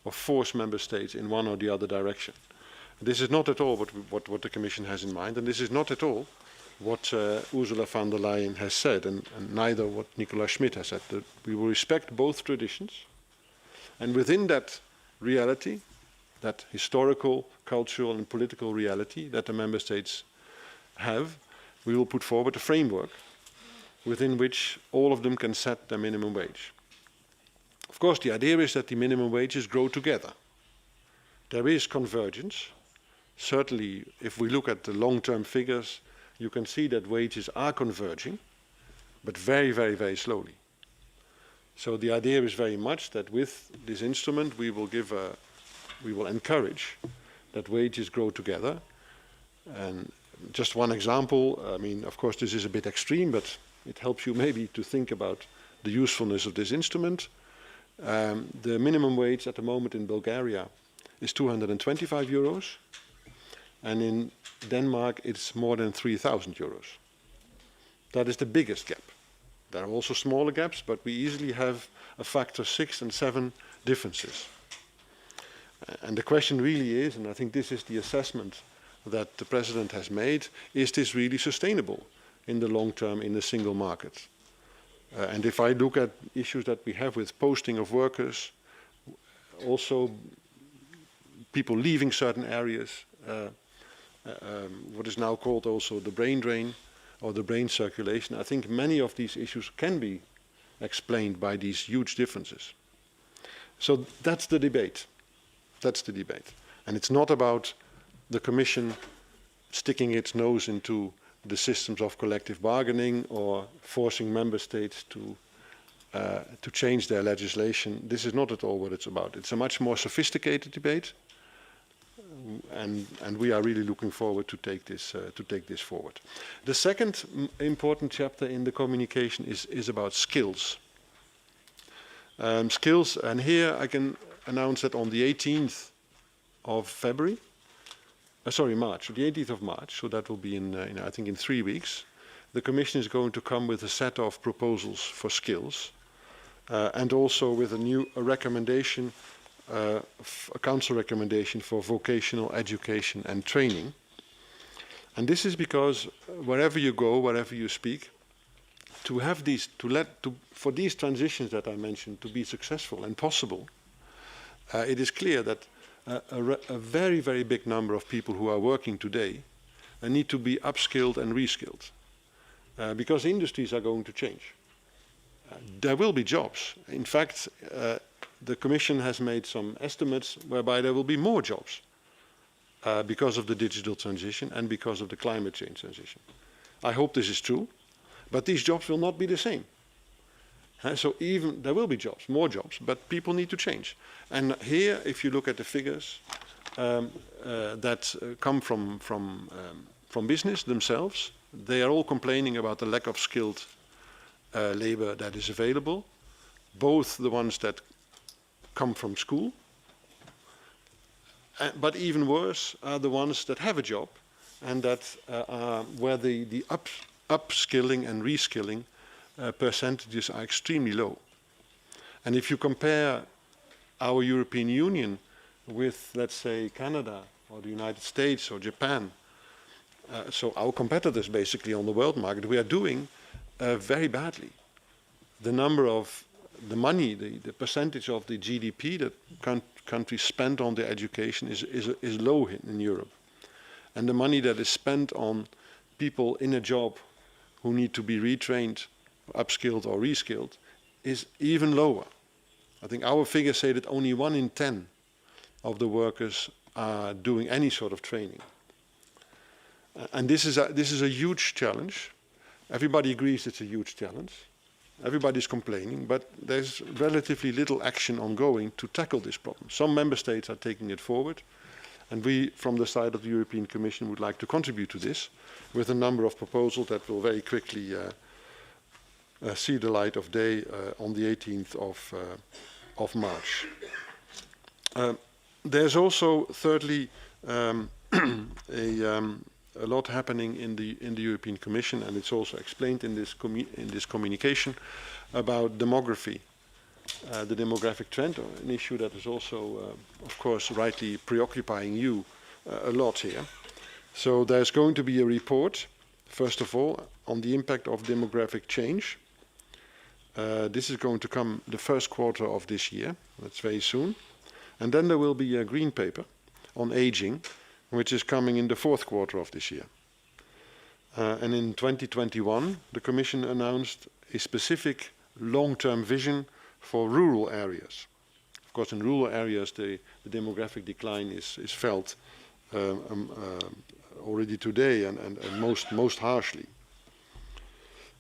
or force member states in one or the other direction. This is not at all what the Commission has in mind, and this is not at all what Ursula von der Leyen has said, and neither what Nicola Schmid has said. That we will respect both traditions, and within that reality, that historical, cultural and political reality that the member states have, we will put forward a framework within which all of them can set their minimum wage. Of course, the idea is that the minimum wages grow together. There is convergence. Certainly, if we look at the long-term figures, you can see that wages are converging, but very, very, very slowly. So the idea is very much that with this instrument, we will encourage that wages grow together. And just one example, I mean, of course, this is a bit extreme, but it helps you maybe to think about the usefulness of this instrument. The minimum wage at the moment in Bulgaria is 225 euros, and in Denmark it's more than 3,000 euros. That is the biggest gap. There are also smaller gaps, but we easily have a factor 6 and 7 differences. And the question really is, and I think this is the assessment that the President has made, is this really sustainable in the long term in the single market? And if I look at issues that we have with posting of workers, also people leaving certain areas, what is now called also the brain drain or the brain circulation, I think many of these issues can be explained by these huge differences. So that's the debate. That's the debate. And it's not about the Commission sticking its nose into the systems of collective bargaining or forcing member states to change their legislation. This is not at all what it's about. It's a much more sophisticated debate, and we are really looking forward to take this forward. The second important chapter in the communication is about skills. Skills, and here I can announce that on the 18th of February. March, the 18th of March, so that will be I think in 3 weeks, the Commission is going to come with a set of proposals for skills, and also with a recommendation, a Council recommendation for vocational education and training, And this is because wherever you go, wherever you speak, to have these, for these transitions that I mentioned to be successful and possible, it is clear that a very, very big number of people who are working today need to be upskilled and reskilled, because industries are going to change. There will be jobs. In fact, the Commission has made some estimates whereby there will be more jobs because of the digital transition and because of the climate change transition. I hope this is true, but these jobs will not be the same. So even there will be jobs, more jobs, but people need to change. And here, if you look at the figures that come from business themselves, they are all complaining about the lack of skilled labor that is available, both the ones that come from school, but even worse are the ones that have a job and that are where the upskilling and reskilling percentages are extremely low. And if you compare our European Union with, let's say, Canada or the United States or Japan, so our competitors basically on the world market, we are doing very badly. The number of the money, the percentage of the GDP that countries spend on their education is low in Europe. And the money that is spent on people in a job who need to be retrained, upskilled or reskilled is even lower. I think our figures say that only 1 in 10 of the workers are doing any sort of training. And this is a huge challenge. Everybody agrees it's a huge challenge. Everybody's complaining, but there's relatively little action ongoing to tackle this problem. Some member states are taking it forward, and we, from the side of the European Commission, would like to contribute to this with a number of proposals that will very quickly see the light of day on the 18th of March. There's also, thirdly, a lot happening in the European Commission, and it's also explained in this communication about demography, the demographic trend, an issue that is also, of course, rightly preoccupying you a lot here. So there's going to be a report, first of all, on the impact of demographic change. This is going to come the first quarter of this year. That's very soon. And then there will be a green paper on aging, which is coming in the fourth quarter of this year. And in 2021, the Commission announced a specific long-term vision for rural areas. Of course, in rural areas, the demographic decline is felt already today and most harshly.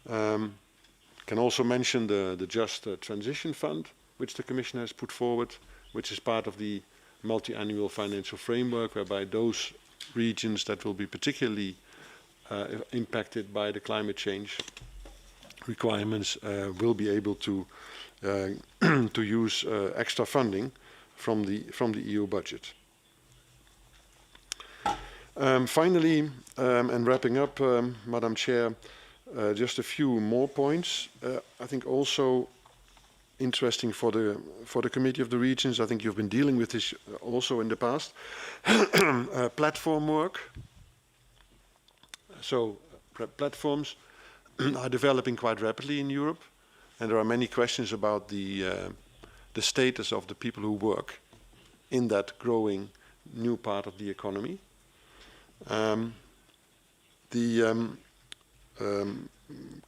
Can also mention the Just Transition Fund, which the Commission has put forward, which is part of the multi-annual financial framework, whereby those regions that will be particularly impacted by the climate change requirements will be able to use extra funding from the EU budget. Finally, and wrapping up, Madam Chair, just a few more points. I think also interesting for the Committee of the Regions. I think you've been dealing with this also in the past. Platform work. So platforms are developing quite rapidly in Europe, and there are many questions about the status of the people who work in that growing new part of the economy.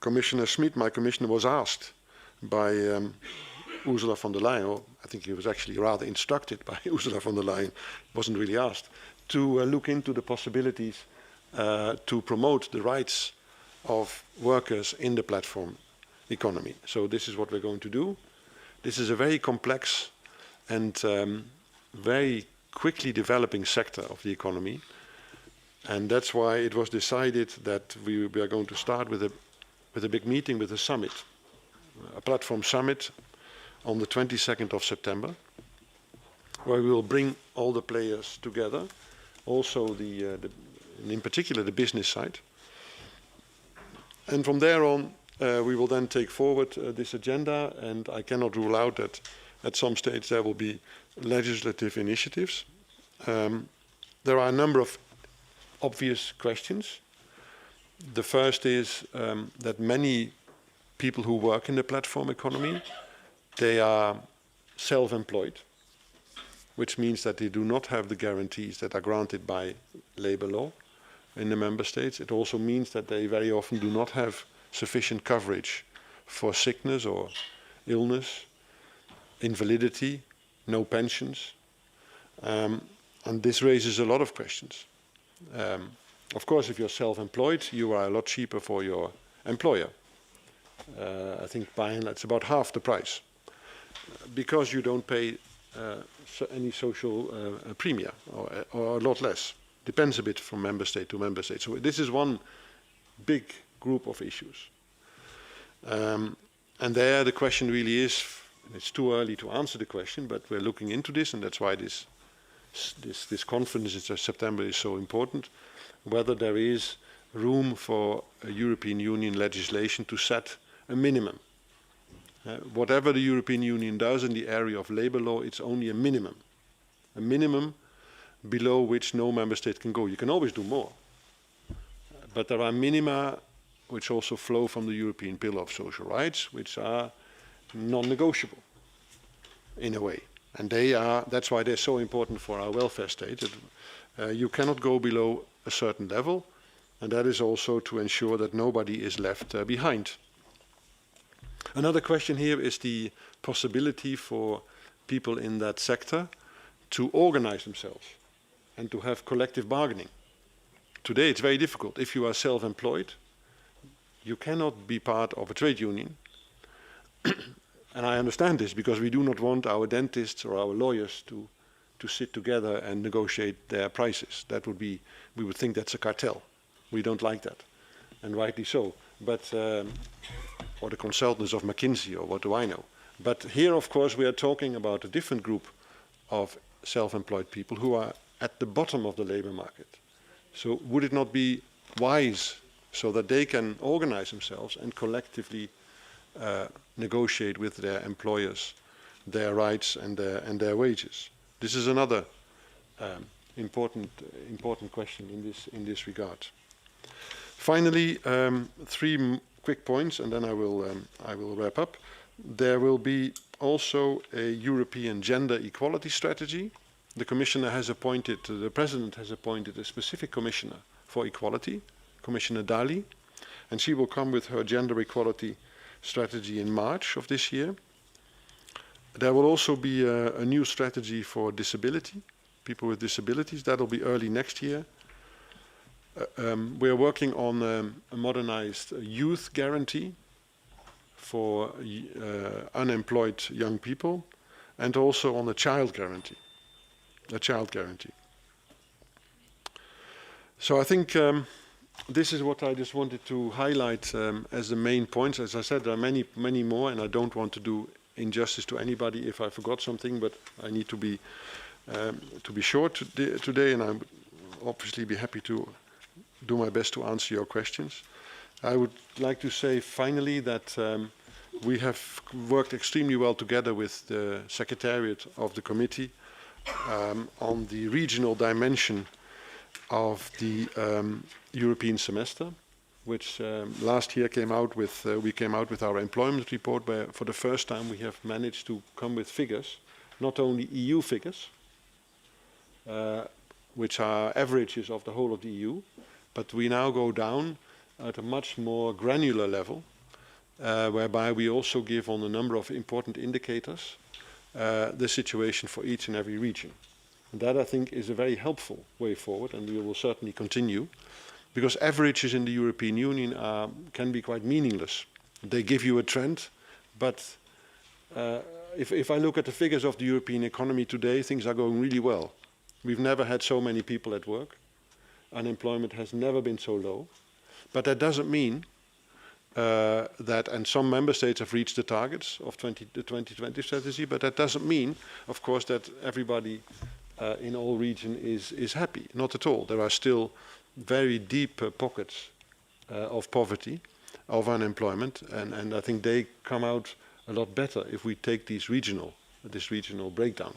Commissioner Schmid, my commissioner, was asked by Ursula von der Leyen, or I think he was actually rather instructed by Ursula von der Leyen, wasn't really asked, to look into the possibilities to promote the rights of workers in the platform economy. So this is what we're going to do. This is a very complex and very quickly developing sector of the economy, and that's why it was decided that we are going to start with a big meeting, with a summit, a platform summit on the 22nd of September, where we will bring all the players together, also in particular the business side. And from there on, we will then take forward this agenda, and I cannot rule out that at some stage there will be legislative initiatives. There are a number of obvious questions. The first is that many people who work in the platform economy, they are self-employed, which means that they do not have the guarantees that are granted by labor law in the member states. It also means that they very often do not have sufficient coverage for sickness or illness, invalidity, no pensions. And this raises a lot of questions. Of course, if you're self-employed, you are a lot cheaper for your employer. I think by and large, it's about half the price, because you don't pay any social premium, or a lot less. Depends a bit from member state to member state. So this is one big group of issues. And there the question really is, it's too early to answer the question, but we're looking into this, and that's why this conference in September is so important, whether there is room for a European Union legislation to set a minimum. Whatever the European Union does in the area of labor law, it's only a minimum below which no member state can go. You can always do more, but there are minima which also flow from the European Pillar of Social Rights, which are non-negotiable in a way. And that's why they're so important for our welfare state. You cannot go below a certain level, and that is also to ensure that nobody is left behind. Another question here is the possibility for people in that sector to organize themselves and to have collective bargaining. Today it's very difficult. If you are self-employed, you cannot be part of a trade union. And I understand this, because we do not want our dentists or our lawyers to sit together and negotiate their prices. That would be, we would think that's a cartel. We don't like that, and rightly so. But or the consultants of McKinsey, or what do I know. But here, of course, we are talking about a different group of self-employed people who are at the bottom of the labor market. So would it not be wise, so that they can organize themselves and collectively negotiate with their employers their rights and their wages? This is another important question in this regard. Finally, three quick points, and then I will wrap up. There will be also a European gender equality strategy. The Commissioner has appointed, the President has appointed a specific Commissioner for Equality, Commissioner Dalli, and she will come with her gender equality strategy in March of this year. There will also be a new strategy for disability, people with disabilities. That will be early next year. We are working on a modernized youth guarantee for unemployed young people, and also on a child guarantee. So I think this is what I just wanted to highlight as the main points. As I said, there are many more, and I don't want to do injustice to anybody if I forgot something, but I need to be short today, and I'll obviously be happy to do my best to answer your questions. I would like to say finally that we have worked extremely well together with the Secretariat of the committee on the regional dimension of the European semester, which last year came out with, we came out with our employment report, where for the first time we have managed to come with figures, not only EU figures, which are averages of the whole of the EU, but we now go down at a much more granular level, whereby we also give on a number of important indicators the situation for each and every region. And that, I think, is a very helpful way forward, and we will certainly continue, because averages in the European Union can be quite meaningless. They give you a trend, but if I look at the figures of the European economy today, things are going really well. We've never had so many people at work. Unemployment has never been so low. But that doesn't mean that, and some member states have reached the targets of the 2020 strategy, but that doesn't mean, of course, that everybody in all regions is happy. Not at all. There are still very deep pockets of poverty, of unemployment, and I think they come out a lot better if we take this regional breakdown.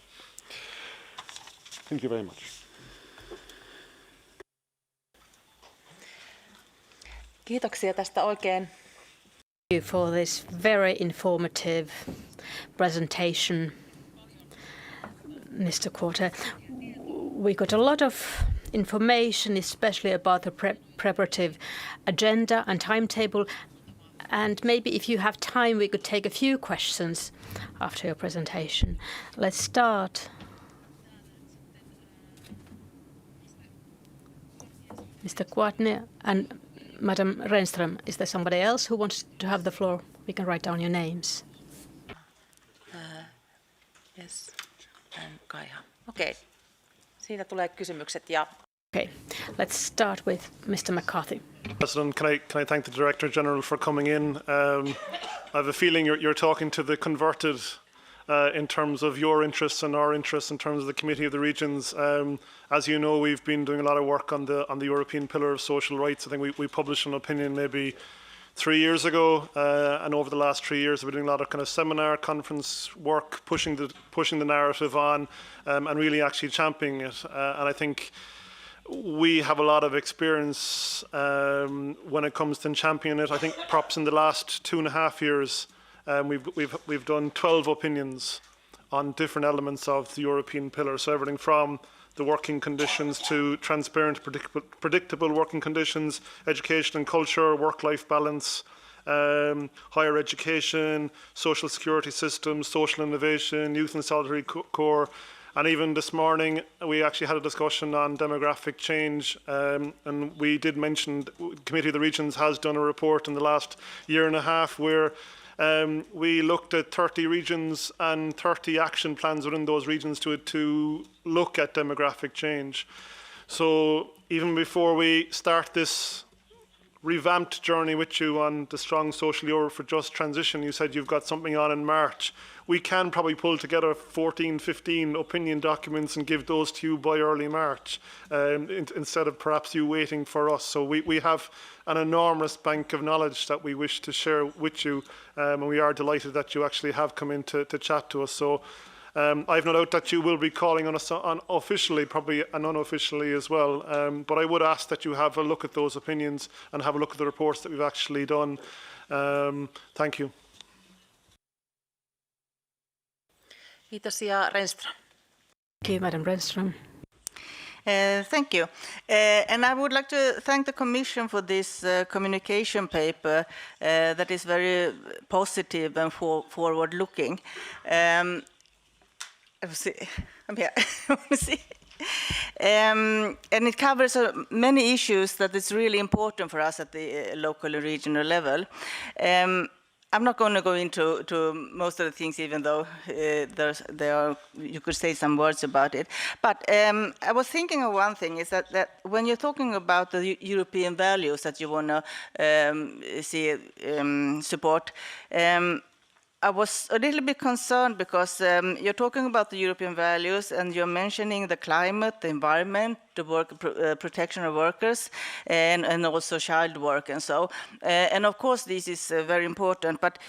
Thank you very much. Kiitoksia tästä oikein. Thank you for this very informative presentation, Mr. Quarter. We got a lot of information, especially about the preparative agenda and timetable. And maybe if you have time, we could take a few questions after your presentation. Let's start. Mr. Quartner and Madam Renström, is there somebody else who wants to have the floor? We can write down your names. Yes. Kaiha. Okei. Siinä tulee kysymykset ja... Okay, let's start with Mr. McCarthy. President, can I thank the Director General for coming in? I have a feeling you're talking to the converted in terms of your interests and our interests in terms of the Committee of the Regions. As you know, we've been doing a lot of work on the European Pillar of Social Rights. I think we published an opinion maybe 3 years ago, and over the last 3 years we've been doing a lot of kind of seminar, conference work, pushing the narrative on, and really actually championing it. And I think we have a lot of experience when it comes to championing it. I think perhaps in the last 2.5 years, we've done 12 opinions on different elements of the European pillar. So everything from the working conditions to transparent, predictable working conditions, education and culture, work-life balance, higher education, social security systems, social innovation, youth and solidarity core. And even this morning, we actually had a discussion on demographic change, and we did mention the Committee of the Regions has done a report in the last 1.5 years where we looked at 30 regions and 30 action plans within those regions to look at demographic change. So even before we start this revamped journey with you on the Strong Social Europe for Just Transition, you said you've got something on in March. We can probably pull together 14, 15 opinion documents and give those to you by early March, instead of perhaps you waiting for us. So we have an enormous bank of knowledge that we wish to share with you, and we are delighted that you actually have come in to chat to us. So I've no doubt that you will be calling on us officially, probably and unofficially as well. But I would ask that you have a look at those opinions and have a look at the reports that we've actually done. Thank you. Kiitos ja Renström. Thank you, Madam Renström. Thank you. And I would like to thank the Commission for this communication paper that is very positive and forward-looking. I'm here. And it covers many issues that is really important for us at the local and regional level. I'm not going to go into most of the things, even though you could say some words about it. But I was thinking of one thing, is that when you're talking about the European values that you want to see support, I was a little bit concerned because you're talking about the European values and you're mentioning the climate, the environment, the protection of workers, and also child work and so. And of course, this is very important. But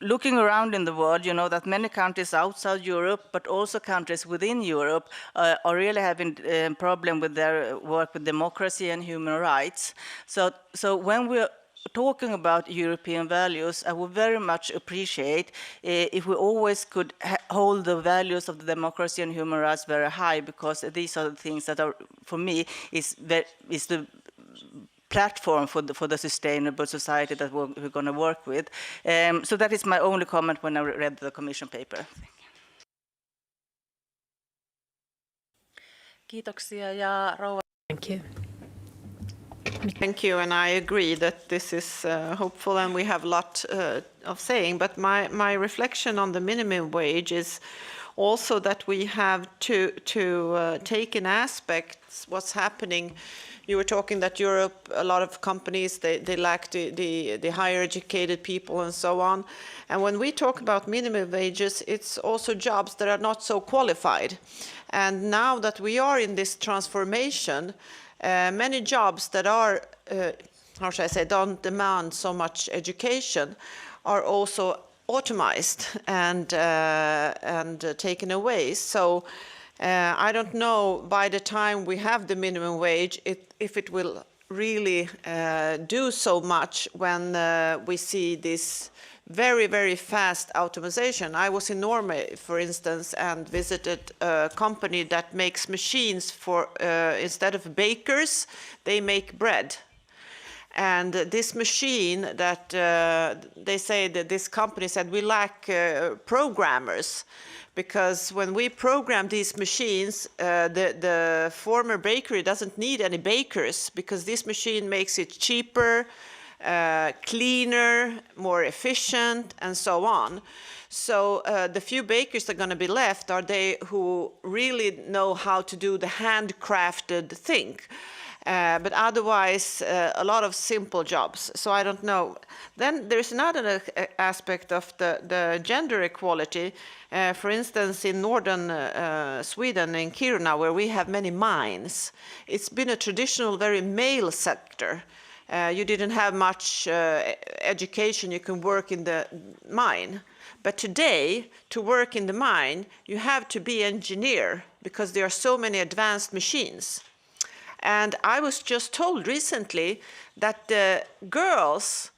looking around in the world, you know that many countries outside Europe, but also countries within Europe, are really having a problem with their work with democracy and human rights. So when we're talking about European values, I would very much appreciate if we always could hold the values of the democracy and human rights very high, because these are the things that are, for me, is the platform for the sustainable society that we're going to work with. So that is my only comment when I read the Commission paper. Kiitoksia ja rouva. Thank you. Thank you, and I agree that this is hopeful, and we have a lot of saying. But my reflection on the minimum wage is also that we have to take in aspects what's happening. You were talking that Europe, a lot of companies, they lack the higher educated people and so on. And when we talk about minimum wages, it's also jobs that are not so qualified. And now that we are in this transformation, many jobs that are, how should I say, don't demand so much education are also automized and taken away. So I don't know by the time we have the minimum wage if it will really do so much when we see this very, very fast automation. I was in Norway, for instance, and visited a company that makes machines for, instead of bakers, they make bread. And this machine that they say that this company said we lack programmers, because when we program these machines, the former bakery doesn't need any bakers, because this machine makes it cheaper, cleaner, more efficient, and so on. So the few bakers that are going to be left are they who really know how to do the handcrafted thing. But otherwise, a lot of simple jobs. So I don't know. Then there's another aspect of the gender equality. For instance, in northern Sweden, in Kiruna, where we have many mines, it's been a traditional, very male sector. You didn't have much education. You can work in the mine. But today, to work in the mine, you have to be an engineer because there are so many advanced machines. And I was just told recently that the girls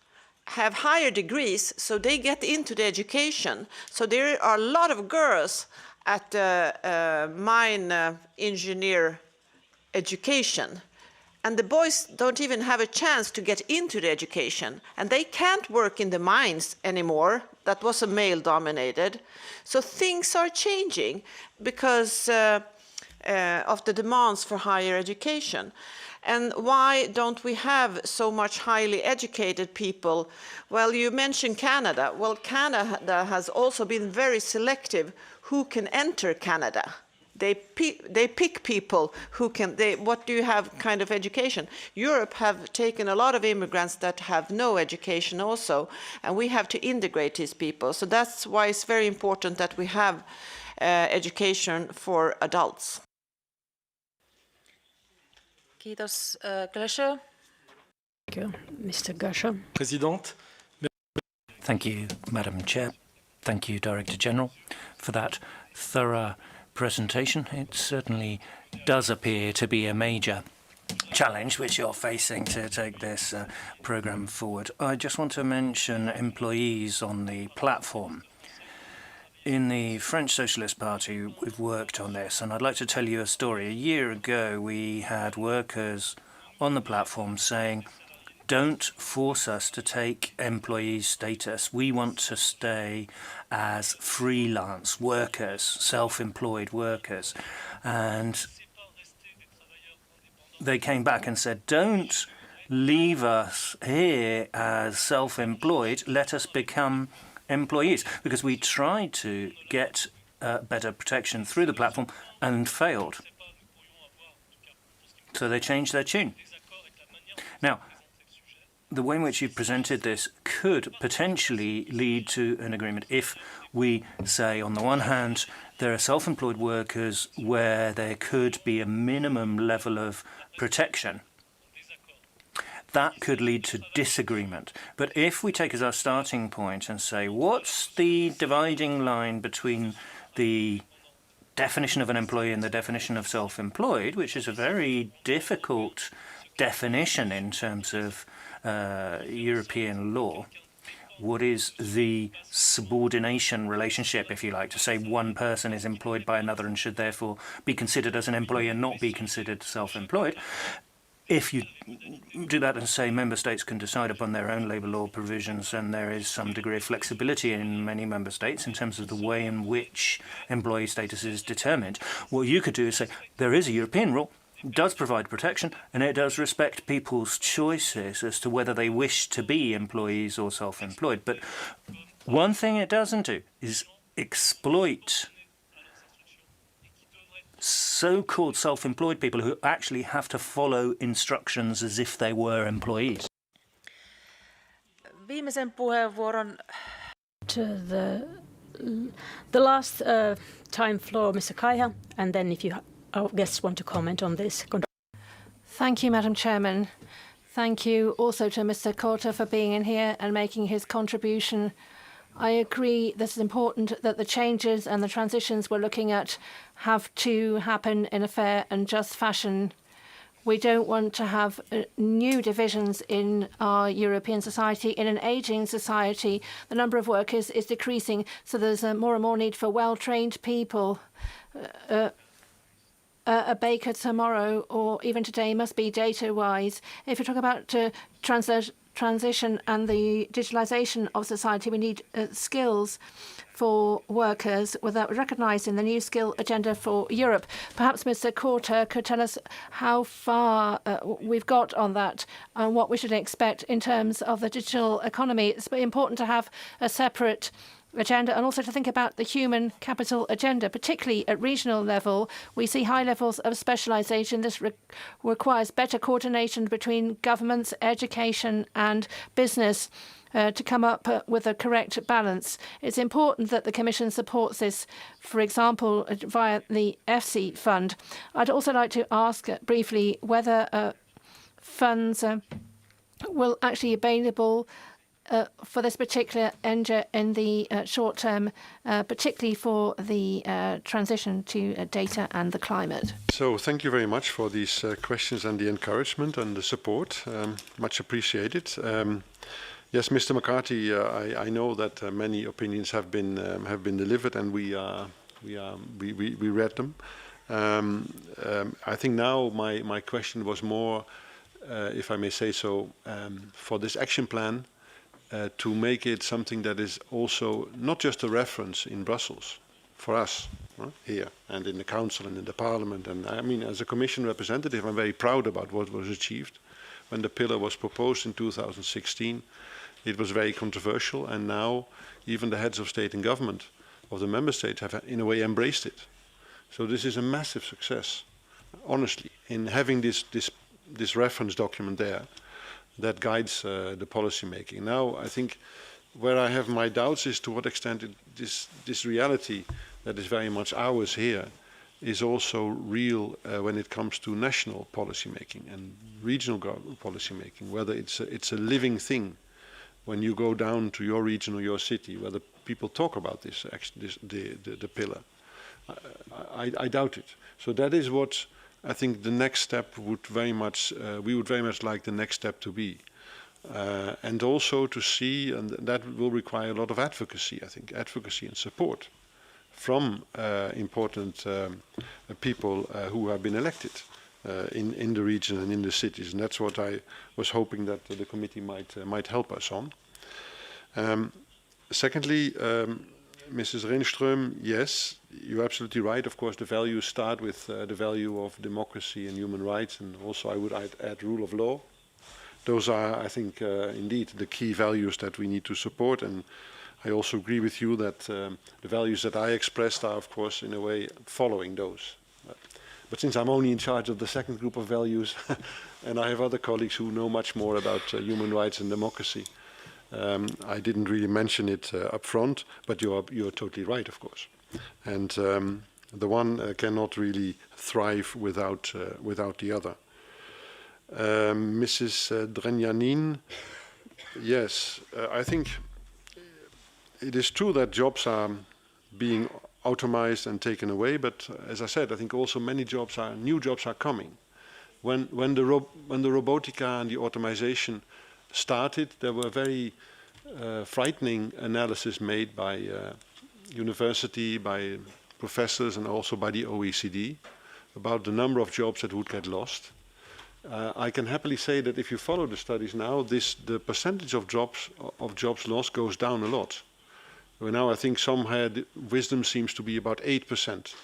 have higher degrees, so they get into the education. So there are a lot of girls at the mine engineer education. And the boys don't even have a chance to get into the education. And they can't work in the mines anymore. That was a male-dominated. So things are changing because of the demands for higher education. And why don't we have so much highly educated people? Well, you mentioned Canada. Well, Canada has also been very selective who can enter Canada. They pick people who can, what do you have kind of education? Europe have taken a lot of immigrants that have no education also, and we have to integrate these people. So that's why it's very important that we have education for adults. Kiitos, Glescher. Thank you, Mr. Gasher. President. Thank you, Madam Chair. Thank you, Director General, for that thorough presentation. It certainly does appear to be a major challenge which you're facing to take this programme forward. I just want to mention employees on the platform. In the French Socialist Party, we've worked on this, and I'd like to tell you a story. A year ago, we had workers on the platform saying, don't force us to take employee status. We want to stay as freelance workers, self-employed workers. And they came back and said, don't leave us here as self-employed. Let us become employees, because we tried to get better protection through the platform and failed. So they changed their tune. Now, the way in which you presented this could potentially lead to an agreement if we say, on the one hand, there are self-employed workers where there could be a minimum level of protection. That could lead to disagreement. But if we take as our starting point and say, what's the dividing line between the definition of an employee and the definition of self-employed, which is a very difficult definition in terms of European law. What is the subordination relationship, if you like, to say one person is employed by another and should therefore be considered as an employee and not be considered self-employed? If you do that and say member states can decide upon their own labour law provisions, and there is some degree of flexibility in many member states in terms of the way in which employee status is determined, what you could do is say there is a European rule, does provide protection, and it does respect people's choices as to whether they wish to be employees or self-employed. But one thing it doesn't do is exploit so-called self-employed people who actually have to follow instructions as if they were employees. Viimeisen puheenvuoron. The last time floor, Mr. Kaya, and then if our guests want to comment on this. Thank you, Madam Chairman. Thank you also to Mr. Korte for being in here and making his contribution. I agree that it's important that the changes and the transitions we're looking at have to happen in a fair and just fashion. We don't want to have new divisions in our European society. In an ageing society, the number of workers is decreasing, so there's more and more need for well-trained people. A baker tomorrow or even today must be data-wise. If you talk about transition and the digitalization of society, we need skills for workers without recognising the new skill agenda for Europe. Perhaps Mr. Korte could tell us how far we've got on that and what we should expect in terms of the digital economy. It's important to have a separate agenda and also to think about the human capital agenda, particularly at regional level. We see high levels of specialisation. This requires better coordination between governments, education and business to come up with a correct balance. It's important that the Commission supports this, for example, via the EFSI fund. I'd also like to ask briefly whether funds will actually be available for this particular engine in the short term, particularly for the transition to data and the climate. So thank you very much for these questions and the encouragement and the support. Much appreciated. Yes, Mr. McCarthy, I know that many opinions have been delivered, and we read them. I think now my question was more, if I may say so, for this action plan. To make it something that is also not just a reference in Brussels for us here and in the Council and in the Parliament. And I mean, as a Commission representative, I'm very proud about what was achieved. When the pillar was proposed in 2016, it was very controversial, and now even the heads of state and government of the member states have in a way embraced it. So this is a massive success, honestly, in having this reference document there that guides the policy making. Now, I think where I have my doubts is to what extent this reality that is very much ours here is also real when it comes to national policy making and regional policy making, whether it's a living thing when you go down to your region or your city, whether people talk about the pillar. I doubt it. So that is what I think the next step would very much, we would very much like the next step to be. And also to see, and that will require a lot of advocacy, I think, advocacy and support from important people who have been elected in the region and in the cities. And that's what I was hoping that the committee might help us on. Secondly, Mrs. Renström, yes, you're absolutely right. Of course, the values start with the value of democracy and human rights, and also I would add rule of law. Those are, I think, indeed the key values that we need to support. And I also agree with you that the values that I expressed are, of course, in a way following those. But since I'm only in charge of the second group of values, and I have other colleagues who know much more about human rights and democracy, I didn't really mention it up front, but you're totally right, of course. And the one cannot really thrive without the other. Mrs. Drenjanin, yes, I think it is true that jobs are being automized and taken away, but as I said, I think also many new jobs are coming. When the robotica and the automation started, there were very frightening analysis made by university, by professors, and also by the OECD about the number of jobs that would get lost. I can happily say that if you follow the studies now, the percentage of jobs lost goes down a lot. Well, now I think some wisdom seems to be about 8%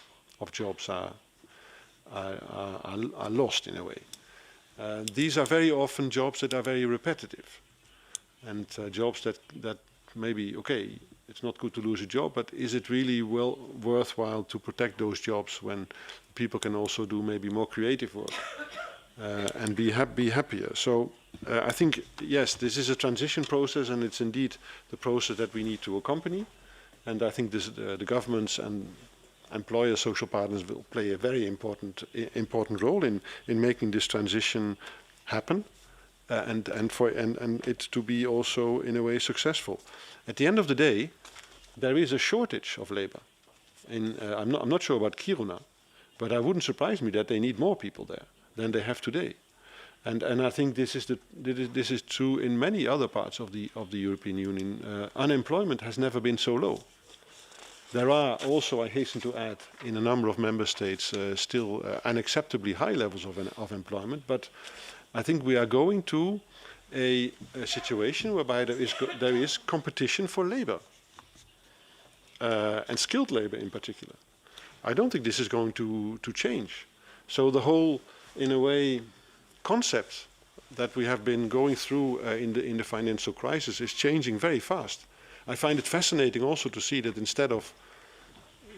of jobs are lost in a way. These are very often jobs that are very repetitive, and jobs that maybe, okay, it's not good to lose a job, but is it really worthwhile to protect those jobs when people can also do maybe more creative work and be happier? So I think, yes, this is a transition process, and it's indeed the process that we need to accompany. And I think the governments and employers, social partners will play a very important role in making this transition happen, and it to be also in a way successful. At the end of the day, there is a shortage of labor. I'm not sure about Kiruna, but it wouldn't surprise me that they need more people there. than they have today. And I think this is true in many other parts of the European Union. Unemployment has never been so low. There are also, I hasten to add, in a number of member states still unacceptably high levels of employment, but I think we are going to a situation whereby there is competition for labor, and skilled labor in particular. I don't think this is going to change. So the whole, in a way, concept that we have been going through in the financial crisis is changing very fast. I find it fascinating also to see that instead of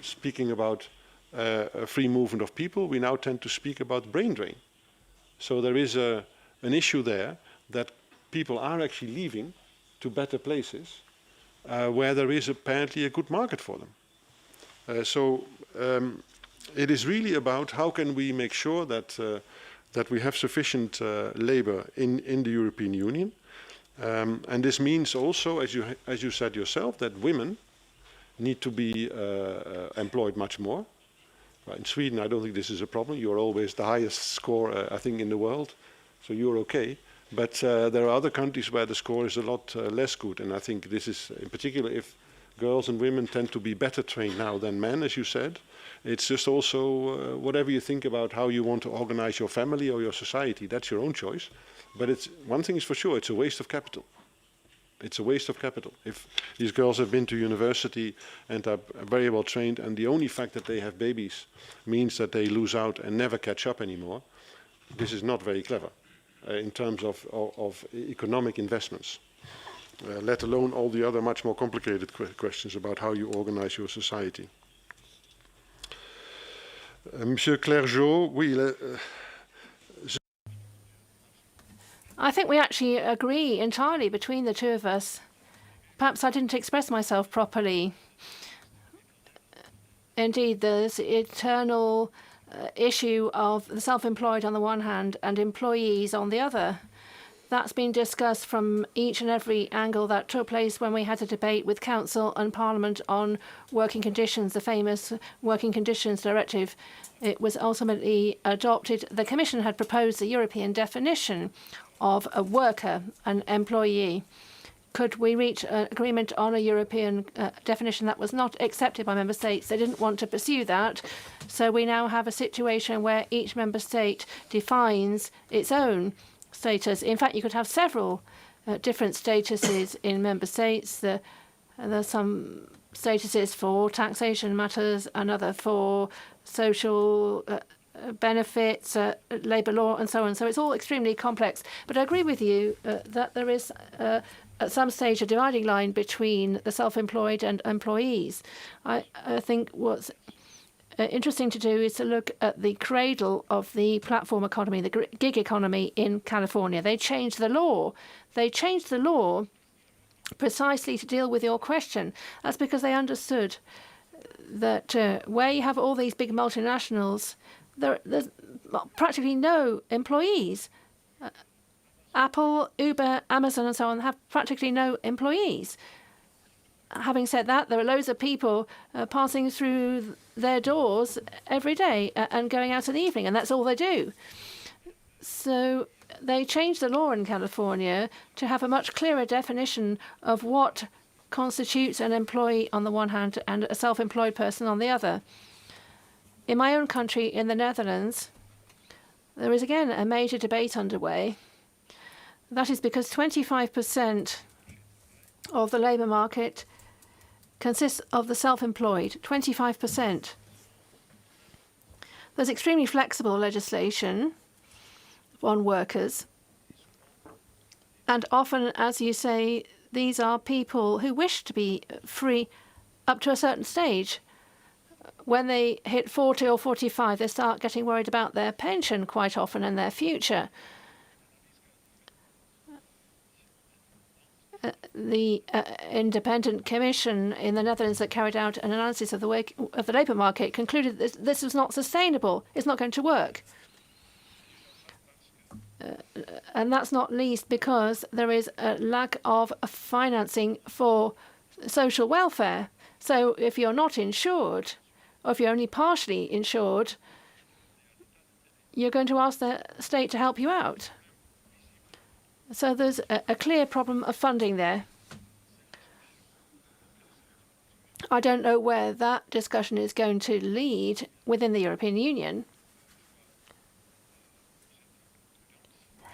speaking about a free movement of people, we now tend to speak about brain drain. So there is an issue there that people are actually leaving to better places where there is apparently a good market for them. So it is really about how can we make sure that that we have sufficient labor in the European Union. And this means also, as you said yourself, that women need to be employed much more. In Sweden, I don't think this is a problem. You're always the highest score, I think, in the world, so you're okay. But there are other countries where the score is a lot less good, and I think this is, in particular, if girls and women tend to be better trained now than men, as you said. It's just also whatever you think about how you want to organize your family or your society, that's your own choice. But it's one thing is for sure, it's a waste of capital. It's a waste of capital. If these girls have been to university and are very well trained, and the only fact that they have babies means that they lose out and never catch up anymore, this is not very clever in terms of economic investments, let alone all the other much more complicated questions about how you organize your society. Monsieur Clergeau, oui. I think we actually agree entirely between the two of us. Perhaps I didn't express myself properly. Indeed, there's eternal issue of the self-employed on the one hand and employees on the other. That's been discussed from each and every angle that took place when we had a debate with Council and Parliament on working conditions, the famous Working Conditions Directive. It was ultimately adopted. The Commission had proposed a European definition of a worker, an employee. Could we reach an agreement on a European definition that was not accepted by member states? They didn't want to pursue that. So we now have a situation where each member state defines its own status. In fact, you could have several different statuses in member states. There's some statuses for taxation matters, another for social benefits, labour law, and so on. So it's all extremely complex. But I agree with you that there is, at some stage, a dividing line between the self-employed and employees. I think what's interesting to do is to look at the cradle of the platform economy, the gig economy in California. They changed the law. They changed the law precisely to deal with your question. That's because they understood that where you have all these big multinationals, there's practically no employees. Apple, Uber, Amazon, and so on have practically no employees. Having said that, there are loads of people passing through their doors every day and going out in the evening, and that's all they do. So they changed the law in California to have a much clearer definition of what constitutes an employee on the one hand and a self-employed person on the other. In my own country, in the Netherlands, there is again a major debate underway. That is because 25% of the labour market consists of the self-employed, 25%. There's extremely flexible legislation on workers. And often, as you say, these are people who wish to be free up to a certain stage. When they hit 40 or 45, they start getting worried about their pension quite often and their future. The independent commission in the Netherlands that carried out an analysis of the labour market concluded that this was not sustainable. It's not going to work. And that's not least because there is a lack of financing for social welfare. So if you're not insured, or if you're only partially insured, you're going to ask the state to help you out. So there's a clear problem of funding there. I don't know where that discussion is going to lead within the European Union.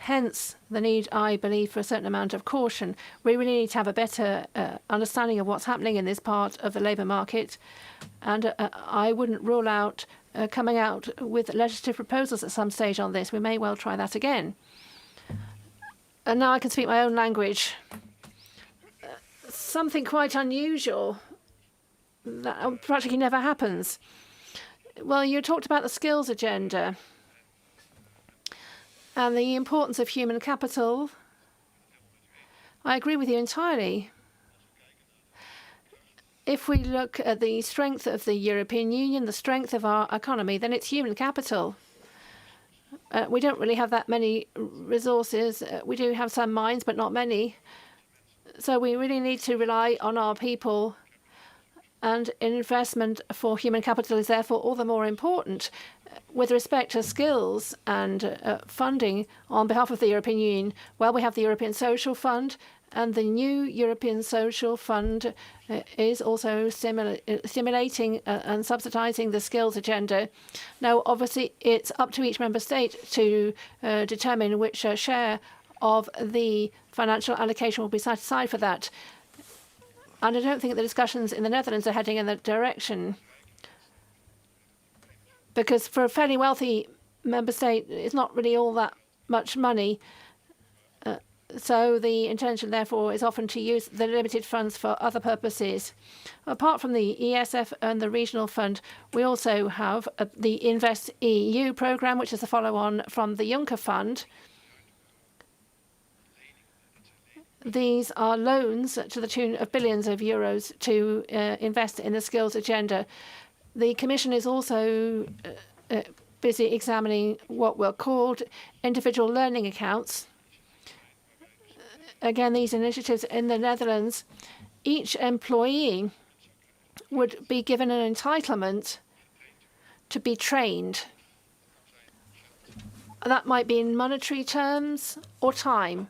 Hence, the need, I believe, for a certain amount of caution. We really need to have a better understanding of what's happening in this part of the labour market. And I wouldn't rule out coming out with legislative proposals at some stage on this. We may well try that again. And now I can speak my own language. Something quite unusual that practically never happens. Well, you talked about the skills agenda and the importance of human capital. I agree with you entirely. If we look at the strength of the European Union, the strength of our economy, then it's human capital. We don't really have that many resources. We do have some mines, but not many. So we really need to rely on our people, and investment for human capital is therefore all the more important. With respect to skills and funding on behalf of the European Union, well, we have the European Social Fund, and the new European Social Fund is also stimulating and subsidising the skills agenda. Now, obviously, it's up to each member state to determine which share of the financial allocation will be set aside for that. And I don't think the discussions in the Netherlands are heading in that direction. Because for a fairly wealthy member state, it's not really all that much money. So the intention, therefore, is often to use the limited funds for other purposes. Apart from the ESF and the Regional Fund, we also have the Invest EU programme, which is a follow-on from the Juncker Fund. These are loans to the tune of billions of euros to invest in the skills agenda. The Commission is also busy examining what were called individual learning accounts. Again, these initiatives in the Netherlands, each employee would be given an entitlement to be trained. That might be in monetary terms or time.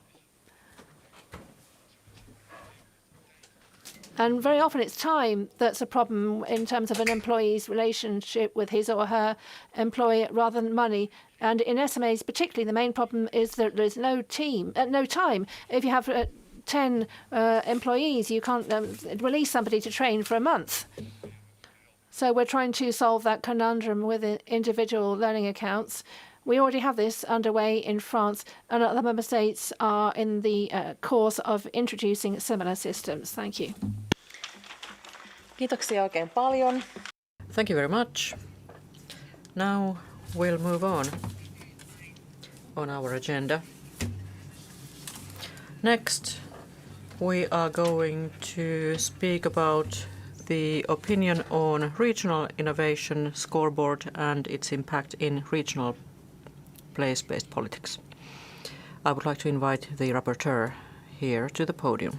And very often it's time that's a problem in terms of an employee's relationship with his or her employer rather than money. And in SMEs particularly, the main problem is that there's no time. If you have 10 employees, you can't release somebody to train for a month. So we're trying to solve that conundrum with individual learning accounts. We already have this underway in France, and other member states are in the course of introducing similar systems. Thank you. Kiitoksia oikein paljon. Thank you very much. Now we'll move on our agenda. Next, we are going to speak about the opinion on regional innovation scoreboard and its impact in regional place-based politics. I would like to invite the rapporteur here to the podium.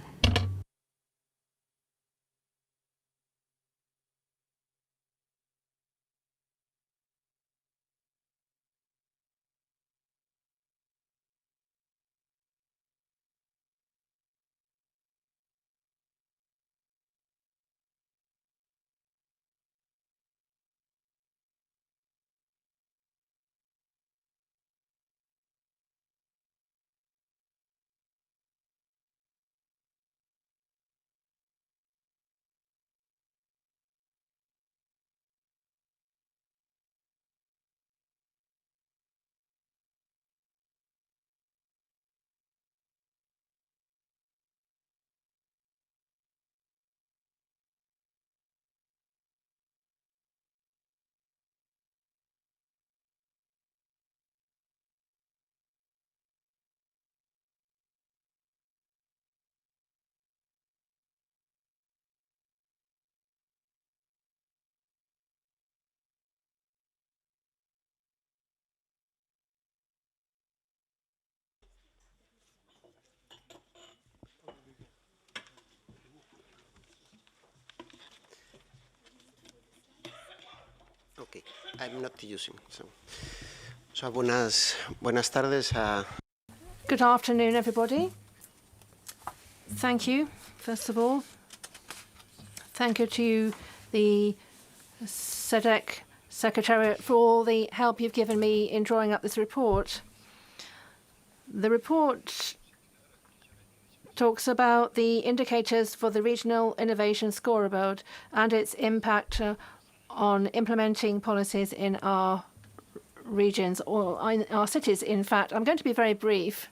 Okay, I'm not using so. So, buenas tardes. Good afternoon, everybody. Thank you, first of all. Thank you to the SEDEC Secretariat for all the help you've given me in drawing up this report. The report talks about the indicators for the Regional Innovation Scoreboard and its impact on implementing policies in our regions, or in our cities, in fact. I'm going to be very brief.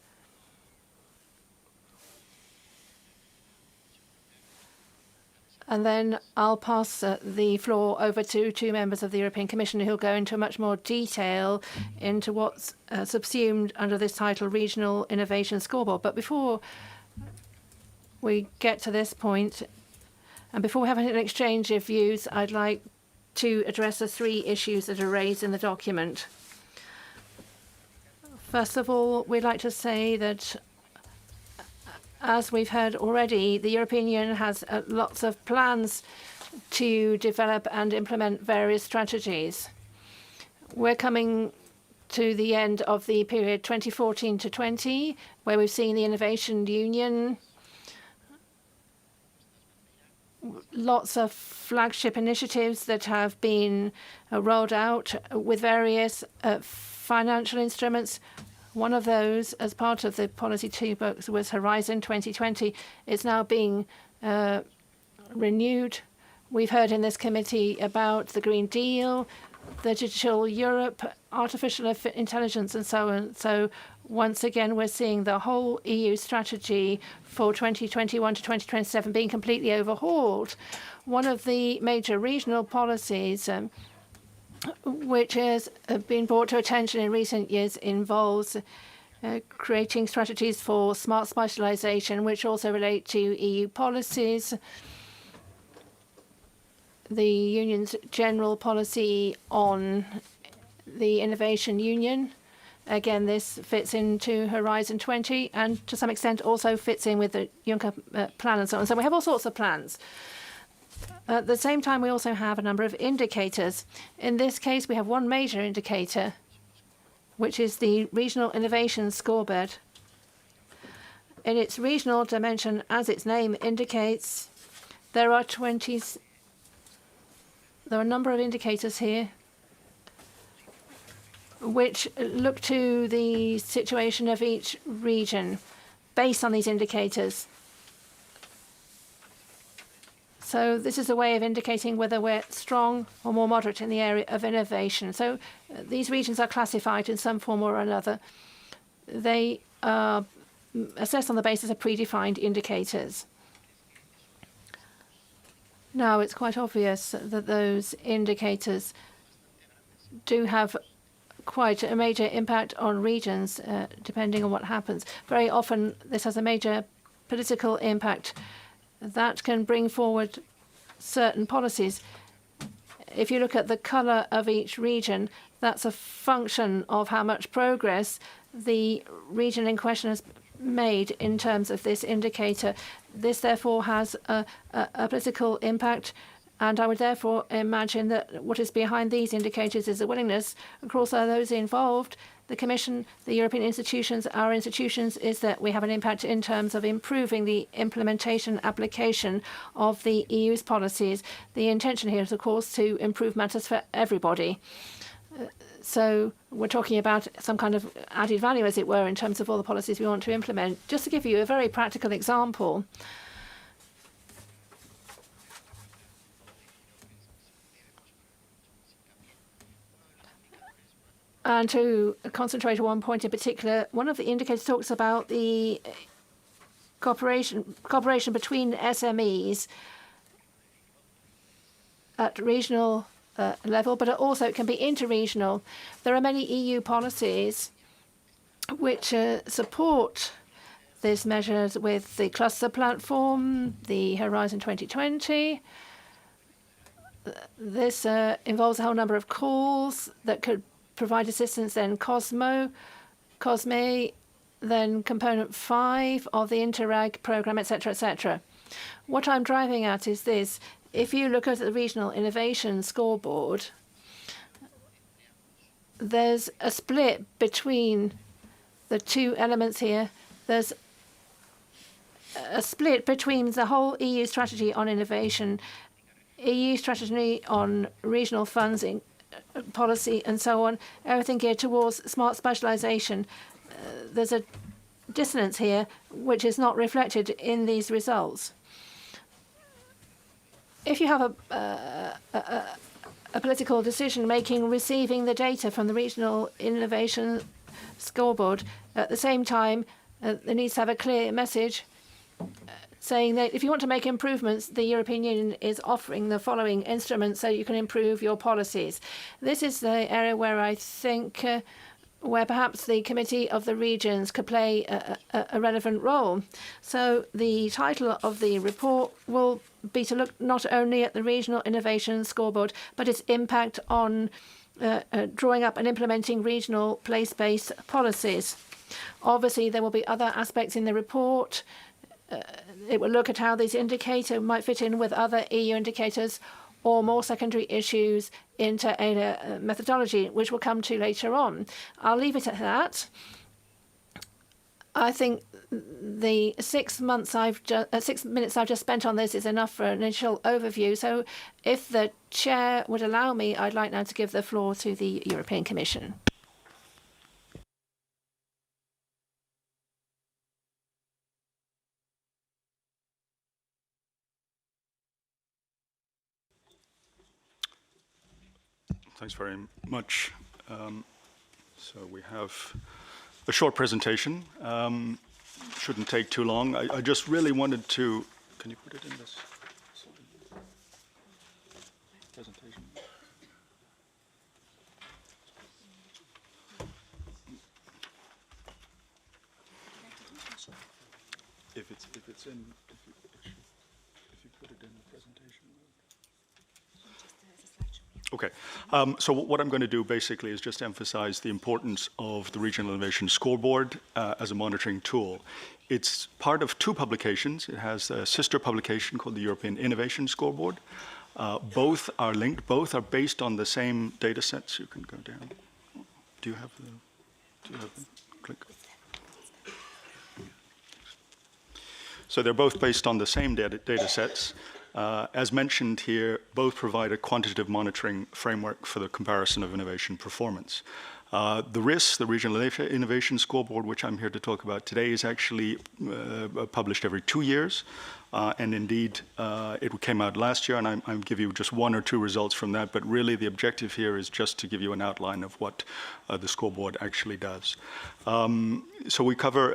And then I'll pass the floor over to two members of the European Commission who'll go into much more detail into what's subsumed under this title, Regional Innovation Scoreboard. But before we get to this point, and before we have an exchange of views, I'd like to address the three issues that are raised in the document. First of all, we'd like to say that, as we've heard already, the European Union has lots of plans to develop and implement various strategies. We're coming to the end of the period 2014 to 20, where we've seen the Innovation Union, lots of flagship initiatives that have been rolled out with various financial instruments. One of those, as part of the policy toolbox, was Horizon 2020. It's now being renewed. We've heard in this committee about the Green Deal, the Digital Europe, artificial intelligence, and so on. So once again, we're seeing the whole EU strategy for 2021 to 2027 being completely overhauled. One of the major regional policies which has been brought to attention in recent years involves creating strategies for smart specialization, which also relate to EU policies. The Union's general policy on the Innovation Union. Again, this fits into Horizon 20 and to some extent also fits in with the Juncker plan and so on. So we have all sorts of plans. At the same time, we also have a number of indicators. In this case, we have one major indicator, which is the Regional Innovation Scoreboard. In its regional dimension, as its name indicates, there are a number of indicators here which look to the situation of each region based on these indicators. So this is a way of indicating whether we're strong or more moderate in the area of innovation. So these regions are classified in some form or another. They are assessed on the basis of predefined indicators. Now, it's quite obvious that those indicators do have quite a major impact on regions, depending on what happens. Very often, this has a major political impact that can bring forward certain policies. If you look at the colour of each region, that's a function of how much progress the region in question has made in terms of this indicator. This, therefore, has a political impact, and I would therefore imagine that what is behind these indicators is a willingness across those involved, the Commission, the European institutions, our institutions, is that we have an impact in terms of improving the implementation application of the EU's policies. The intention here is, of course, to improve matters for everybody. So we're talking about some kind of added value, as it were, in terms of all the policies we want to implement. Just to give you a very practical example, and to concentrate on one point in particular, one of the indicators talks about the cooperation between SMEs at regional level, but also it can be interregional. There are many EU policies which support these measures with the cluster platform, the Horizon 2020. This involves a whole number of calls that could provide assistance, then COSME, then component 5 of the Interreg program, etc., etc. What I'm driving at is this. If you look at the Regional Innovation Scoreboard, there's a split between the two elements here. There's a split between the whole EU strategy on innovation, EU strategy on regional funds, policy and so on, everything geared towards smart specialisation. There's a dissonance here which is not reflected in these results. If you have a political decision making receiving the data from the regional innovation scoreboard, at the same time there needs to have a clear message saying that if you want to make improvements, the European Union is offering the following instruments so you can improve your policies. This is the area where I think where perhaps the Committee of the Regions could play a relevant role. So the title of the report will be to look not only at the Regional Innovation Scoreboard, but its impact on drawing up and implementing regional place-based policies. Obviously, there will be other aspects in the report. It will look at how this indicator might fit in with other EU indicators or more secondary issues into a methodology, which we'll come to later on. I'll leave it at that. I think the 6 minutes I've just spent on this is enough for an initial overview. So if the chair would allow me, I'd like now to give the floor to the European Commission. Thanks very much. So we have a short presentation. Shouldn't take too long. I just really wanted to... Can you put it in this presentation? If you put it in the presentation. Okay, so what I'm going to do basically is just emphasize the importance of the Regional Innovation Scoreboard as a monitoring tool. It's part of two publications. It has a sister publication called the European Innovation Scoreboard. Both are linked. Both are based on the same data sets. You can go down. Do you have the click? So they're both based on the same data sets. As mentioned here, both provide a quantitative monitoring framework for the comparison of innovation performance. The RIS, the Regional Innovation Scoreboard, which I'm here to talk about today, is actually published every 2 years. And indeed, it came out last year, and I'll give you just one or two results from that. But really, the objective here is just to give you an outline of what the scoreboard actually does. So we cover,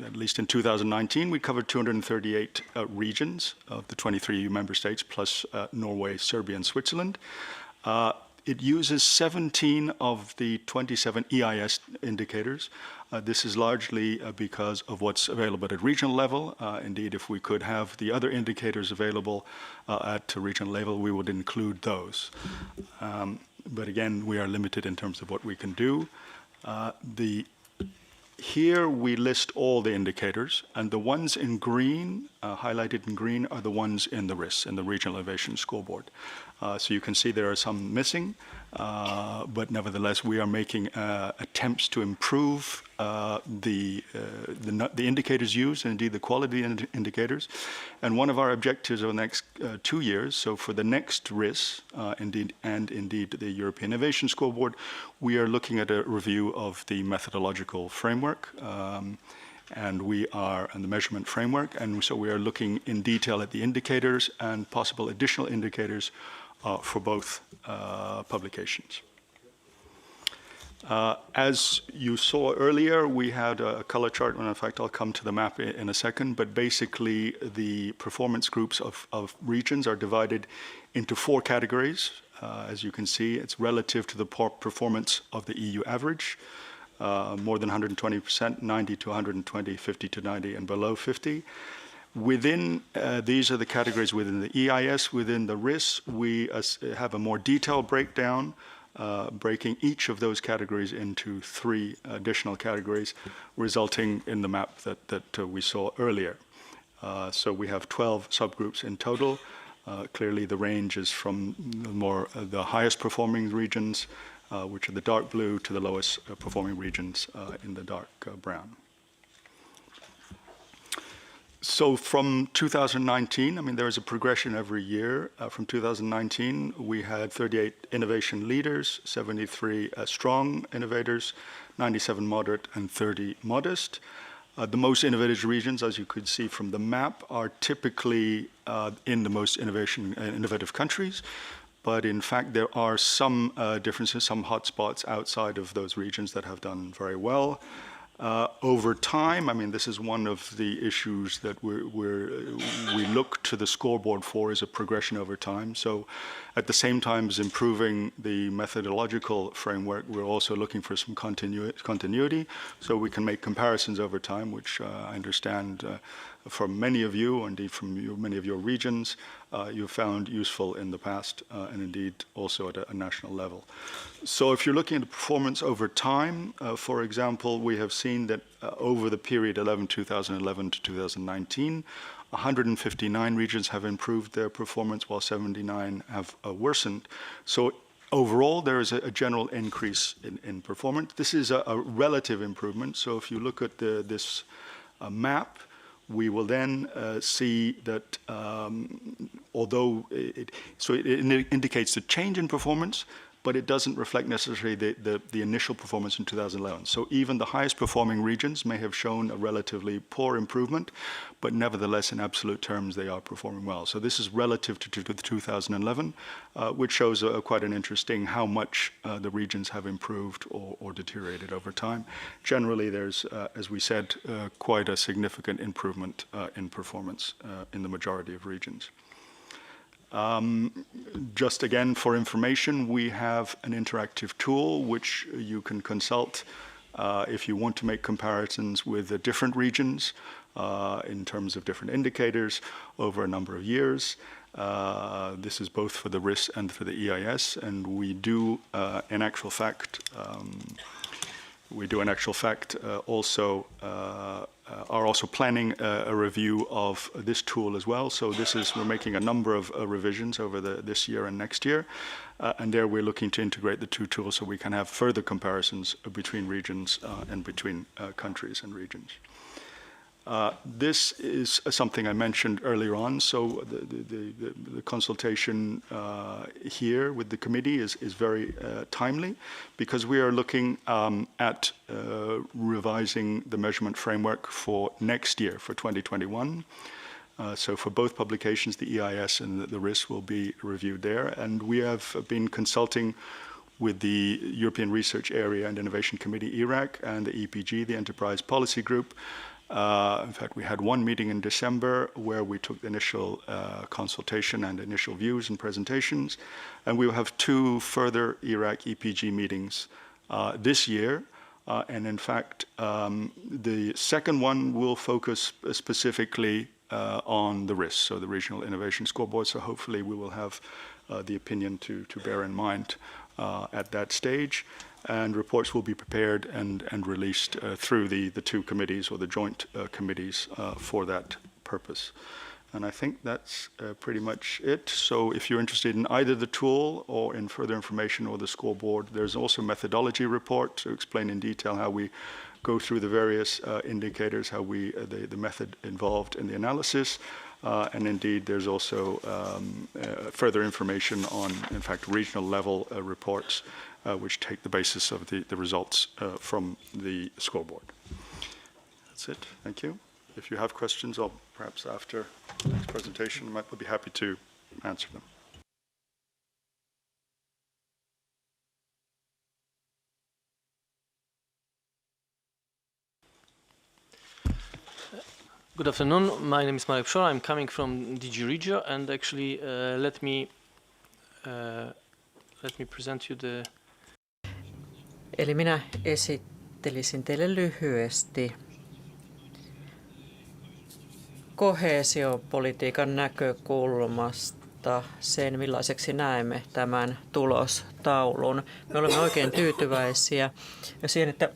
at least in 2019, we covered 238 regions of the 23 EU member states, plus Norway, Serbia, and Switzerland. It uses 17 of the 27 EIS indicators. This is largely because of what's available at regional level. Indeed, if we could have the other indicators available at regional level, we would include those. But again, we are limited in terms of what we can do. Here we list all the indicators, and the ones in green, highlighted in green, are the ones in the RIS, in the Regional Innovation Scoreboard. So you can see there are some missing, but nevertheless we are making attempts to improve the indicators used, and indeed the quality indicators. And one of our objectives over the next 2 years, so for the next RIS, indeed the European Innovation Scoreboard, we are looking at a review of the methodological framework. And the measurement framework, and so we are looking in detail at the indicators and possible additional indicators for both publications. As you saw earlier, we had a color chart, and in fact I'll come to the map in a second, but basically the performance groups of regions are divided into 4 categories. As you can see, it's relative to the performance of the EU average. More than 120%, 90 to 120, 50 to 90, and below 50. Within, these are the categories within the EIS. Within the RIS, we have a more detailed breakdown, breaking each of those categories into 3 additional categories, resulting in the map that we saw earlier. So we have 12 subgroups in total. Clearly, the range is from the highest performing regions which are the dark blue, to the lowest performing regions in the dark brown. So from 2019, I mean, there is a progression every year. From 2019, we had 38 innovation leaders, 73 strong innovators, 97 moderate, and 30 modest. The most innovative regions, as you could see from the map, are typically in the most innovative countries. But in fact, there are some differences, some hotspots outside of those regions that have done very well. Over time, I mean, this is one of the issues that we look to the scoreboard for, is a progression over time. So at the same time as improving the methodological framework, we're also looking for some continuity so we can make comparisons over time, which I understand from many of you, or indeed from many of your regions, you've found useful in the past, and indeed also at a national level. So if you're looking at the performance over time, for example, we have seen that over the period 2011 to 2019, 159 regions have improved their performance, while 79 have worsened. So overall, there is a general increase in performance. This is a relative improvement. So if you look at this map, we will then see that although it indicates the change in performance, but it doesn't reflect necessarily the initial performance in 2011. So even the highest performing regions may have shown a relatively poor improvement, but nevertheless, in absolute terms, they are performing well. So this is relative to 2011, which shows quite an interesting how much the regions have improved or deteriorated over time. Generally, there's, as we said, quite a significant improvement in performance in the majority of regions. Just again for information, we have an interactive tool which you can consult if you want to make comparisons with the different regions in terms of different indicators over a number of years. This is both for the RIS and for the EIS, and we do in actual fact also are also planning a review of this tool as well. So we're making a number of revisions over this year and next year. And there we're looking to integrate the two tools so we can have further comparisons between regions and between countries and regions. This is something I mentioned earlier on. So the consultation here with the committee is very timely, because we are looking at revising the measurement framework for next year, for 2021. So for both publications, the EIS and the RIS will be reviewed there. And we have been consulting with the European Research Area and Innovation Committee, ERAC, and the EPG, the Enterprise Policy Group. In fact, we had one meeting in December where we took the initial consultation and initial views and presentations. And we will have two further ERAC-EPG meetings this year. And in fact, the second one will focus specifically on the RIS, so the Regional Innovation Scoreboard. So hopefully we will have the opinion to bear in mind at that stage. And reports will be prepared and released through the two committees, or the joint committees for that purpose. And I think that's pretty much it. So if you're interested in either the tool or in further information or the scoreboard, there's also a methodology report to explain in detail how we go through the various indicators, how the method involved in the analysis. And indeed, there's also further information on, in fact, regional level reports, which take the basis of the results from the scoreboard. That's it. Thank you. If you have questions, or perhaps after the next presentation, I would be happy to answer them. Good afternoon. My name is Marek Pszora. I'm coming from DG Regio, and actually, let me present you the. Eli minä esittelisin teille lyhyesti koheesiopolitiikan näkökulmasta sen, millaiseksi näemme tämän tulostaulun. Me olemme oikein tyytyväisiä siihen, että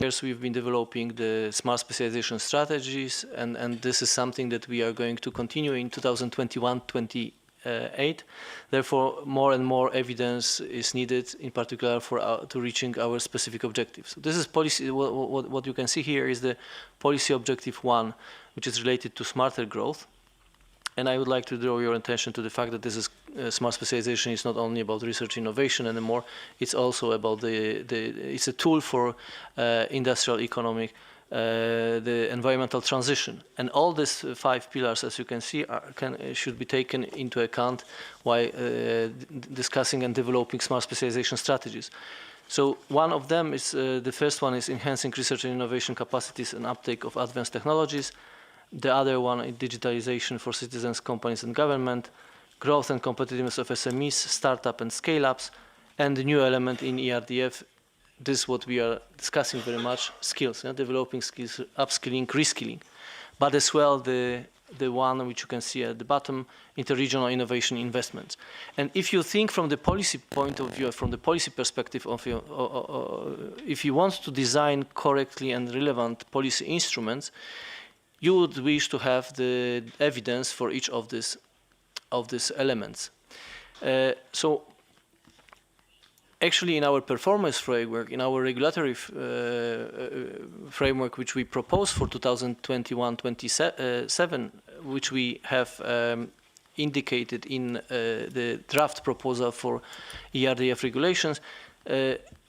we've been developing the smart specialization strategies, and this is something that we are going to continue in 2021-2022 2008. Therefore, more and more evidence is needed, in particular to reaching our specific objectives. So this is policy. What you can see here is the policy objective 1, which is related to smarter growth. And I would like to draw your attention to the fact that this is smart specialization is not only about research innovation anymore. It's also about it's a tool for industrial economic, the environmental transition. And all these 5 pillars, as you can see, should be taken into account while discussing and developing smart specialization strategies. So one of them is, the first one is enhancing research and innovation capacities and uptake of advanced technologies. The other one is digitalization for citizens, companies and government, growth and competitiveness of SMEs, startup and scale-ups, and the new element in ERDF, this is what we are discussing very much, skills, developing skills, upskilling, reskilling. But as well the one which you can see at the bottom, interregional innovation investments. And if you think from the policy point of view, from the policy perspective of if you want to design correctly and relevant policy instruments, you would wish to have the evidence for each of these elements. So actually in our performance framework, in our regulatory framework which we propose for 2021-27, which we have indicated in the draft proposal for ERDF regulations,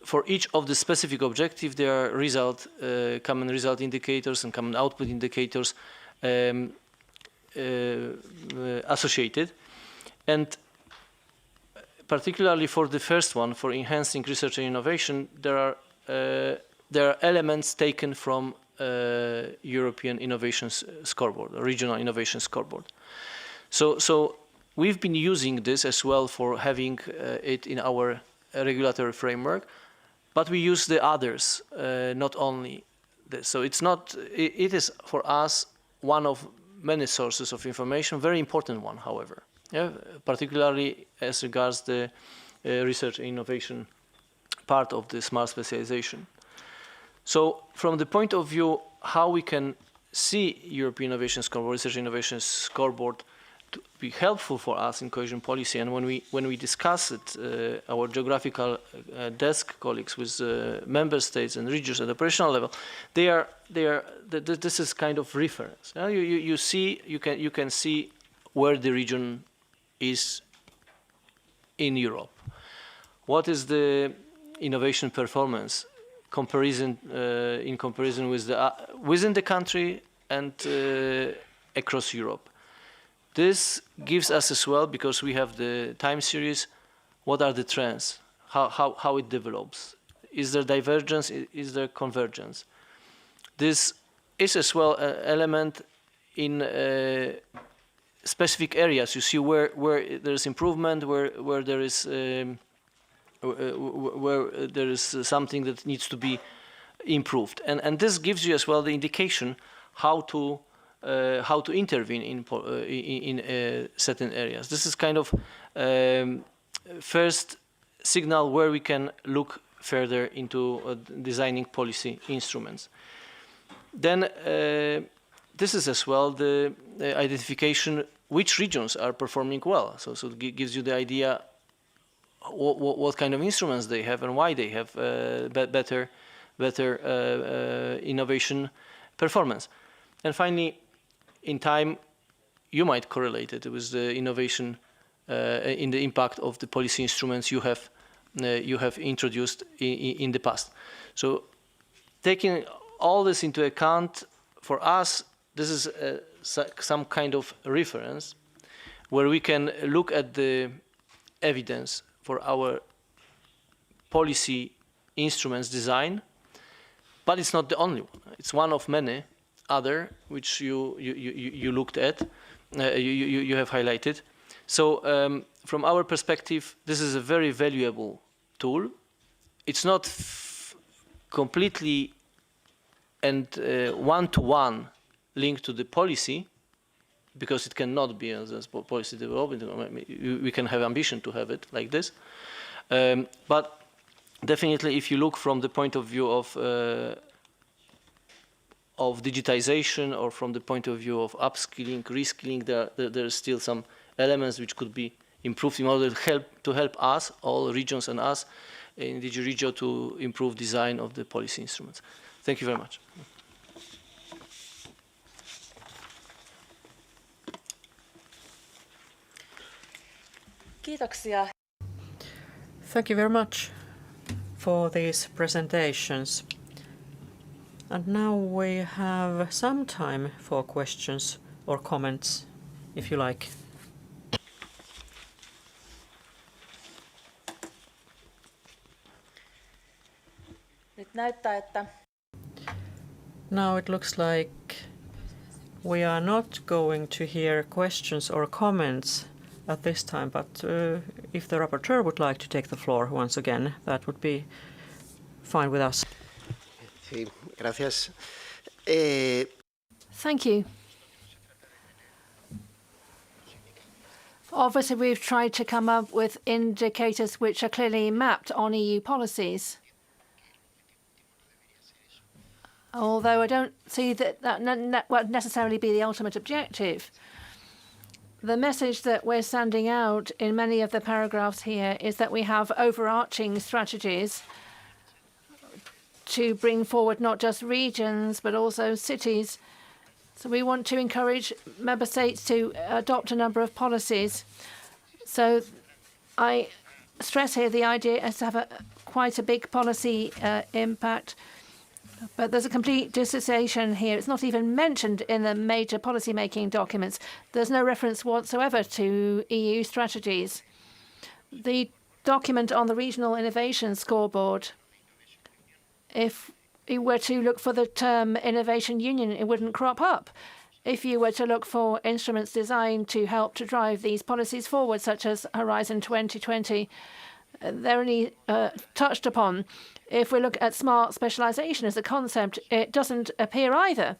for each of the specific objectives, there are common result indicators and common output indicators associated. And particularly for the first one, for enhancing research and innovation, there are elements taken from European Innovation Scoreboard, or Regional Innovation Scoreboard. So we've been using this as well for having it in our regulatory framework. But we use the others, not only this. So it is for us one of many sources of information, very important one, however, particularly as regards the research and innovation part of the smart specialization. So from the point of view how we can see European Innovation Scoreboard, Research and Innovation Scoreboard to be helpful for us in cohesion policy, and when we discuss it, our geographical desk colleagues with member states and regions at the operational level, this is kind of reference. You can see where the region is in Europe. What is the innovation performance in comparison with within the country and across Europe? This gives us as well, because we have the time series, what are the trends, how it develops. Is there divergence, is there convergence? This is as well an element in specific areas. You see where there is improvement, where there is something that needs to be improved. And this gives you as well the indication how to intervene in certain areas. This is kind of first signal where we can look further into designing policy instruments. Then this is as well the identification which regions are performing well. So it gives you the idea what kind of instruments they have and why they have better innovation performance. And finally, in time, you might correlate it with the innovation in the impact of the policy instruments you have introduced in the past. So, taking all this into account, for us, this is some kind of reference where we can look at the evidence for our policy instruments design, but it's not the only one. It's one of many other which you looked at, you have highlighted. So from our perspective, this is a very valuable tool. It's not completely and one-to-one linked to the policy, because it cannot be as policy development. We can have ambition to have it like this, but definitely, if you look from the point of view of digitization, or from the point of view of upskilling, reskilling, there is still some elements which could be improved in order to help us, all regions and us in DG Regio, to improve design of the policy instruments. Thank you very much. Kiitoksia. Thank you very much for these presentations. And now we have some time for questions or comments, if you like. Nyt näyttää, että Now it looks like we are not going to hear questions or comments at this time, but if the rapporteur would like to take the floor once again, that would be fine with us. Sí, gracias. Thank you. Obviously, we've tried to come up with indicators which are clearly mapped on EU policies. Although I don't see that would necessarily be the ultimate objective. The message that we're sending out in many of the paragraphs here is that we have overarching strategies to bring forward not just regions, but also cities. So we want to encourage member states to adopt a number of policies. So I stress here the idea is to have quite a big policy impact. But there's a complete dissociation here. It's not even mentioned in the major policy-making documents. There's no reference whatsoever to EU strategies. The document on the Regional Innovation Scoreboard, if you were to look for the term Innovation Union, it wouldn't crop up. If you were to look for instruments designed to help to drive these policies forward, such as Horizon 2020, they're only touched upon. If we look at smart specialization as a concept, it doesn't appear either.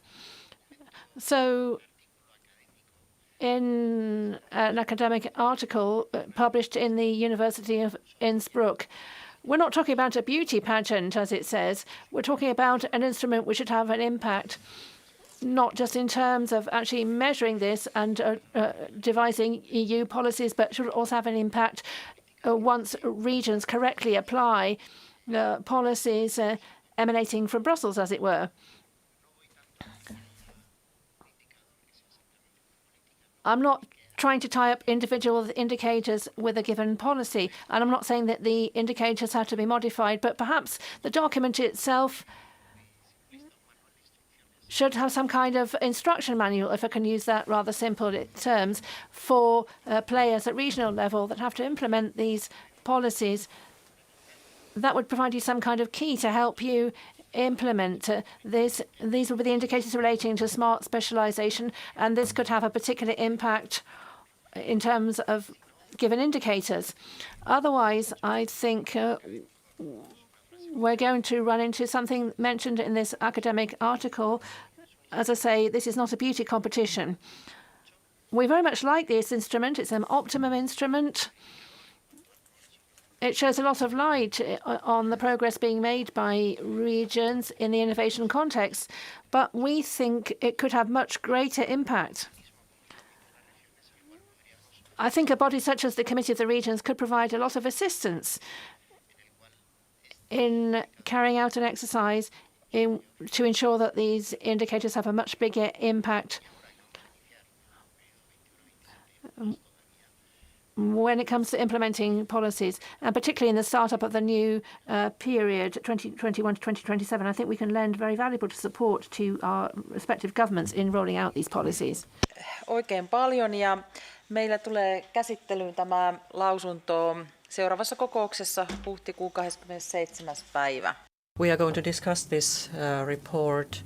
So in an academic article published in the University of Innsbruck, we're not talking about a beauty pageant, as it says. We're talking about an instrument which should have an impact, not just in terms of actually measuring this and devising EU policies, but should also have an impact once regions correctly apply policies emanating from Brussels, as it were. I'm not trying to tie up individual indicators with a given policy, and I'm not saying that the indicators have to be modified, but perhaps the document itself should have some kind of instruction manual, if I can use that rather simple terms, for players at regional level that have to implement these policies. That would provide you some kind of key to help you implement this. These would be the indicators relating to smart specialization, and this could have a particular impact in terms of given indicators. Otherwise, I think we're going to run into something mentioned in this academic article. As I say, this is not a beauty competition. We very much like this instrument. It's an optimum instrument. It sheds a lot of light on the progress being made by regions in the innovation context, but we think it could have much greater impact. I think a body such as the Committee of the Regions could provide a lot of assistance in carrying out an exercise to ensure that these indicators have a much bigger impact when it comes to implementing policies, and particularly in the startup of the new period, 2021 to 2027. I think we can lend very valuable support to our respective governments in rolling out these policies. Oikein paljon, ja meillä tulee käsittelyyn tämä lausunto seuraavassa kokouksessa huhtikuun 27. päivä. We are going to discuss this report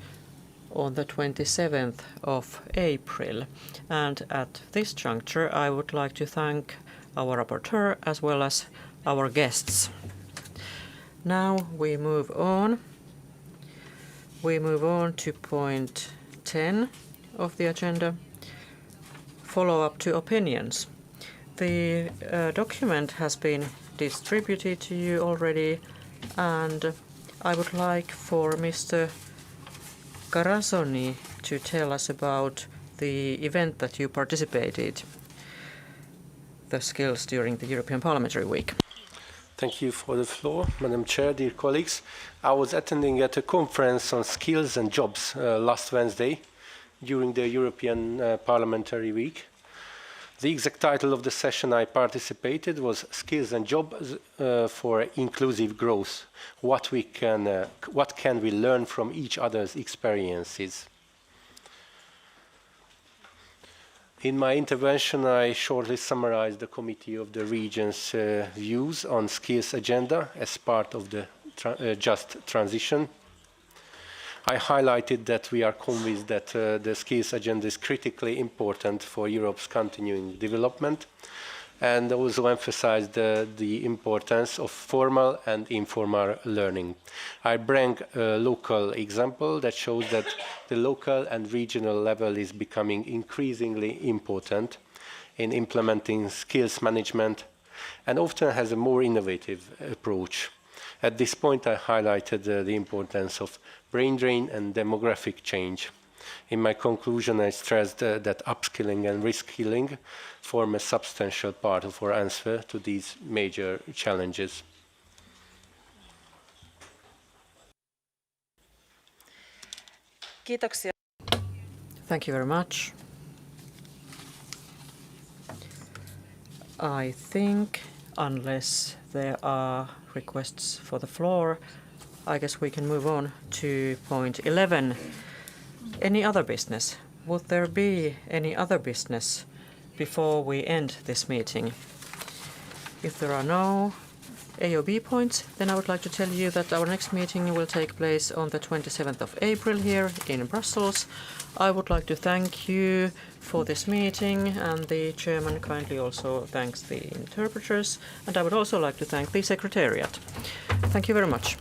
on the 27th of April. And at this juncture, I would like to thank our rapporteur as well as our guests. Now we move on. We move on to point 10 of the agenda, follow-up to opinions. The document has been distributed to you already, and I would like for Mr. Carasoni to tell us about the event that you participated. the skills during the European Parliamentary Week. Thank you for the floor, Madam Chair, dear colleagues. I was attending at a conference on skills and jobs last Wednesday during the European Parliamentary Week. The exact title of the session I participated was Skills and Jobs for Inclusive Growth. What can we learn from each other's experiences? In my intervention, I shortly summarized the Committee of the Regions' views on skills agenda as part of the just transition. I highlighted that we are convinced that the skills agenda is critically important for Europe's continuing development, and also emphasized the importance of formal and informal learning. I bring a local example that shows that the local and regional level is becoming increasingly important in implementing skills management and often has a more innovative approach. At this point, I highlighted the importance of brain drain and demographic change. In my conclusion, I stressed that upskilling and reskilling form a substantial part of our answer to these major challenges. Kiitoksia. Thank you very much. I think, unless there are requests for the floor, I guess we can move on to point 11. Any other business? Would there be any other business before we end this meeting? If there are no A or B points, then I would like to tell you that our next meeting will take place on the 27th of April here in Brussels. I would like to thank you for this meeting, and the chairman kindly also thanks the interpreters, and I would also like to thank the secretariat. Thank you very much.